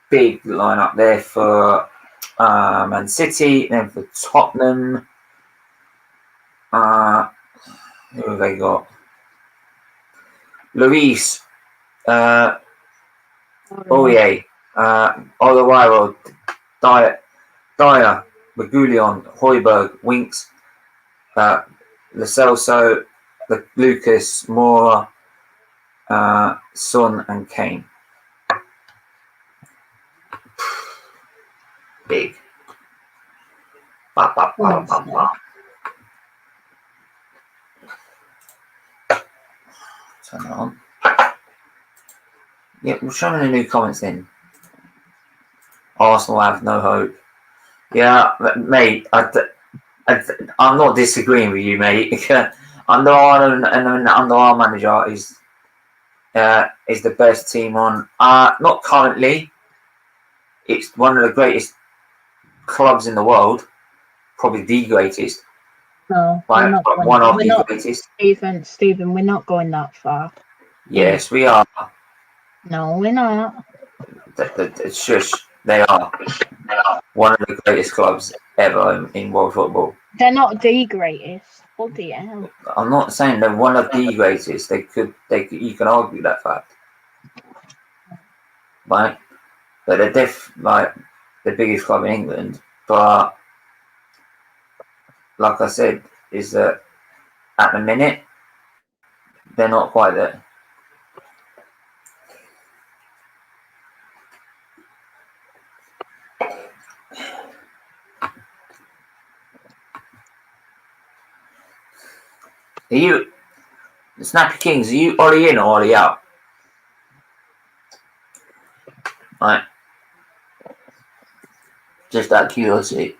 Speaker 1: Big lineup there for Man City. Then for Tottenham, who have they got? Luis, Oye, Oliveira, Dyer, Magulion, Højbjerg, Winks, Lo Celso, Lucas, Moura, Son, and Kane. Big. Turn it on. Yeah, we'll show me the new comments then. Arsenal have no hope. Yeah, mate, I'm not disagreeing with you, mate. Under our manager is the best team on. Not currently. It's one of the greatest clubs in the world, probably the greatest.
Speaker 5: No,
Speaker 1: right? One of the greatest.
Speaker 5: Stephen, we're not going that far.
Speaker 1: Yes, we are.
Speaker 5: No, we're not.
Speaker 1: Shush, they are. One of the greatest clubs ever in world football.
Speaker 5: They're not the greatest. Bloody hell.
Speaker 1: I'm not saying they're one of the greatest. You can argue that fact, right? But they're the biggest club in England. But like I said, is that at the minute they're not quite there. Are you, the Snappy Kings, are you Ollie in or Ollie out? Right. Just out of curiosity.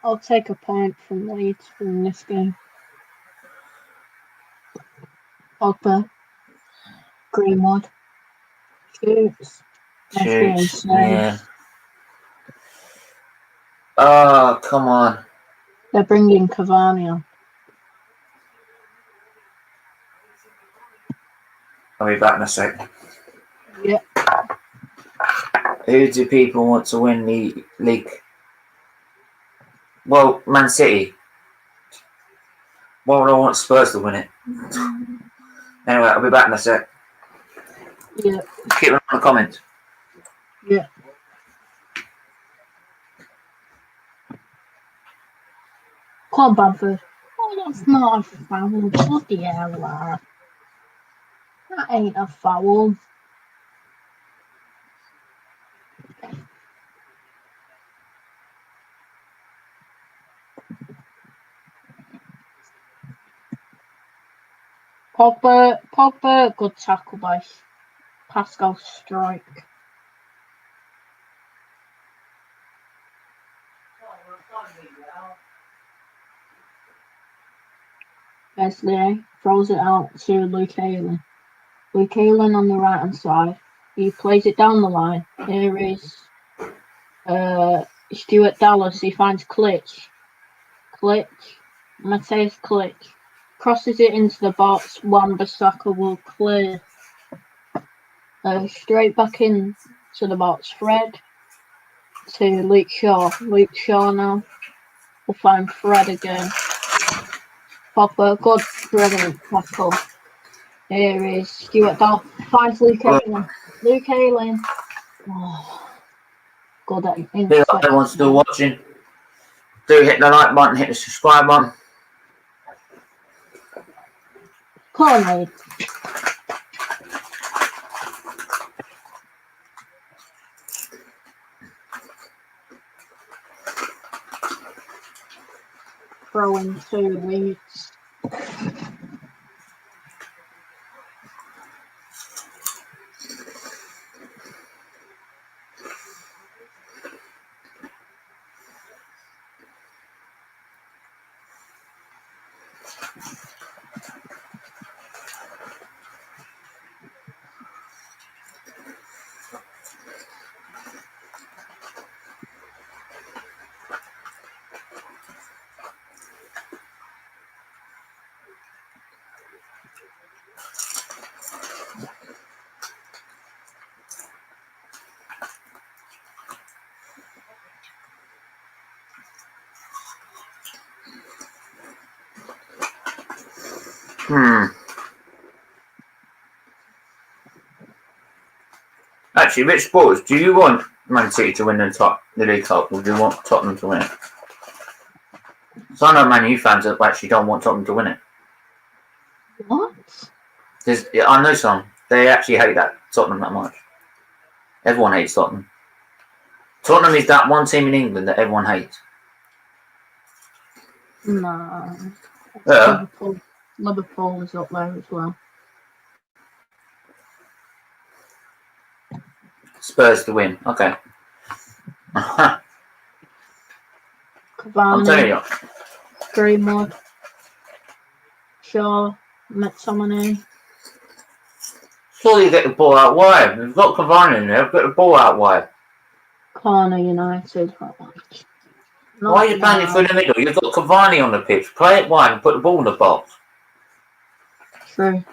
Speaker 5: I'll take a point from Leeds from this game. Pogba, Greenwood, shoots.
Speaker 1: Shoots, yeah. Oh, come on.
Speaker 5: They're bringing Cavani on.
Speaker 1: I'll be back in a sec.
Speaker 5: Yep.
Speaker 1: Who do people want to win the league? Well, Man City. Why would I want Spurs to win it? Anyway, I'll be back in a sec.
Speaker 5: Yep.
Speaker 1: Keep them in the comments.
Speaker 5: Yep. Come on, Bamford. Oh, that's not a foul. Bloody hell, lad. That ain't a foul. Pogba, good tackle by Pascal Strike. Wesley throws it out to Luke Ayling. Luke Ayling on the right hand side. He plays it down the line. Here is Stuart Dallas. He finds Klitsch. Mateus Klitsch. Crosses it into the box. Wan-Bissaka will clear. Straight back in to the box. Fred to Luke Shaw. Luke Shaw now will find Fred again. Pogba, good, brilliant tackle. Here is Stuart Dallas. Finds Luke Ayling. Luke Ayling. Oh, good at
Speaker 1: If anyone's still watching, do hit the like button, hit the subscribe button.
Speaker 5: Come on, mate. Throwing to Leeds.
Speaker 1: Actually, Rich Sports, do you want Man City to win the league cup, or do you want Tottenham to win it? So I know Man U fans that actually don't want Tottenham to win it.
Speaker 5: What?
Speaker 1: I know some. They actually hate that Tottenham that much. Everyone hates Tottenham. Tottenham is that one team in England that everyone hates.
Speaker 5: No.
Speaker 1: Yeah.
Speaker 5: Liverpool is up there as well.
Speaker 1: Spurs to win. Okay. I'm telling
Speaker 5: Cavani,
Speaker 1: you.
Speaker 5: Greenwood, Shaw, McTominay.
Speaker 1: Surely get the ball out wide. We've got Cavani in there. Get the ball out wide.
Speaker 5: Corner United.
Speaker 1: Why are you playing it through the middle? You've got Cavani on the pitch. Play it wide and put the ball in the box.
Speaker 5: True.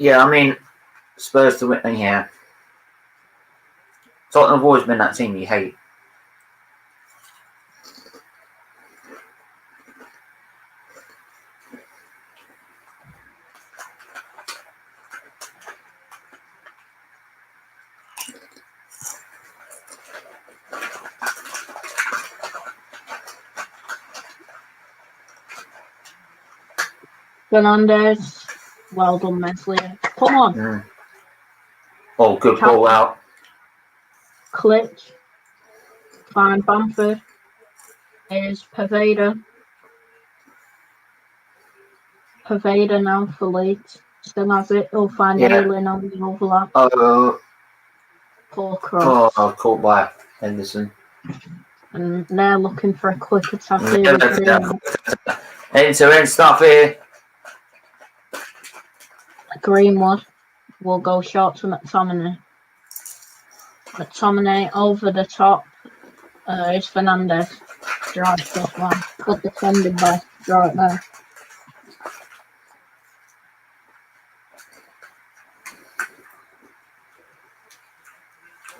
Speaker 1: Yeah, I mean, Spurs to win. Yeah. Tottenham have always been that team you hate.
Speaker 5: Fernandez. Well done, Meslier. Come on.
Speaker 1: Oh, good ball out.
Speaker 5: Klitsch. Find Bamford. Here's Paveda. Paveda now for Leeds. Still has it. He'll find Elland on the overlap. Poor cross.
Speaker 1: Oh, caught by Henderson.
Speaker 5: And they're looking for a quick attack here.
Speaker 1: End-to-end stuff here.
Speaker 5: Greenwood will go short to McTominay. McTominay over the top. It's Fernandez. Drives this one. Good defended by right there.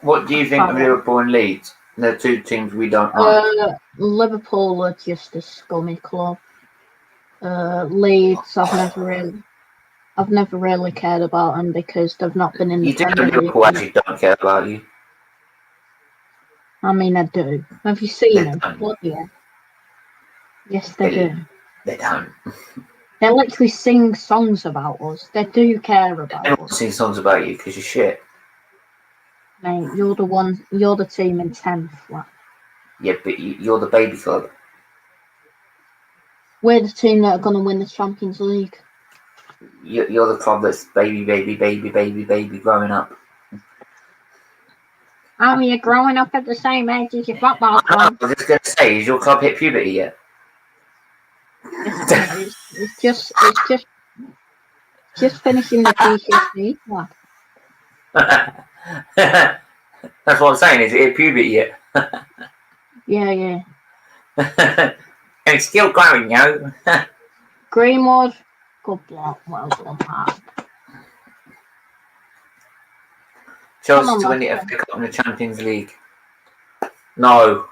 Speaker 1: What do you think of Liverpool and Leeds? They're two teams we don't like.
Speaker 5: Liverpool are just a scummy club. Leeds, I've never really cared about them because they've not been in the Premier League.
Speaker 1: Liverpool actually don't care about you.
Speaker 5: I mean, I do. Have you seen them? Yeah. Yes, they do.
Speaker 1: They don't.
Speaker 5: They literally sing songs about us. They do care about us.
Speaker 1: They don't sing songs about you because you're shit.
Speaker 5: Mate, you're the team in 10th. Like.
Speaker 1: Yeah, but you're the baby club.
Speaker 5: We're the team that are going to win the Champions League.
Speaker 1: You're the club that's baby growing up.
Speaker 5: Oh, you're growing up at the same age as your football club.
Speaker 1: I was just going to say, has your club hit puberty yet?
Speaker 5: It's just finishing the GCSE.
Speaker 1: That's what I'm saying. Is it hit puberty yet?
Speaker 5: Yeah.
Speaker 1: And it's still growing, yo.
Speaker 5: Greenwood, good block. Well done, Mark.
Speaker 1: Chelsea to win the FA Cup and the Champions League. No,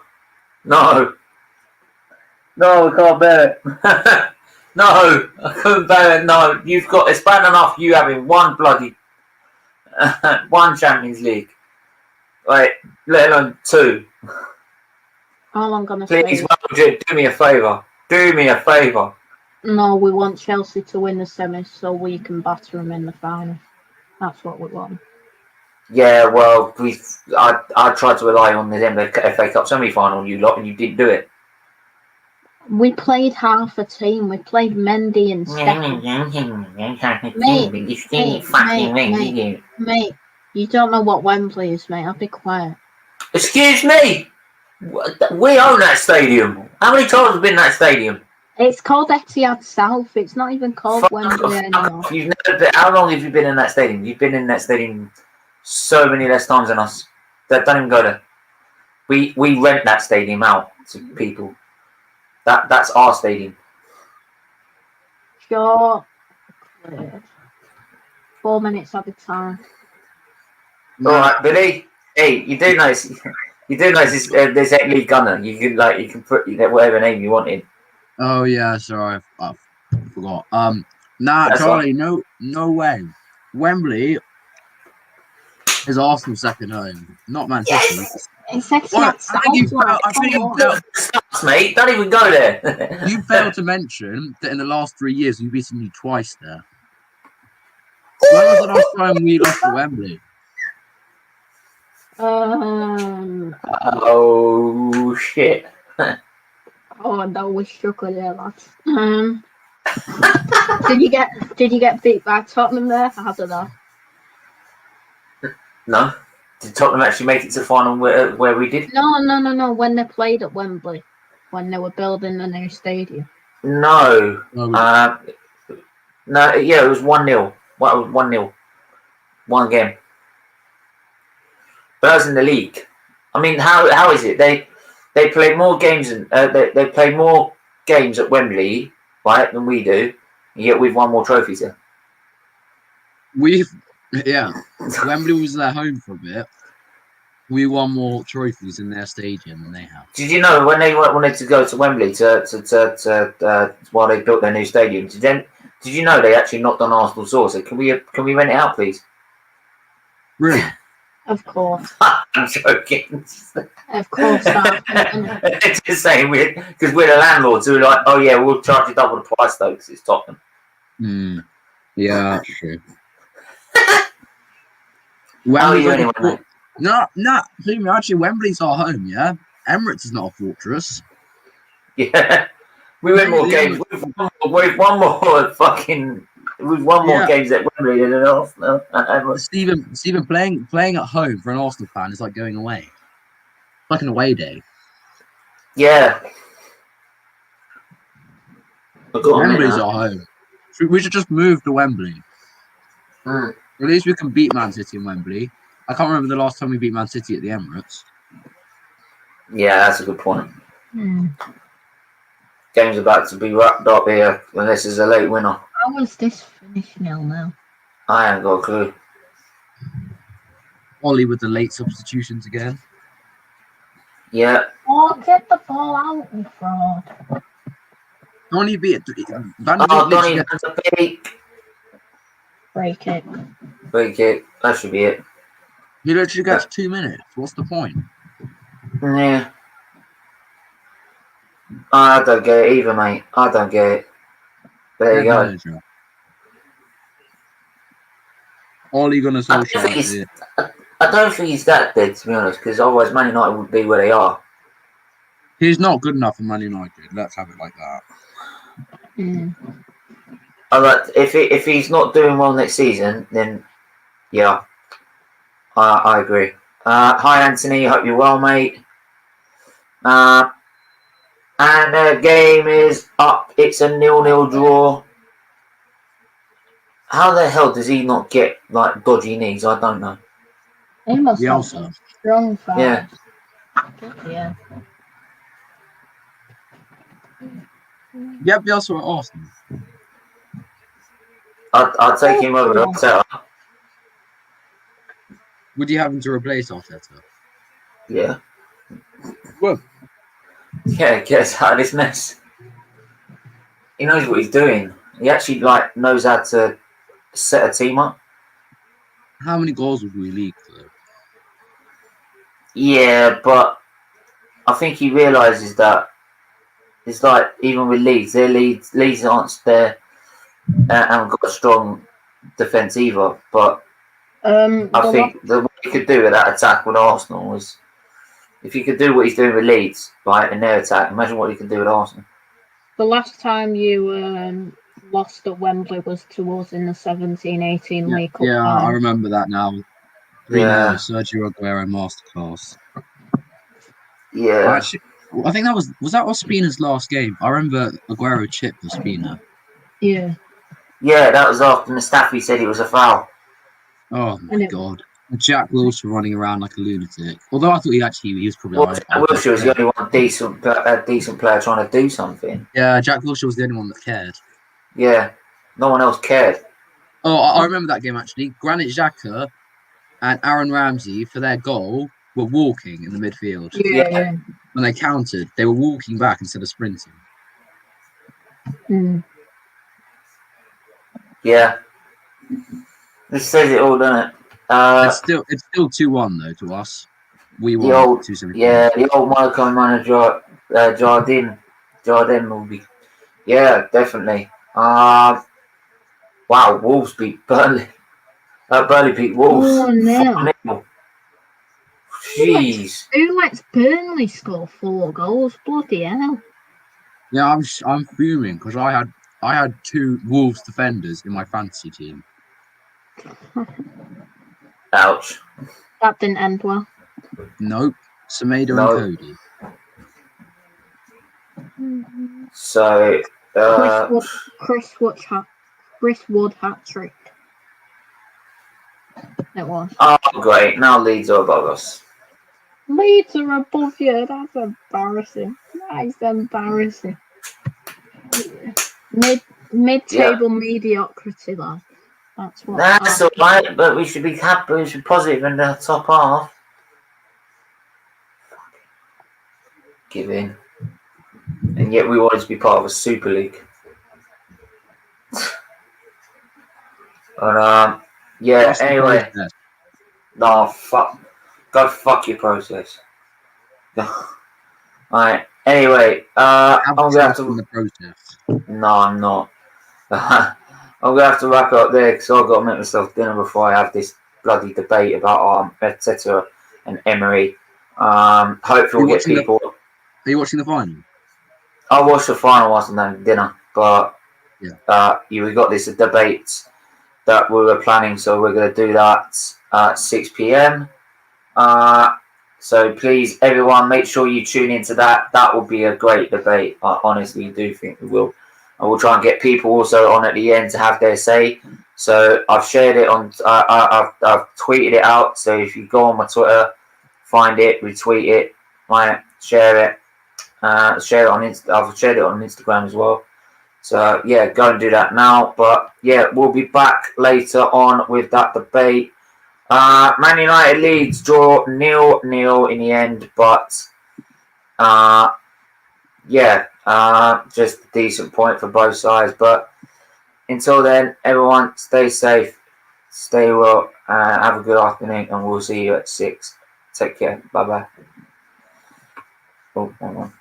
Speaker 1: I can't bear it. No, I couldn't bear it. No, it's bad enough you having one Champions League, right? Let alone two.
Speaker 5: All I'm gonna
Speaker 1: Please,
Speaker 5: say,
Speaker 1: do me a favour. Do me a favour.
Speaker 5: No, we want Chelsea to win the semis so we can batter them in the final. That's what we want.
Speaker 1: Yeah, well, I tried to rely on the FA Cup semi-final, you lot, and you didn't do it.
Speaker 5: We played half a team. We played Mendy and Steffen. Mate, you don't know what Wembley is, mate. I'll be quiet.
Speaker 1: Excuse me? We own that stadium. How many times have we been in that stadium?
Speaker 5: It's called Etihad South. It's not even called Wembley anymore.
Speaker 1: How long have you been in that stadium? You've been in that stadium so many less times than us. Don't even go there. We rent that stadium out to people. That's our stadium.
Speaker 5: Sure. 4 minutes at a time.
Speaker 1: All right, Billy. Hey, you do know this. There's a league gunner. You can put whatever name you want in.
Speaker 7: Oh yeah, sorry, I forgot. That's Charlie, right. No way. Wembley is Arsenal's second home, not Manchester.
Speaker 5: Yes! It's Etihad South.
Speaker 7: I think you failed,
Speaker 1: mate. Don't even go there.
Speaker 7: You failed to mention that in the last 3 years we've beaten you twice there. When was the last time we lost to Wembley?
Speaker 1: Oh shit.
Speaker 5: Oh, that was struggle there, lads. Did you get beat by Tottenham there? I don't know.
Speaker 1: No. Did Tottenham actually make it to the final where we did?
Speaker 5: No. When they played at Wembley, when they were building the new stadium.
Speaker 1: No. No. Yeah, it was 1-0. Well, it was 1-0. One game. But that was in the league. I mean, how is it? They play more games and they play more games at Wembley, right, than we do, and yet we've won more trophies there.
Speaker 7: Wembley was their home for a bit. We won more trophies in their stadium than they have.
Speaker 1: Did you know when they wanted to go to Wembley to while they built their new stadium? Did you know they actually knocked on Arsenal's door? So can we rent it out, please?
Speaker 7: Really?
Speaker 5: Of course.
Speaker 1: I'm joking.
Speaker 5: Of course.
Speaker 1: Just saying, because we're the landlords who are like, oh yeah, we'll charge you double the price though, because it's Tottenham.
Speaker 7: Yeah, true.
Speaker 1: How are you
Speaker 7: Wembley's
Speaker 1: anyway, mate?
Speaker 7: No. Actually, Wembley's our home. Yeah, Emirates is not a fortress.
Speaker 1: Yeah. We win more games. We've won more fucking. We've won more games at Wembley than at Arsenal.
Speaker 7: Stephen, playing at home for an Arsenal fan is like going away. It's like an away day.
Speaker 1: Yeah.
Speaker 7: Wembley's our home. We should just move to Wembley. At least we can beat Man City in Wembley. I can't remember the last time we beat Man City at the Emirates.
Speaker 1: Yeah, that's a good point. Game's about to be wrapped up here unless there's a late winner.
Speaker 5: How is this finish 0-0?
Speaker 1: I ain't got a clue.
Speaker 7: Ollie with the late substitutions again.
Speaker 1: Yeah.
Speaker 5: Oh, get the ball out, you fraud.
Speaker 7: Donny beat it.
Speaker 1: Donny has a peak.
Speaker 5: Free kick.
Speaker 1: Free kick. That should be it.
Speaker 7: He literally gets 2 minutes. What's the point?
Speaker 1: Yeah. I don't get it either, mate. I don't get it. There you go.
Speaker 7: Ollie gonna socialise it.
Speaker 1: I don't think he's that dead, to be honest, because otherwise Man United would be where they are.
Speaker 7: He's not good enough for Man United. Let's have it like that.
Speaker 1: If he's not doing well next season, then yeah, I agree. Hi Anthony, hope you're well, mate. And the game is up. It's a 0-0 draw. How the hell does he not get like dodgy knees? I don't know.
Speaker 5: He must have some strong fans.
Speaker 1: Yeah.
Speaker 5: Yeah.
Speaker 7: Yeah, Bielsa at Arsenal.
Speaker 1: I'd take him over Arteta.
Speaker 7: Would you have him to replace Arteta?
Speaker 1: Yeah.
Speaker 7: Well.
Speaker 1: Yeah, get us out of this mess. He knows what he's doing. He actually knows how to set a team up.
Speaker 7: How many goals would we leak though?
Speaker 1: Yeah, but I think he realises that it's like even with Leeds, Leeds aren't there and got a strong defence either. But I think what he could do with that attack with Arsenal was, if he could do what he's doing with Leeds, right, in their attack, imagine what he could do with Arsenal.
Speaker 5: The last time you lost at Wembley was to us in the 17-18 League Cup.
Speaker 7: Yeah, I remember that now. 3-0, Sergio Aguero masterclass.
Speaker 1: Yeah.
Speaker 7: Actually, I think that was that Ospina's last game. I remember Aguero chipped Ospina.
Speaker 5: Yeah.
Speaker 1: Yeah, that was after Mustafi said it was a foul.
Speaker 7: Oh my god. Jack Wilshere running around like a lunatic. Although I thought he was probably
Speaker 1: Jack Wilshere was the only one decent player trying to do something.
Speaker 7: Yeah, Jack Wilshere was the only one that cared.
Speaker 1: Yeah, no one else cared.
Speaker 7: Oh, I remember that game actually. Granit Xhaka and Aaron Ramsey, for their goal, were walking in the midfield.
Speaker 5: Yeah.
Speaker 7: When they countered, they were walking back instead of sprinting.
Speaker 1: Yeah. This says it all, doesn't it?
Speaker 7: It's still 2-1 though to us. We won 2-7.
Speaker 1: Yeah, the old micromanager Jardine will be. Yeah, definitely. Wow, Wolves beat Burnley. Burnley beat Wolves.
Speaker 5: Oh no!
Speaker 1: Jeez.
Speaker 5: Who lets Burnley score 4 goals? Bloody hell!
Speaker 7: Yeah, I'm fuming because I had 2 Wolves defenders in my fantasy team.
Speaker 1: Ouch.
Speaker 5: That didn't end well.
Speaker 7: Nope. Semedo and Cody.
Speaker 1: So
Speaker 5: Chris Wood hat trick. It was.
Speaker 1: Oh great, now Leeds are above us.
Speaker 5: Leeds are above you, that's embarrassing. That is embarrassing. Mid-table mediocrity, lad. That's what.
Speaker 1: That's alright, but we should be happy, we should be positive in the top half. Give in. And yet we wanted to be part of a Super League. And yeah, anyway. No, fuck. Go fuck your process. Alright, anyway, I'm gonna have to.
Speaker 7: The process.
Speaker 1: No, I'm not. I'm gonna have to wrap it up there because I've got to make myself dinner before I have this bloody debate about Arteta and Emery. Hopefully we'll get people.
Speaker 7: Are you watching the final?
Speaker 1: I watched the final whilst I'm having dinner, but
Speaker 7: yeah,
Speaker 1: we got this debate that we were planning, so we're going to do that at 6 p.m. So please, everyone, make sure you tune into that. That will be a great debate. I honestly do think we will. I will try and get people also on at the end to have their say. So I've shared it on. I've tweeted it out. So if you go on my Twitter, find it, retweet it, share it. Share it on I've shared it on Instagram as well. So yeah, go and do that now. But yeah, we'll be back later on with that debate. Man United Leeds draw 0-0 in the end, but just a decent point for both sides. But until then, everyone stay safe, stay well, have a good afternoon, and we'll see you at 6. Take care. Bye bye. Oh, hold on.